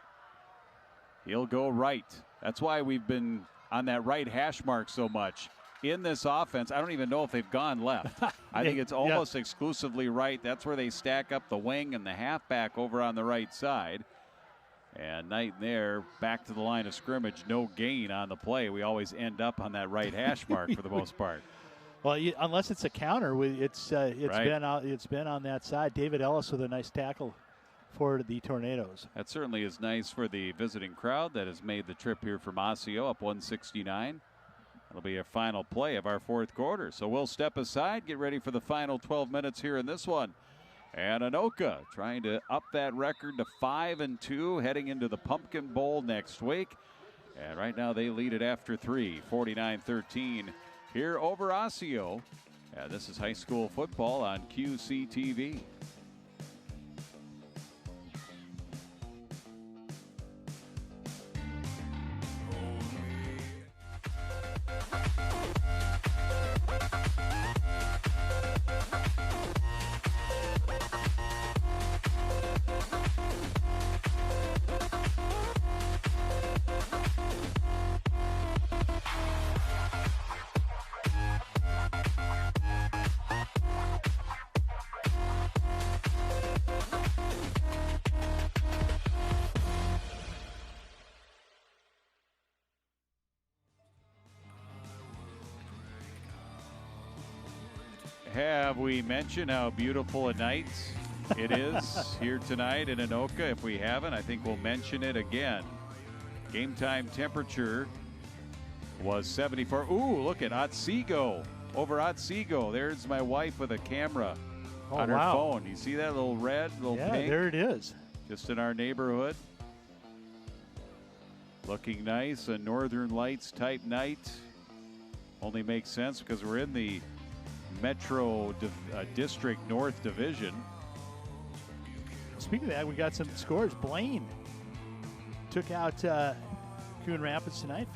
He'll go right. That's why we've been on that right hash mark so much. In this offense, I don't even know if they've gone left. I think it's almost exclusively right. That's where they stack up the wing and the halfback over on the right side. And Knighton there, back to the line of scrimmage, no gain on the play. We always end up on that right hash mark for the most part. Well, unless it's a counter, it's Right. been on that side. David Ellis with a nice tackle for the Tornadoes. That certainly is nice for the visiting crowd that has made the trip here from Osseo, up 169. That'll be a final play of our fourth quarter. So we'll step aside, get ready for the final 12 minutes here in this one. And Anoka trying to up that record to 5-2, heading into the Pumpkin Bowl next week. And right now they lead it after 3, 49-13 here over Osseo. And this is high school football on QCTV. Have we mentioned how beautiful a night it is here tonight in Anoka? If we haven't, I think we'll mention it again. Game time temperature was 74. Ooh, look at Otsego. Over Otsego. There's my wife with a camera on her phone. You see that little red, little pink? Yeah, there it is. Just in our neighborhood. Looking nice. A Northern Lights type night. Only makes sense because we're in the Metro District North Division. Speaking of that, we got some scores. Blaine took out Coon Rapids tonight,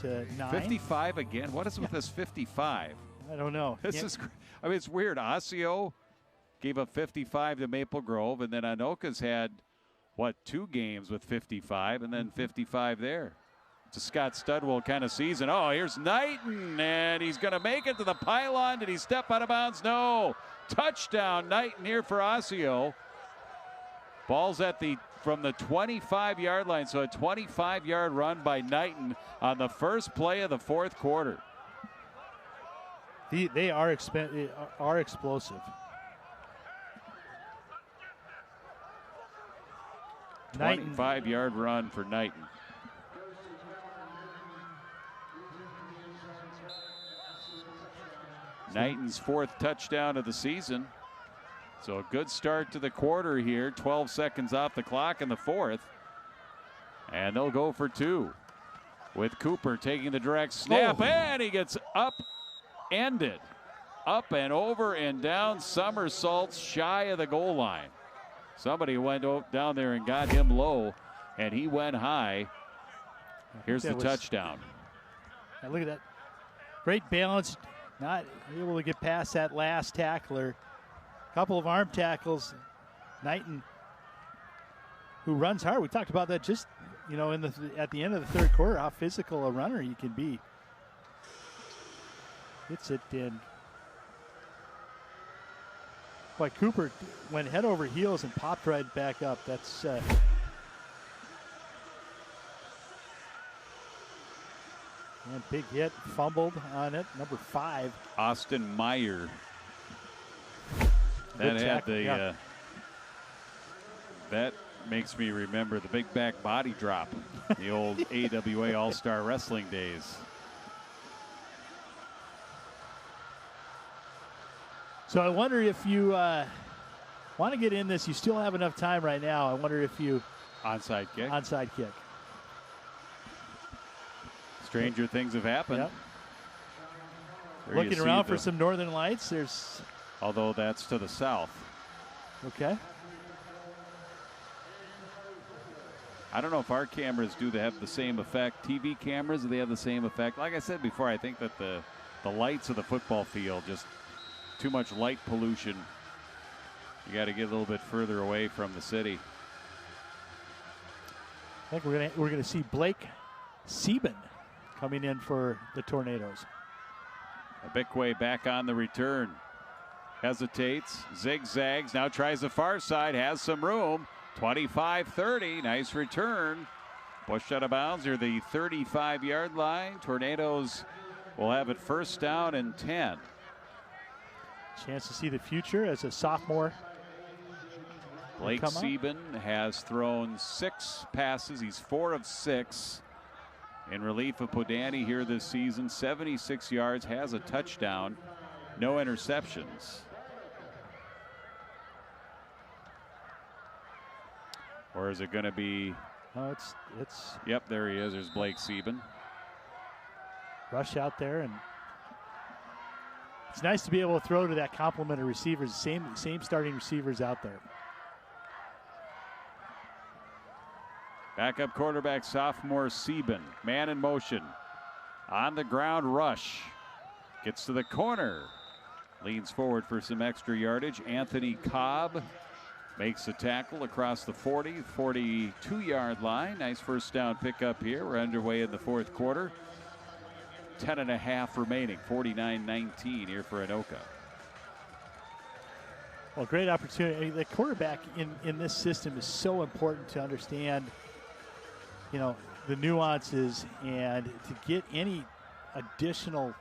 55-9. 55 again? What is with this 55? I don't know. This is, I mean, it's weird. Osseo gave up 55 to Maple Grove, and then Anoka's had, what, 2 games with 55, and then 55 there. It's a Scott Studwell kind of season. Oh, here's Knighton, and he's going to make it to the pylon. Did he step out of bounds? No. Touchdown, Knighton here for Osseo. Ball's from the 25-yard line, so a 25-yard run by Knighton on the first play of the fourth quarter. They are explosive. 25-yard run for Knighton. Knighton's 4th touchdown of the season. So a good start to the quarter here. 12 seconds off the clock in the 4th. And they'll go for 2. With Cooper taking the direct snap. And he gets upended. Up and over and down. Somersaults shy of the goal line. Somebody went down there and got him low. And he went high. Here's the touchdown. Now look at that. Great balance. Not able to get past that last tackler. Couple of arm tackles. Knighton, who runs hard. We talked about that just, at the end of the third quarter, how physical a runner he can be. Hits it in. But Cooper went head over heels and popped right back up. That's and big hit, fumbled on it. Number 5. Austin Meyer. That had the. That makes me remember the big back body drop, the old AWA All-Star Wrestling days. So I wonder if you want to get in this. You still have enough time right now. I wonder if you onside kick. Onside kick. Stranger things have happened. Yep. Looking around for some Northern Lights. Although that's to the south. Okay. I don't know if our cameras have the same effect. TV cameras, do they have the same effect? Like I said before, I think that the lights of the football field, just too much light pollution. You got to get a little bit further away from the city. I think we're gonna see Blake Sieben coming in for the Tornadoes. Abikwe back on the return. Hesitates, zigzags, now tries the far side, has some room. 25-30, nice return. Pushed out of bounds near the 35-yard line. Tornadoes will have it first down and 10. Chance to see the future as a sophomore. Blake Sieben has thrown 6 passes. He's 4 of 6 in relief of Podani here this season. 76 yards, has a touchdown, no interceptions. Or is it going to be? Oh, it's. Yep, there he is. There's Blake Sieben. Rush out there, and it's nice to be able to throw to that complement of receivers. Same starting receivers out there. Backup quarterback sophomore Sieben. Man in motion. On the ground rush. Gets to the corner. Leans forward for some extra yardage. Anthony Cobb makes the tackle across the 40, 42-yard line. Nice first down pickup here. We're underway in the fourth quarter. 10.5 remaining. 49-19 here for Anoka. Well, great opportunity. The quarterback in this system is so important to understand, the nuances, and to get any additional,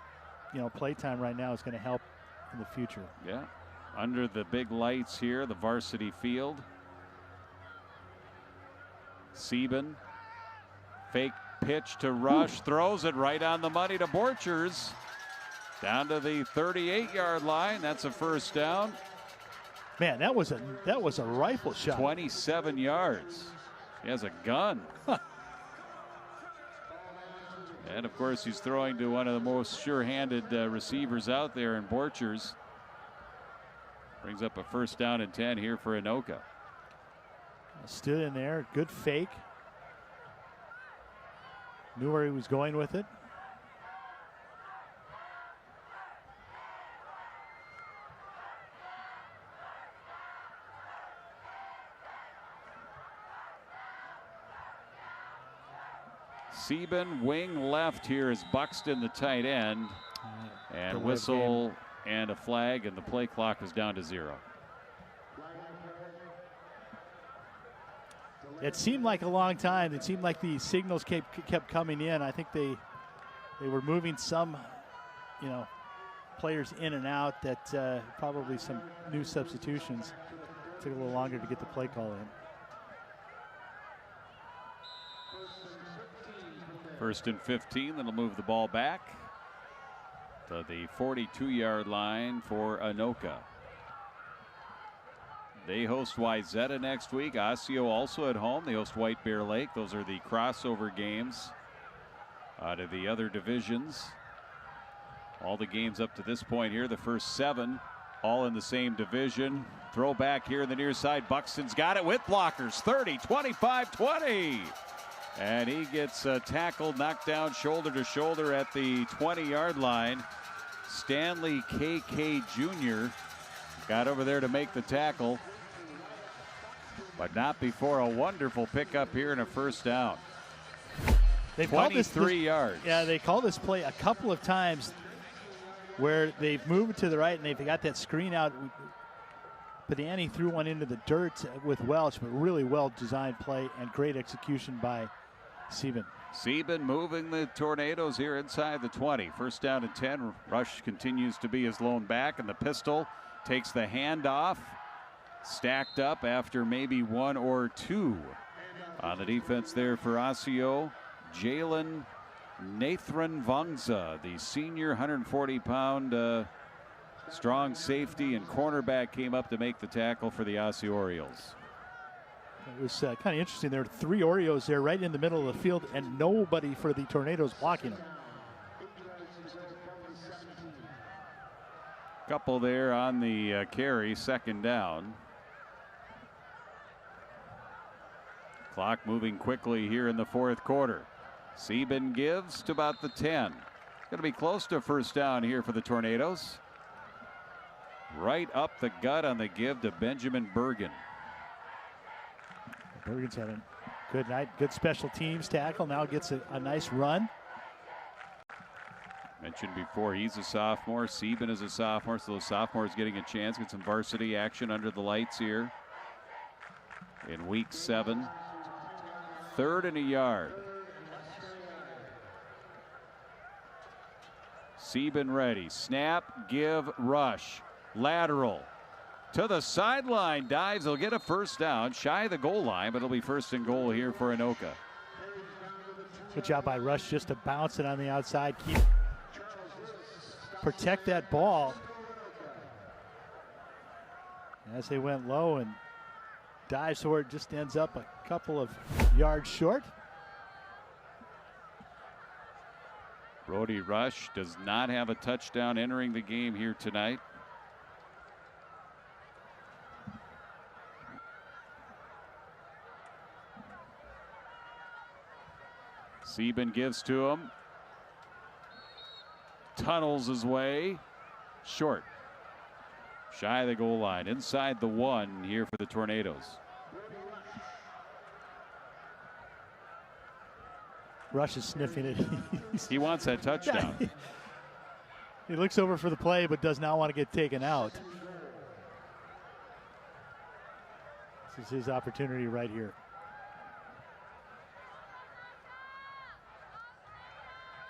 play time right now is going to help in the future. Yeah. Under the big lights here, the varsity field. Sieben, fake pitch to Rush, throws it right on the money to Borchers. Down to the 38-yard line. That's a first down. Man, that was a rifle shot. 27 yards. He has a gun. And of course, he's throwing to one of the most sure-handed receivers out there in Borchers. Brings up a first down and 10 here for Anoka. Stood in there, good fake. Knew where he was going with it. Sieben, wing left here is Buxton, the tight end. And whistle and a flag, and the play clock is down to 0. It seemed like a long time. It seemed like the signals kept coming in. I think they were moving some, players in and out. That probably some new substitutions. Took a little longer to get the play call in. First and 15. That'll move the ball back to the 42-yard line for Anoka. They host Wyzetta next week. Osseo also at home. They host White Bear Lake. Those are the crossover games out of the other divisions. All the games up to this point here, the first 7, all in the same division. Throw back here in the near side. Buxton's got it with blockers. 30, 25, 20. And he gets tackled, knocked down shoulder to shoulder at the 20-yard line. Stanley K.K. Jr. got over there to make the tackle, but not before a wonderful pickup here and a first down. They've 23 yards. Yeah, they call this play a couple of times where they've moved to the right and they've got that screen out. Padani threw one into the dirt with Welch, but really well-designed play and great execution by Sieben. Sieben moving the Tornadoes here inside the 20. First down and 10. Rush continues to be his lone back, and the pistol takes the handoff. Stacked up after maybe 1 or 2 on the defense there for Osseo. Jalen Nathan Vongza, the senior 140-pound strong safety and cornerback, came up to make the tackle for the Osseo Orioles. It was kind of interesting. There were 3 Oreos there right in the middle of the field and nobody for the Tornadoes blocking them. Couple there on the carry, second down. Clock moving quickly here in the fourth quarter. Sieben gives to about the 10. Going to be close to first down here for the Tornadoes. Right up the gut on the give to Benjamin Bergen. Bergen's had a good night, good special teams tackle. Now gets a nice run. Mentioned before, he's a sophomore. Sieben is a sophomore, so those sophomores getting a chance, get some varsity action under the lights here. in week 7. 3rd and a yard. Sieben ready. Snap, give, rush. Lateral. To the sideline. Dives. He'll get a first down. Shy of the goal line, but it'll be 1st and goal here for Anoka. Good job by Rush just to bounce it on the outside. Protect that ball. As they went low and dives for it, just ends up a couple of yards short. Brody Rush does not have a touchdown entering the game here tonight. Sieben gives to him. Tunnels his way. Short. Shy of the goal line. Inside the 1 here for the Tornadoes. Rush is sniffing it. He wants that touchdown. He looks over for the play but does not want to get taken out. This is his opportunity right here.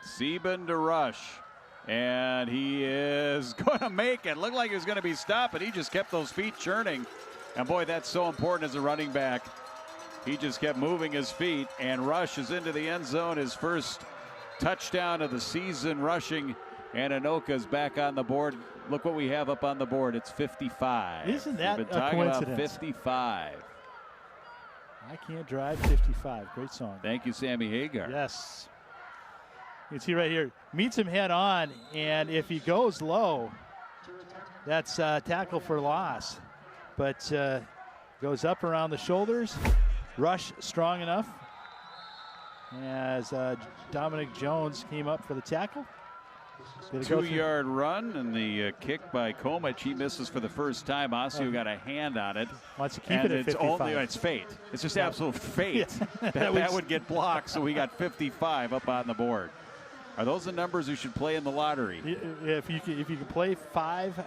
Sieben to Rush. And he is going to make it. Looked like he was going to be stopped, but he just kept those feet churning. And boy, that's so important as a running back. He just kept moving his feet, and Rush is into the end zone. His first touchdown of the season rushing, and Anoka's back on the board. Look what we have up on the board. It's 55. Isn't that We've been a talking coincidence? about 55. I Can't Drive 55. Great song. Thank you, Sammy Hagar. Yes. You can see right here, meets him head on, and if he goes low, that's tackle for loss. But goes up around the shoulders. Rush strong enough as Dominic Jones came up for the tackle. 2-yard run, and the kick by Komich. He misses for the first time. Osseo got a hand on it. Wants to keep and it at it's 55. It's fate. It's just absolute fate. that would get blocked, so we got 55 up on the board. Are those the numbers you should play in the lottery? If you can play 5,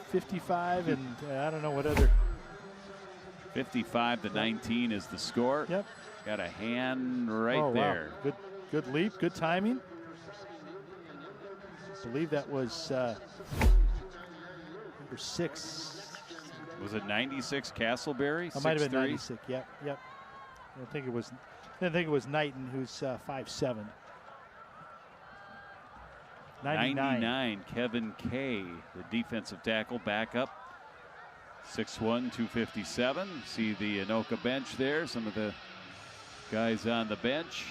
55, and I don't know what other. 55 to 19 is the score. Yep. Got a hand right there. Wow. Good leap, good timing. I believe that was number 6. Was it 96 Castleberry? It might have been 96. Yep. I didn't think it was Knighton, who's 5'7". 99 Kevin Kay, the defensive tackle, back up. 6'1", 257. See the Anoka bench there. Some of the guys on the bench.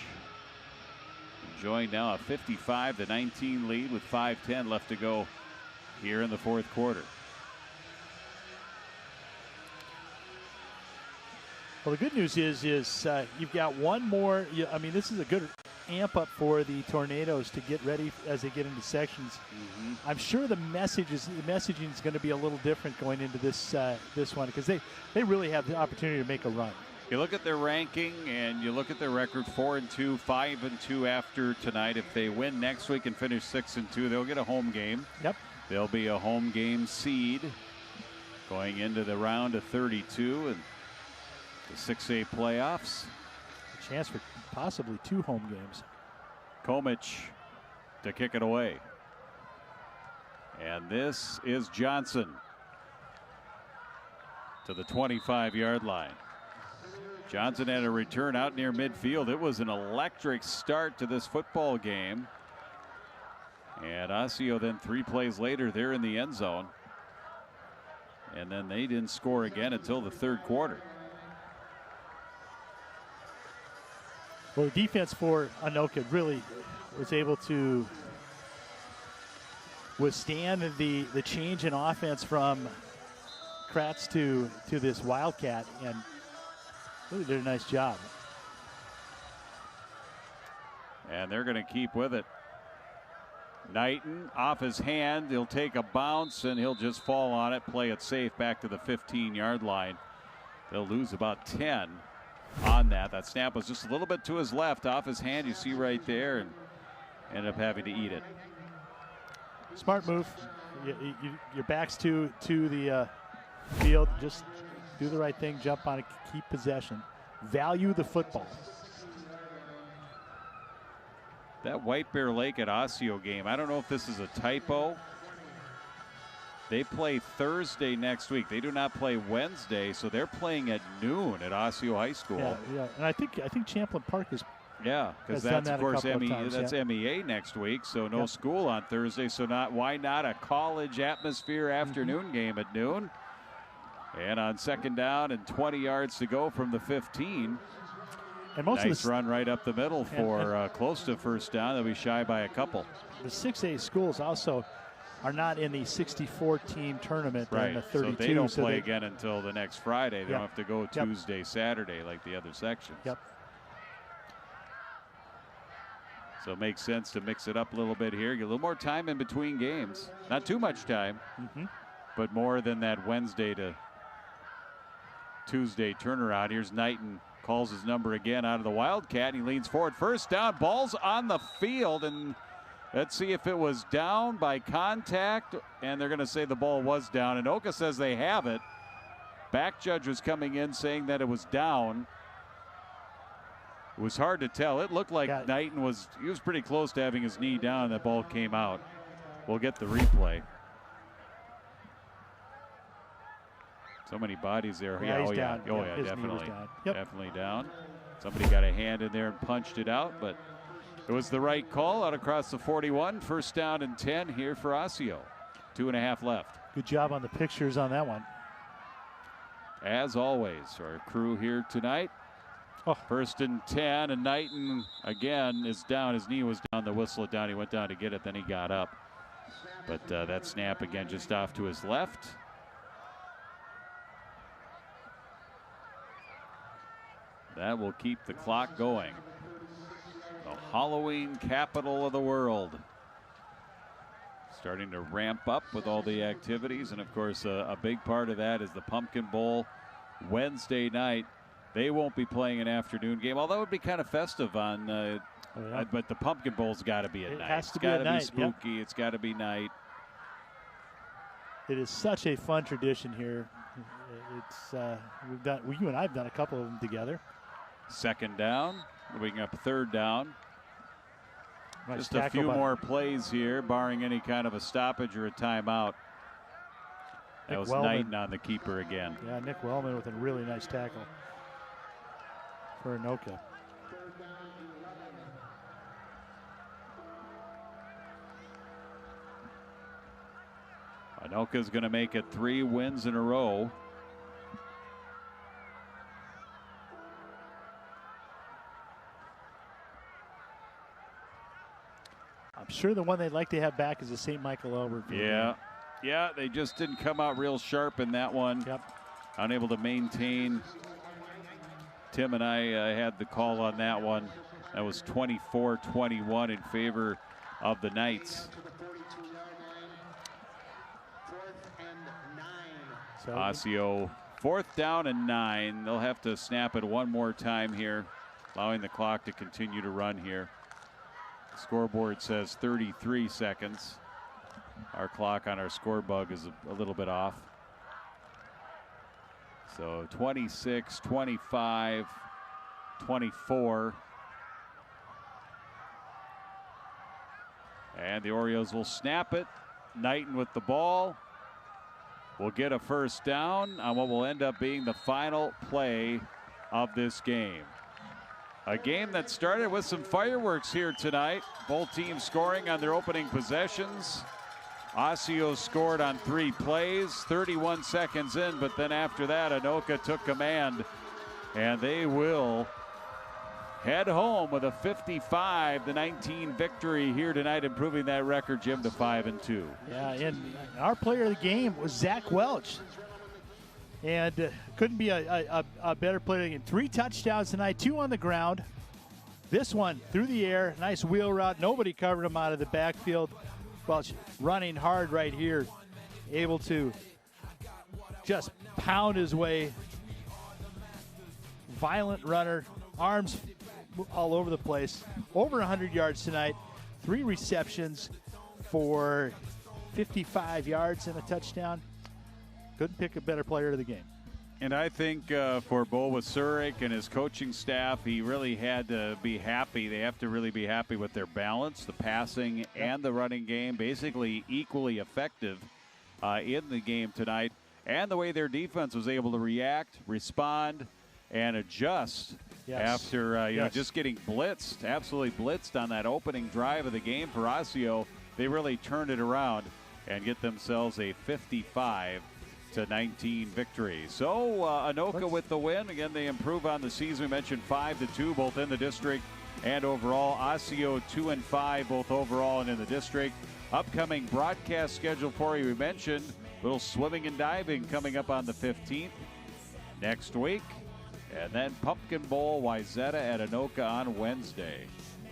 Enjoying now a 55 to 19 lead with 5:10 left to go here in the 4th quarter. Well, the good news is you've got one more. I mean, this is a good amp up for the Tornadoes to get ready as they get into sections. Mm-hmm. I'm sure the messaging is going to be a little different going into this one, because they really have the opportunity to make a run. You look at their ranking and you look at their record: 4-2, 5-2 after tonight. If they win next week and finish 6-2, they'll get a home game. Yep. They'll be a home game seed going into the round of 32 and the 6A playoffs. A chance for possibly 2 home games. Komich to kick it away. And this is Johnson to the 25-yard line. Johnson had a return out near midfield. It was an electric start to this football game. And Osseo then 3 plays later, they're in the end zone. And then they didn't score again until the 3rd quarter. Well, the defense for Anoka really was able to withstand the change in offense from Kratz to this Wildcat, and really did a nice job. And they're going to keep with it. Knighton off his hand. He'll take a bounce and he'll just fall on it, play it safe back to the 15-yard line. They'll lose about 10 on that. That snap was just a little bit to his left off his hand. You see right there, and ended up having to eat it. Smart move. Your back's to the field. Just Do the right thing, jump on it, keep possession. Value the football. That White Bear Lake at Osseo game, I don't know if this is a typo. They play Thursday next week. They do not play Wednesday, so they're playing at noon at Osseo High School. Yeah. And I think Champlin Park is. Yeah, because that's of course MEA next week, so no school on Thursday. So why not a college atmosphere afternoon game at noon? And on second down and 20 yards to go from the 15. And most nice run right up the middle for close to first down. They'll be shy by a couple. The 6A schools also are not in the 64-team tournament. Right, in the 32, so they don't play again until the next Friday. They don't have to go Yep. Tuesday, Saturday like the other sections. Yep. So it makes sense to mix it up a little bit here. Get a little more time in between games. Not too much time, but more than that Wednesday to Tuesday turnaround. Here's Knighton, calls his number again out of the Wildcat, and he leans forward. First down, ball's on the field, and let's see if it was down by contact, and they're going to say the ball was down. And Anoka says they have it. Back judge was coming in saying that it was down. It was hard to tell. It looked like Knighton was pretty close to having his knee down, and that ball came out. We'll get the replay. So many bodies there. He's down. Definitely. Down. Definitely down. Somebody got a hand in there and punched it out, but it was the right call out across the 41. First down and 10 here for Osseo. 2.5 left. Good job on the pictures on that one. As always, our crew here tonight. First and 10, and Knighton again is down. His knee was down. The whistle it down. He went down to get it, then he got up. But that snap again just off to his left. That will keep the clock going. The Halloween capital of the world. Starting to ramp up with all the activities. And, of course, a big part of that is the Pumpkin Bowl Wednesday night. They won't be playing an afternoon game, although it would be kind of festive on. But the Pumpkin Bowl's got to be at night. Has to be at night. It's got to be spooky. It's got to be night. It is such a fun tradition here. It's you and I have done a couple of them together. Second down, moving up third down. Nice Just a few more plays here, barring any kind of a stoppage or a timeout. That was Knighton on the keeper again. Yeah, Nick Wellman with a really nice tackle for Anoka. Anoka's going to make it 3 wins in a row. I'm sure the one they'd like to have back is the St. Michael Overfield. Yeah, they just didn't come out real sharp in that one. Yep. Unable to maintain. Tim and I had the call on that one. That was 24-21 in favor of the Knights. Osseo, 4th down and 9. They'll have to snap it one more time here, allowing the clock to continue to run here. Scoreboard says 33 seconds. Our clock on our score bug is a little bit off. So 26, 25, 24. And the Orioles will snap it. Knighton with the ball. Will get a first down on what will end up being the final play of this game. A game that started with some fireworks here tonight. Both teams scoring on their opening possessions. Osseo scored on 3 plays, 31 seconds in, but then after that, Anoka took command, and they will head home with a 55-19 victory here tonight, improving that record, Jim, to 5-2. Yeah, and our player of the game was Zach Welch. And couldn't be a better player of the game. 3 touchdowns tonight, 2 on the ground. This one through the air, nice wheel route. Nobody covered him out of the backfield. Welch running hard right here, able to just pound his way. Violent runner, arms all over the place. Over 100 yards tonight, 3 receptions for 55 yards and a touchdown. Couldn't pick a better player of the game. And I think for Bo Wasurik and his coaching staff, he really had to be happy. They have to really be happy with their balance, the passing and the running game, basically equally effective in the game tonight. And the way their defense was able to react, respond, and adjust after you know, just getting blitzed, absolutely blitzed on that opening drive of the game for Osseo. They really turned it around and get themselves a 55-19 victory. So Anoka with the win. Again, they improve on the season. We mentioned 5-2 both in the district and overall. Osseo 2-5 both overall and in the district. Upcoming broadcast schedule for you. We mentioned a little swimming and diving coming up on the 15th next week. And then Pumpkin Bowl, Wayzata at Anoka on Wednesday.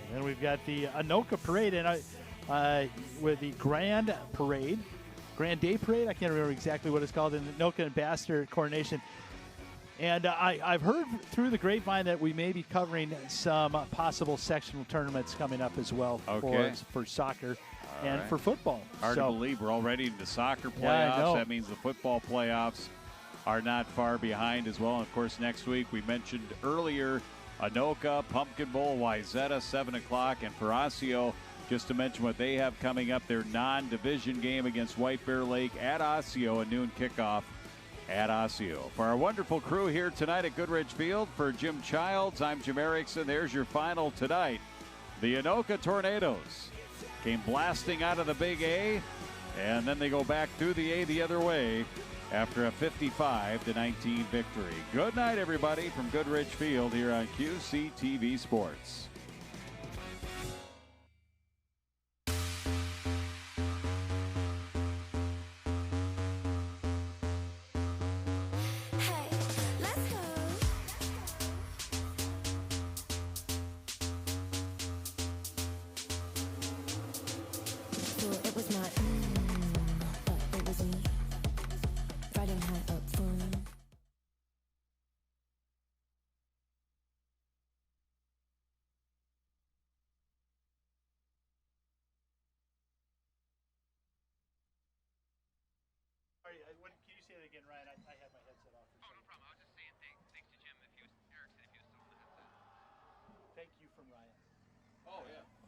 And then we've got the Anoka Parade and with the Grand Parade. Grand Day Parade, I can't remember exactly what it's called, in the Anoka Ambassador Coronation. And I've heard through the grapevine that we may be covering some possible sectional tournaments coming up as well for soccer and for football. Hard to believe we're already into soccer playoffs. Yeah, that means the football playoffs are not far behind as well. And, of course, next week we mentioned earlier Anoka, Pumpkin Bowl, Wayzata, 7 o'clock. And for Osseo, just to mention what they have coming up, their non-division game against White Bear Lake at Osseo, a noon kickoff at Osseo. For our wonderful crew here tonight at Goodrich Field, for Jim Childs, I'm Jim Erickson. There's your final tonight. The Anoka Tornadoes came blasting out of the Big A, and then they go back through the A the other way after a 55-19 victory. Good night, everybody, from Goodrich Field here on QCTV Sports. It was not, but it was me, riding high up for Can you say that again, Ryan? I had my headset.